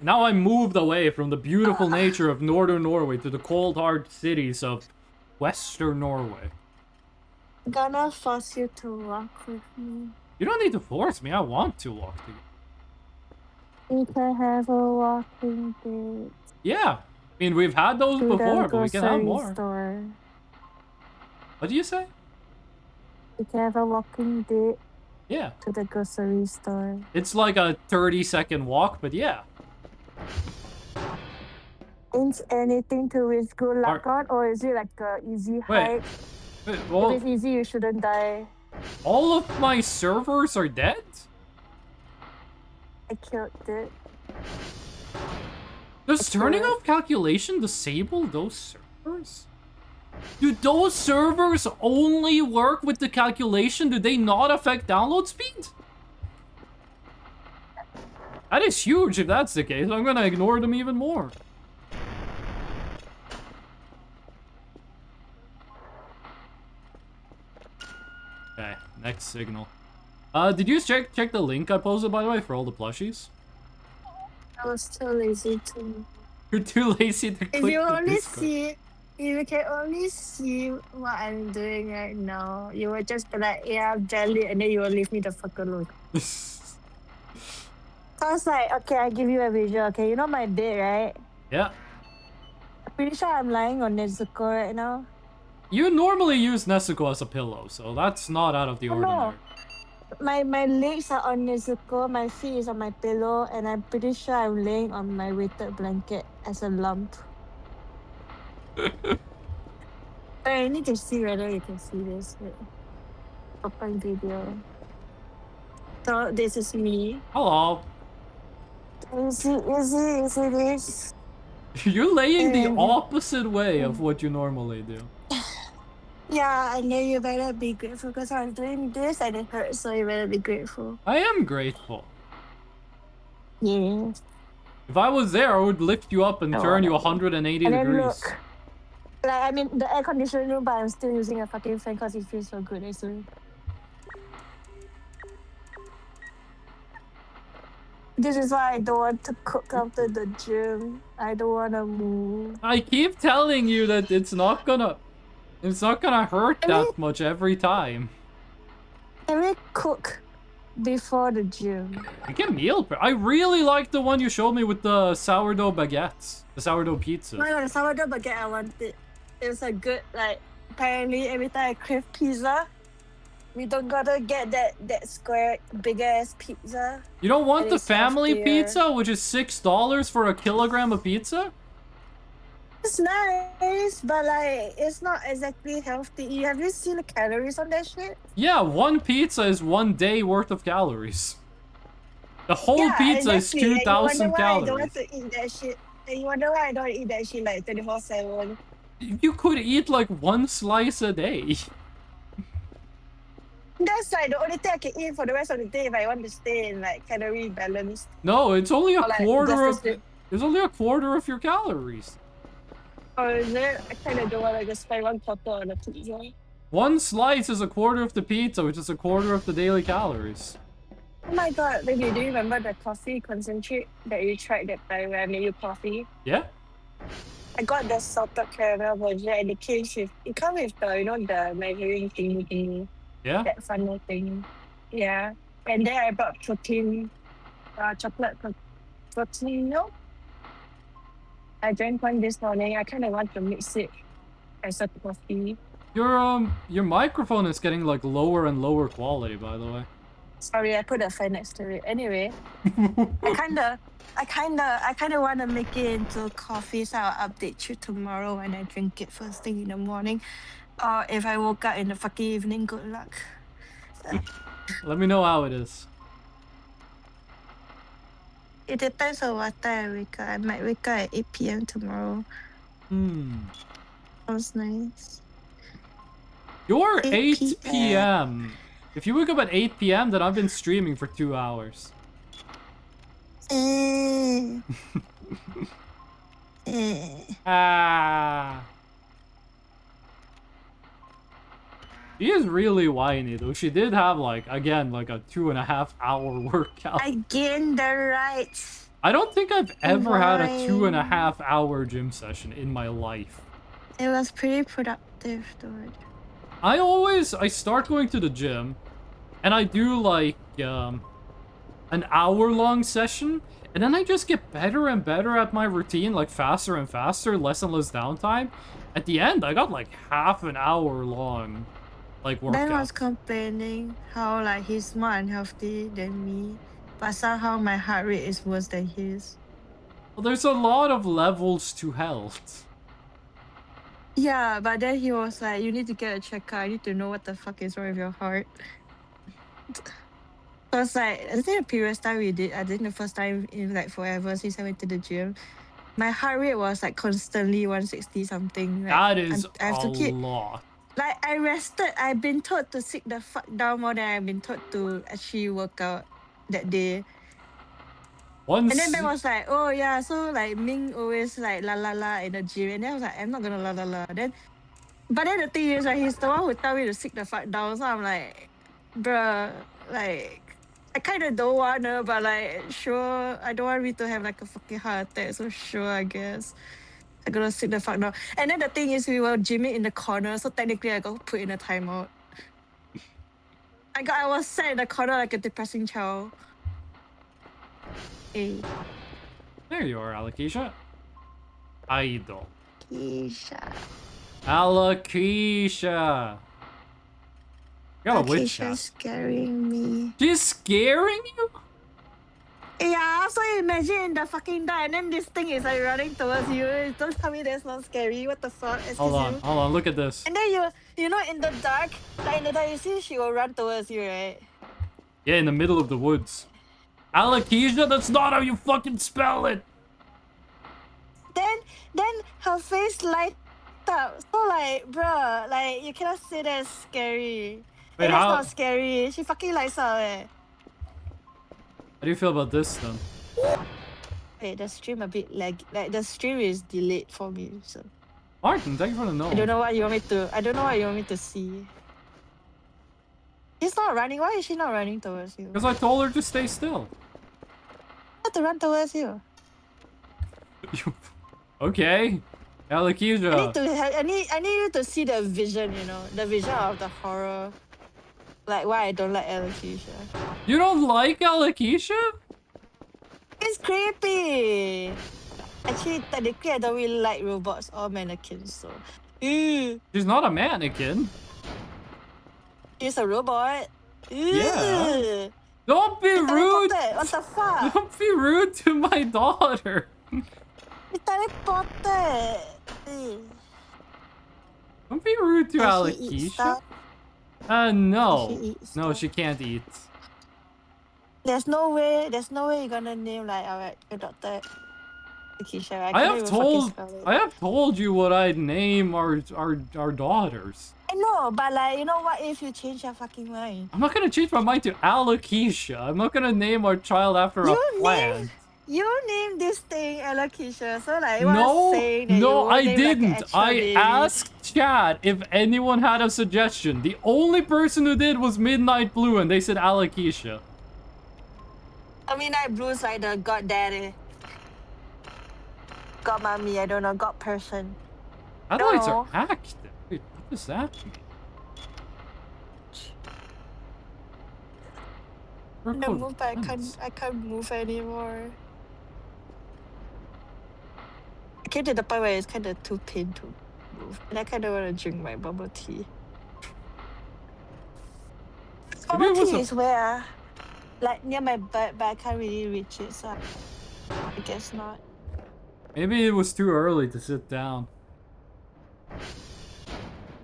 now I moved away from the beautiful nature of northern Norway to the cold, hard cities of western Norway. Gonna force you to walk with me. You don't need to force me, I want to walk to you. We can have a walking date Yeah, I mean, we've had those to before, the but we can have grocery more. store. What do you say? We can have a walking date Yeah, to the grocery store. it's like a 30-second walk, but yeah. Ain't anything to risk good luck on, or is it like a easy Wait, hike? well, If it's easy, you shouldn't die. all of my servers are dead? I killed it. Does turning correct. off calculation disable those servers? Do those servers only work with the calculation? Do they not affect download speed? That is huge if that's the case. I'm gonna ignore them even more. Okay, next signal. Did you check the link I posted, by the way, for all the plushies? I was too lazy to. You're too lazy to click If you the only Discord. see, if you can only see what I'm doing right now, you will just be like, yeah, I'm jelly, and then you will leave me the fuck alone. Cause like, okay, I give you a visual. Okay, you know my bed, right? Yeah. I'm pretty sure I'm lying on Nezuko right now. You normally use Nezuko as a pillow, so that's not out of the Oh, no. ordinary. My legs are on Nezuko, my feet is on my pillow, and I'm pretty sure I'm laying on my weighted blanket as a lump. But I need to see whether you can see this. Wait. Open video. So this is me. Hello. Easy, easy, easy this. You're laying the Mhm. opposite way of what you normally do. Yeah, I know you better be grateful because I'm doing this and it hurts, so you better be grateful. I am grateful. Yeah. If I was there, I would lift you up and Oh, turn you whatever. 180 And then degrees. look, like I'm in the air conditioned room, but I'm still using a fucking fan because it feels so good. I swear. This is why I don't want to cook after the gym. I don't want to move. I keep telling you that it's not gonna hurt that much every time. Can we cook before the gym? You can meal prep. I really like the one you showed me with the sourdough baguettes, the sourdough pizza. Oh my god, the sourdough baguette, I want it. It was a good, like, apparently every time I crave pizza, we don't gotta get that square, big ass pizza. You don't want And the it's family healthier. pizza, which is $6 for a kilogram of pizza? It's nice, but like, it's not exactly healthy. Have you seen the calories on that shit? Yeah, one pizza is 1 day worth of calories. The whole Yeah, pizza is exactly. And you 2,000 wonder why I don't want calories. to eat that shit. And you wonder why I don't eat that shit like 24/7. You could eat like one slice a day. That's like the only thing I can eat for the rest of the day if I want to stay in like calorie balance. No, it's only a Or, like, quarter just of. to sleep. It's only a quarter of your calories. Or is it? I kind of don't want to just spend 1/4 on a pizza. One slice is a quarter of the pizza, which is a quarter of the daily calories. Oh my god, baby, do you remember the coffee concentrate that you tried that time when I made you coffee? Yeah? I got the salted caramel version and it came with, the measuring thingy, Yeah? that funnel thing. Yeah. And then I bought protein, chocolate protein milk. I drank one this morning. I kind of want to mix it as a coffee. Your microphone is getting like lower and lower quality, by the way. Sorry, I put a fan next to it. Anyway, I kinda want to make it into coffee, so I'll update you tomorrow when I drink it first thing in the morning. Or if I woke up in the fucking evening, good luck. Let me know how it is. It depends on what time I wake up. I might wake up at 8 p.m. tomorrow. Sounds nice. You're 8 8 p.m. If you wake up at 8 p.m., then I've been streaming for 2 hours. Ah. She is really whiny though. She did have like, again, like a 2.5 hour workout. I gained the right. I don't think I've ever had a Why? 2.5 hour gym session in my life. It was pretty productive, though. I start going to the gym and I do like an hour-long session, and then I just get better and better at my routine, like faster and faster, less and less downtime. At the end, I got like half an hour long like Ben was workout. complaining how like he's more unhealthy than me, but somehow my heart rate is worse than his. Well, there's a lot of levels to health. Yeah, but then he was like, "You need to get a checkup. I need to know what the fuck is wrong with your heart." Cause like I think the previous time I think the first time in like forever since I went to the gym, my heart rate was like constantly 160 something. Like, That is I have a to keep lot. like I rested. I've been told to sit the fuck down more than I've been told to actually work out that day. Once And then Ben was like, "Oh yeah, so like Ming always like la la la in the gym," and then I was like, "I'm not gonna la la la." But then the thing is, like, he's the one who tell me to sit the fuck down. So I'm like, bruh, like, I kind of don't wanna, but like, sure, I don't want me to have like a fucking heart attack. So sure, I guess I gotta sit the fuck down. And then the thing is, we were gymming in the corner, so technically I got put in a timeout. I was sat in the corner like a depressing child. Hey, There you are, Alakisha. Idol. Keisha. Alakisha. You got a witch Keisha's hat. scaring me. She's scaring you? Yeah, so imagine in the fucking dark and then this thing is like running towards you. Don't tell me that's not scary. What the fuck? Excuse Hold you. on, look at this. And then you know in the dark, like in the dark, you see she will run towards you, right? Yeah, in the middle of the woods. Alopecia? That's not how you fucking spell it. Then her face light up. So like, bruh, like you cannot say that's scary. Wait, That's how not scary. She fucking lights up. do you feel about this then? Wait, the stream a bit like the stream is delayed for me. So Martin, thank you for the note. I don't know what you want me to. I don't know what you want me to see. She's not running. Why is she not running towards you? Because I told her to stay still. I have to run towards you. Okay. Alopecia. I need you to see the vision. You know, the vision of the horror. Like why I don't like alopecia. You don't like alopecia? It's creepy. Actually, technically, I don't really like robots or mannequins. So, ew, She's not a mannequin. she's a robot. Ew. Yeah. Don't be rude. Teleported. What the fuck? Don't be rude to my daughter. It teleported. Ew. Don't be rude to Can she eat Alopecia. stuff? No. Can she eat No, stuff? she can't eat. There's no way you're gonna name like your daughter Keisha. I have told you what I'd name our daughters. I know, but like, you know what if you change your fucking mind? I'm not gonna change my mind to Alopecia. I'm not gonna name our child after a plant. You named this thing Alopecia, so like, No, saying that you no, won't I name, like, an didn't. actual I baby. asked chat if anyone had a suggestion. The only person who did was Midnight Blue, and they said Alopecia. I mean, like Blue's like the god daddy. God mommy, I don't know, god person. Satellites No. are active. Wait, what does that mean? I Circle move, but defense. I can't move anymore. I came to the point where it's kind of too pain to move, and I kind of want to drink my bubble tea. Maybe Bubble it was tea a- is where, like near my butt, but I can't really reach it, so I guess not. Maybe it was too early to sit down.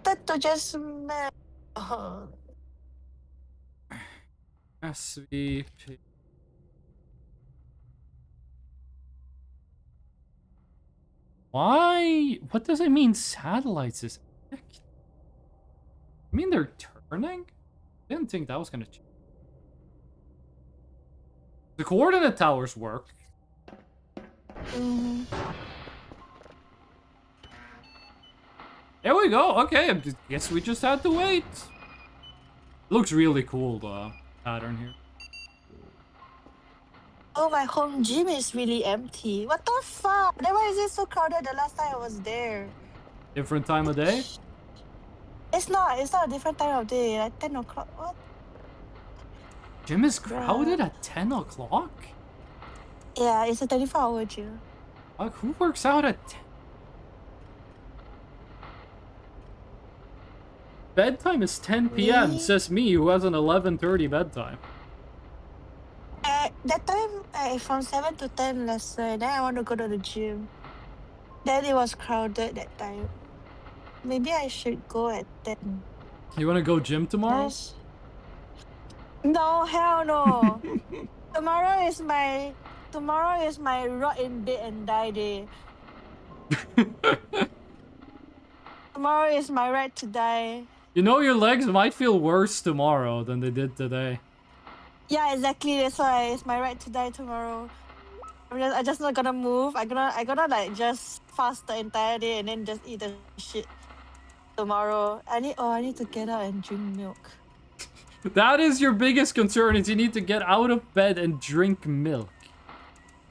That to just smell. Oh. SVP. Why? What does it mean satellites is active? I mean they're turning? Didn't think that was gonna change. The coordinate towers work. Mm. There we go. Okay, I guess we just had to wait. Looks really cool, the pattern here. Oh, my home gym is really empty. What the fuck? Then why is it so crowded the last time I was there? Different time of day? It's not a different time of day, like 10 o'clock. What? Gym is crowded at 10 o'clock? Yeah, it's a 24-hour gym. Like, who works out at 10? Bedtime is 10 p.m., Me? says me, who has an 11:30 bedtime. That time, from 7 to 10 lesson, then I want to go to the gym. Then it was crowded that time. Maybe I should go at 10. You want to go gym tomorrow? Yes. No, hell no. Tomorrow is my rot in bed and die day. Tomorrow is my right to die. You know your legs might feel worse tomorrow than they did today. Yeah, exactly. That's why it's my right to die tomorrow. I'm just not gonna move. I gonna like just fast the entire day and then just eat the shit tomorrow. I need to get out and drink milk. That is your biggest concern, is you need to get out of bed and drink milk.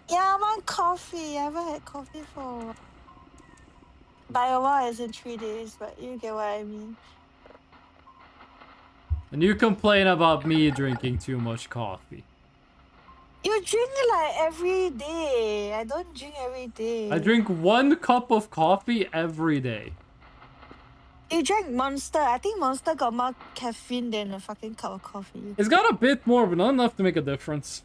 Yeah, I'm on coffee. I haven't had coffee for a while. By a while, it's in 3 days, but you get what I mean. And you complain about me drinking too much coffee. You drink like every day. I don't drink every day. I drink 1 cup of coffee every day. You drank Monster. I think Monster got more caffeine than a fucking cup of coffee. It's got a bit more, but not enough to make a difference.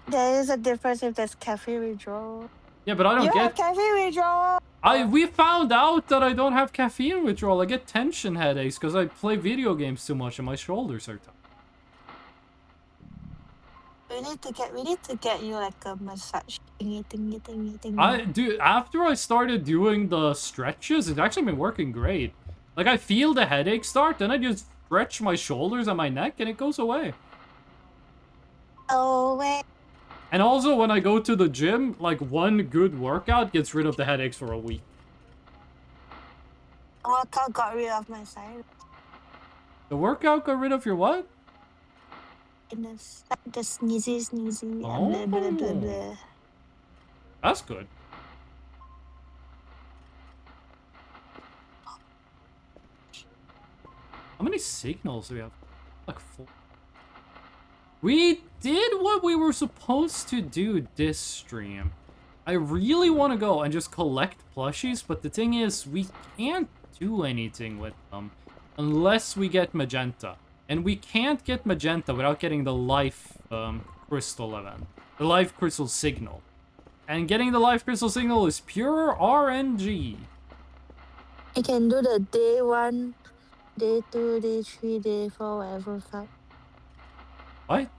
There is a difference if there's caffeine withdrawal. Yeah, but I don't You have get... caffeine withdrawal. We found out that I don't have caffeine withdrawal. I get tension headaches because I play video games too much and my shoulders are tight. We need to get you like a massage thingy. Dude, after I started doing the stretches, it's actually been working great. Like, I feel the headache start, then I just stretch my shoulders and my neck, and it goes away. Oh wait. And also, when I go to the gym, like, one good workout gets rid of the headaches for a week. Workout got rid of my side. The workout got rid of your what? Goodness. Like the sneezy and Oh. blah, blah, blah, blah. That's good. How many signals do we have? Like 4. We did what we were supposed to do this stream. I really want to go and just collect plushies, but the thing is, we can't do anything with them unless we get magenta. And we can't get magenta without getting the life crystal event. The life crystal signal. And getting the life crystal signal is pure RNG. I can do the day 1, day 2, day 3, day 4, whatever fuck. What?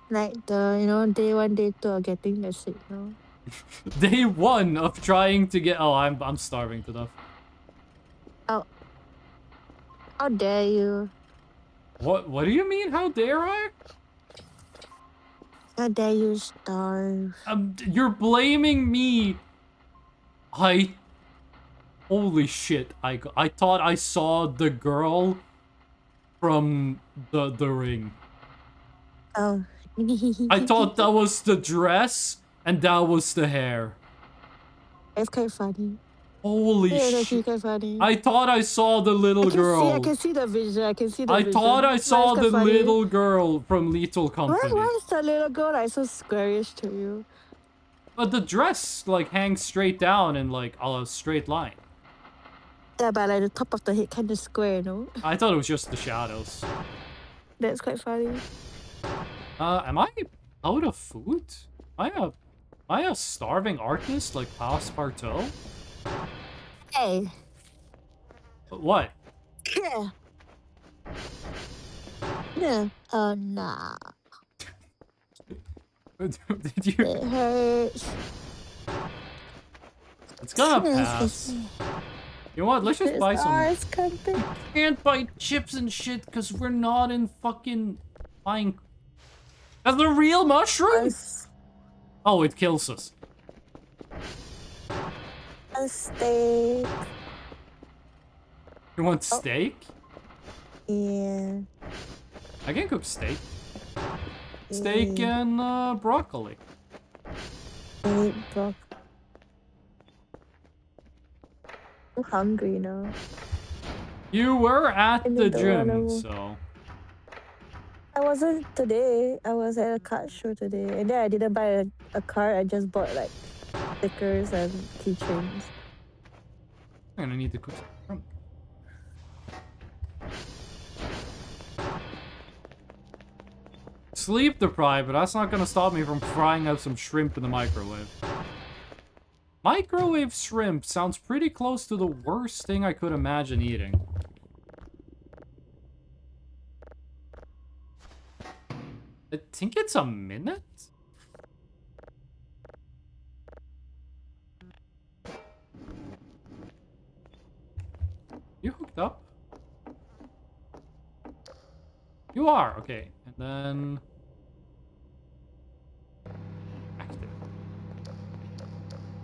Like the, you know, day 1, day 2 are getting the signal. Day 1 of trying to get... Oh, I'm starving to death. Oh. How dare you? What do you mean? How dare I? How dare you starve? You're blaming me. Holy shit! I thought I saw the girl from the ring. Oh. I thought that was the dress and that was the hair. It's quite funny. Holy Yeah, that's shit! quite funny. I thought I saw the little girl. I can see the vision. I can see the I vision. thought I But saw it's the quite funny. little girl from Lethal Company. Why is the little girl like so squarish to you? But the dress like hangs straight down in like a straight line. Yeah, but like the top of the head kind of square, no? I thought it was just the shadows. That's quite funny. Am I out of food? Am I a starving artist like Passepartout? Hey. What? Yeah. Yeah. Oh, nah. Did you? It hurts. It's gonna pass. You know what? Let's just buy some. Ours company. Can't buy chips and shit because we're not in fucking buying. That's the real mushroom. Oh, it kills us. A steak. You want steak? Yeah. I can cook steak. Steak and broccoli. Eat broccoli. I'm hungry now. You were at In the the gym, water. so. I wasn't today. I was at a card show today. And then I didn't buy a card. I just bought like stickers and keychains. I'm gonna need to cook some shrimp. Sleep deprived, but that's not gonna stop me from frying up some shrimp in the microwave. Microwave shrimp sounds pretty close to the worst thing I could imagine eating. I think it's a minute? You hooked up? You are, okay. And then... active.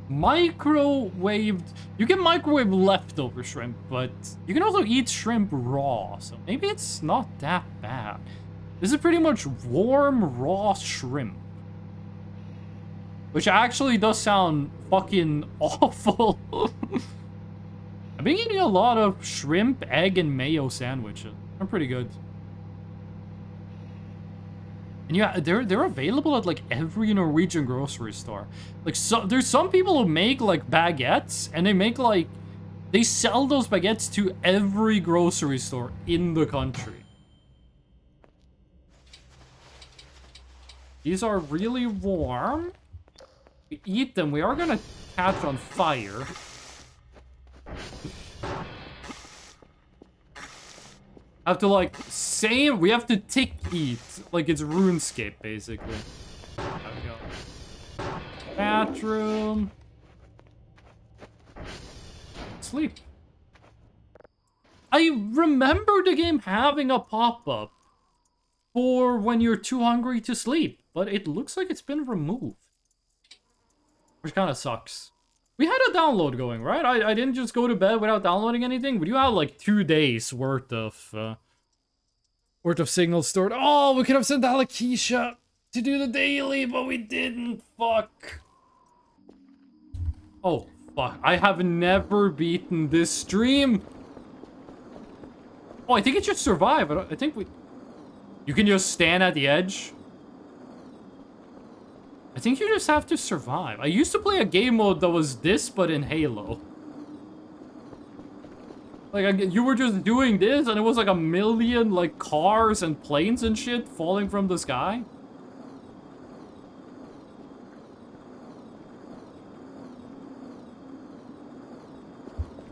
Microwaved... You can microwave leftover shrimp, but you can also eat shrimp raw, so maybe it's not that bad. This is pretty much warm, raw shrimp. Which actually does sound fucking awful. I've been eating a lot of shrimp, egg, and mayo sandwiches. They're pretty good. And yeah, they're available at like every Norwegian grocery store. Like, so there's some people who make like baguettes, and they make like they sell those baguettes to every grocery store in the country. These are really warm. We eat them, we are gonna catch on fire. Have to like we have to tick eat like it's RuneScape basically. There we go. Bathroom. Sleep. I remember the game having a pop-up for when you're too hungry to sleep, but it looks like it's been removed. Which kind of sucks. We had a download going, right? I didn't just go to bed without downloading anything, but you had like 2 days worth of signals stored. Oh, we could have sent Alakisha to do the daily, but we didn't. Fuck. Oh, fuck. I have never beaten this stream. Oh, I think it just survived. I think we... You can just stand at the edge. I think you just have to survive. I used to play a game mode that was this, but in Halo. Like, you were just doing this, and it was like a million, like, cars and planes and shit falling from the sky.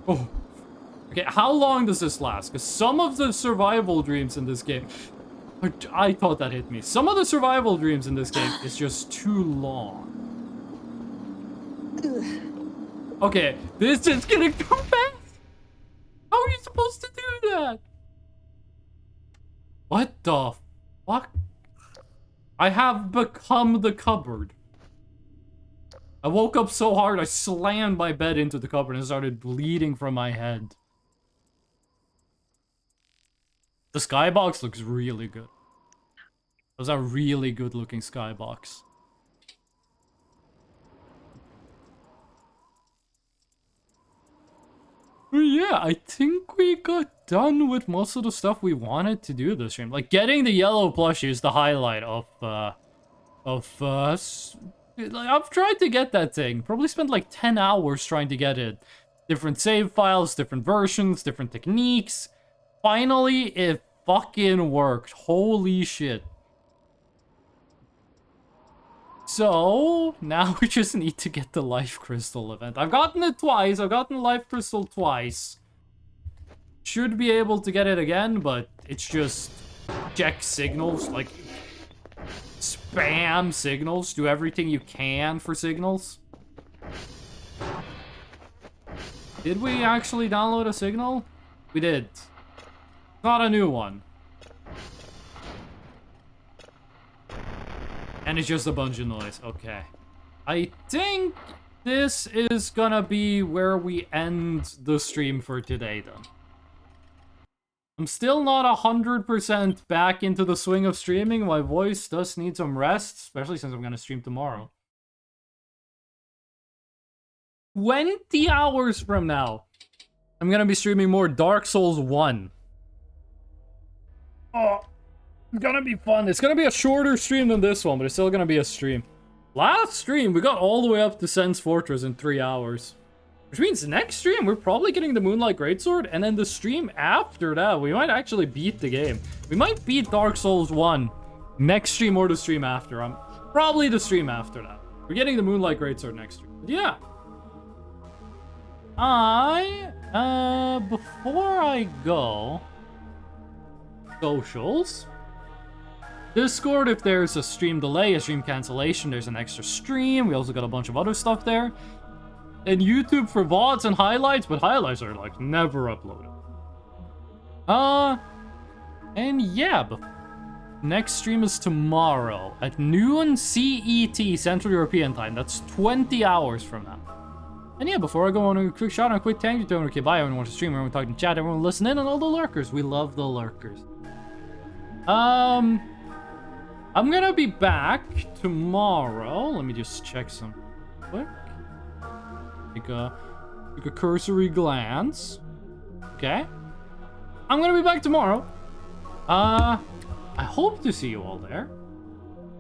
Oh. Okay, how long does this last? Because some of the survival dreams in this game... I thought that hit me. Some of the survival dreams in this game is just too long. Okay, this is gonna go fast. How are you supposed to do that? What the fuck? I have become the cupboard. I woke up so hard, I slammed my bed into the cupboard and started bleeding from my head. The skybox looks really good. That was a really good looking skybox. Yeah, I think we got done with most of the stuff we wanted to do this stream. Like, getting the yellow plushie is the highlight of I've tried to get that thing. Probably spent like 10 hours trying to get it. Different save files, different versions, different techniques. Finally, it fucking worked. Holy shit. So, now we just need to get the Life Crystal event. I've gotten it twice. I've gotten Life Crystal twice. Should be able to get it again, but it's just check signals, like spam signals. Do everything you can for signals. Did we actually download a signal? We did. Not a new one. And it's just a bunch of noise. Okay. I think this is gonna be where we end the stream for today, then. I'm still not 100% back into the swing of streaming. My voice does need some rest, especially since I'm gonna stream tomorrow. 20 hours from now, I'm gonna be streaming more Dark Souls 1. Oh. It's gonna be fun. It's gonna be a shorter stream than this one, but it's still gonna be a stream. Last stream, we got all the way up to Sen's Fortress in 3 hours. Which means next stream, we're probably getting the Moonlight Greatsword, and then the stream after that, we might actually beat the game. We might beat Dark Souls 1 next stream or the stream after. Probably the stream after that. We're getting the Moonlight Greatsword next stream. But yeah. Before I go... Socials... Discord, if there's a stream delay, a stream cancellation, there's an extra stream. We also got a bunch of other stuff there. And YouTube for VODs and highlights, but highlights are like never uploaded. And yeah, but next stream is tomorrow at noon CET, Central European Time. That's 20 hours from now. And yeah, before I go on a quick shout out, a quick thank you to everyone who came by, everyone who wants to stream, everyone talking in chat, everyone listening, and all the lurkers. We love the lurkers. I'm gonna be back tomorrow. Let me just check some quick. Take a cursory glance. Okay. I'm gonna be back tomorrow. I hope to see you all there.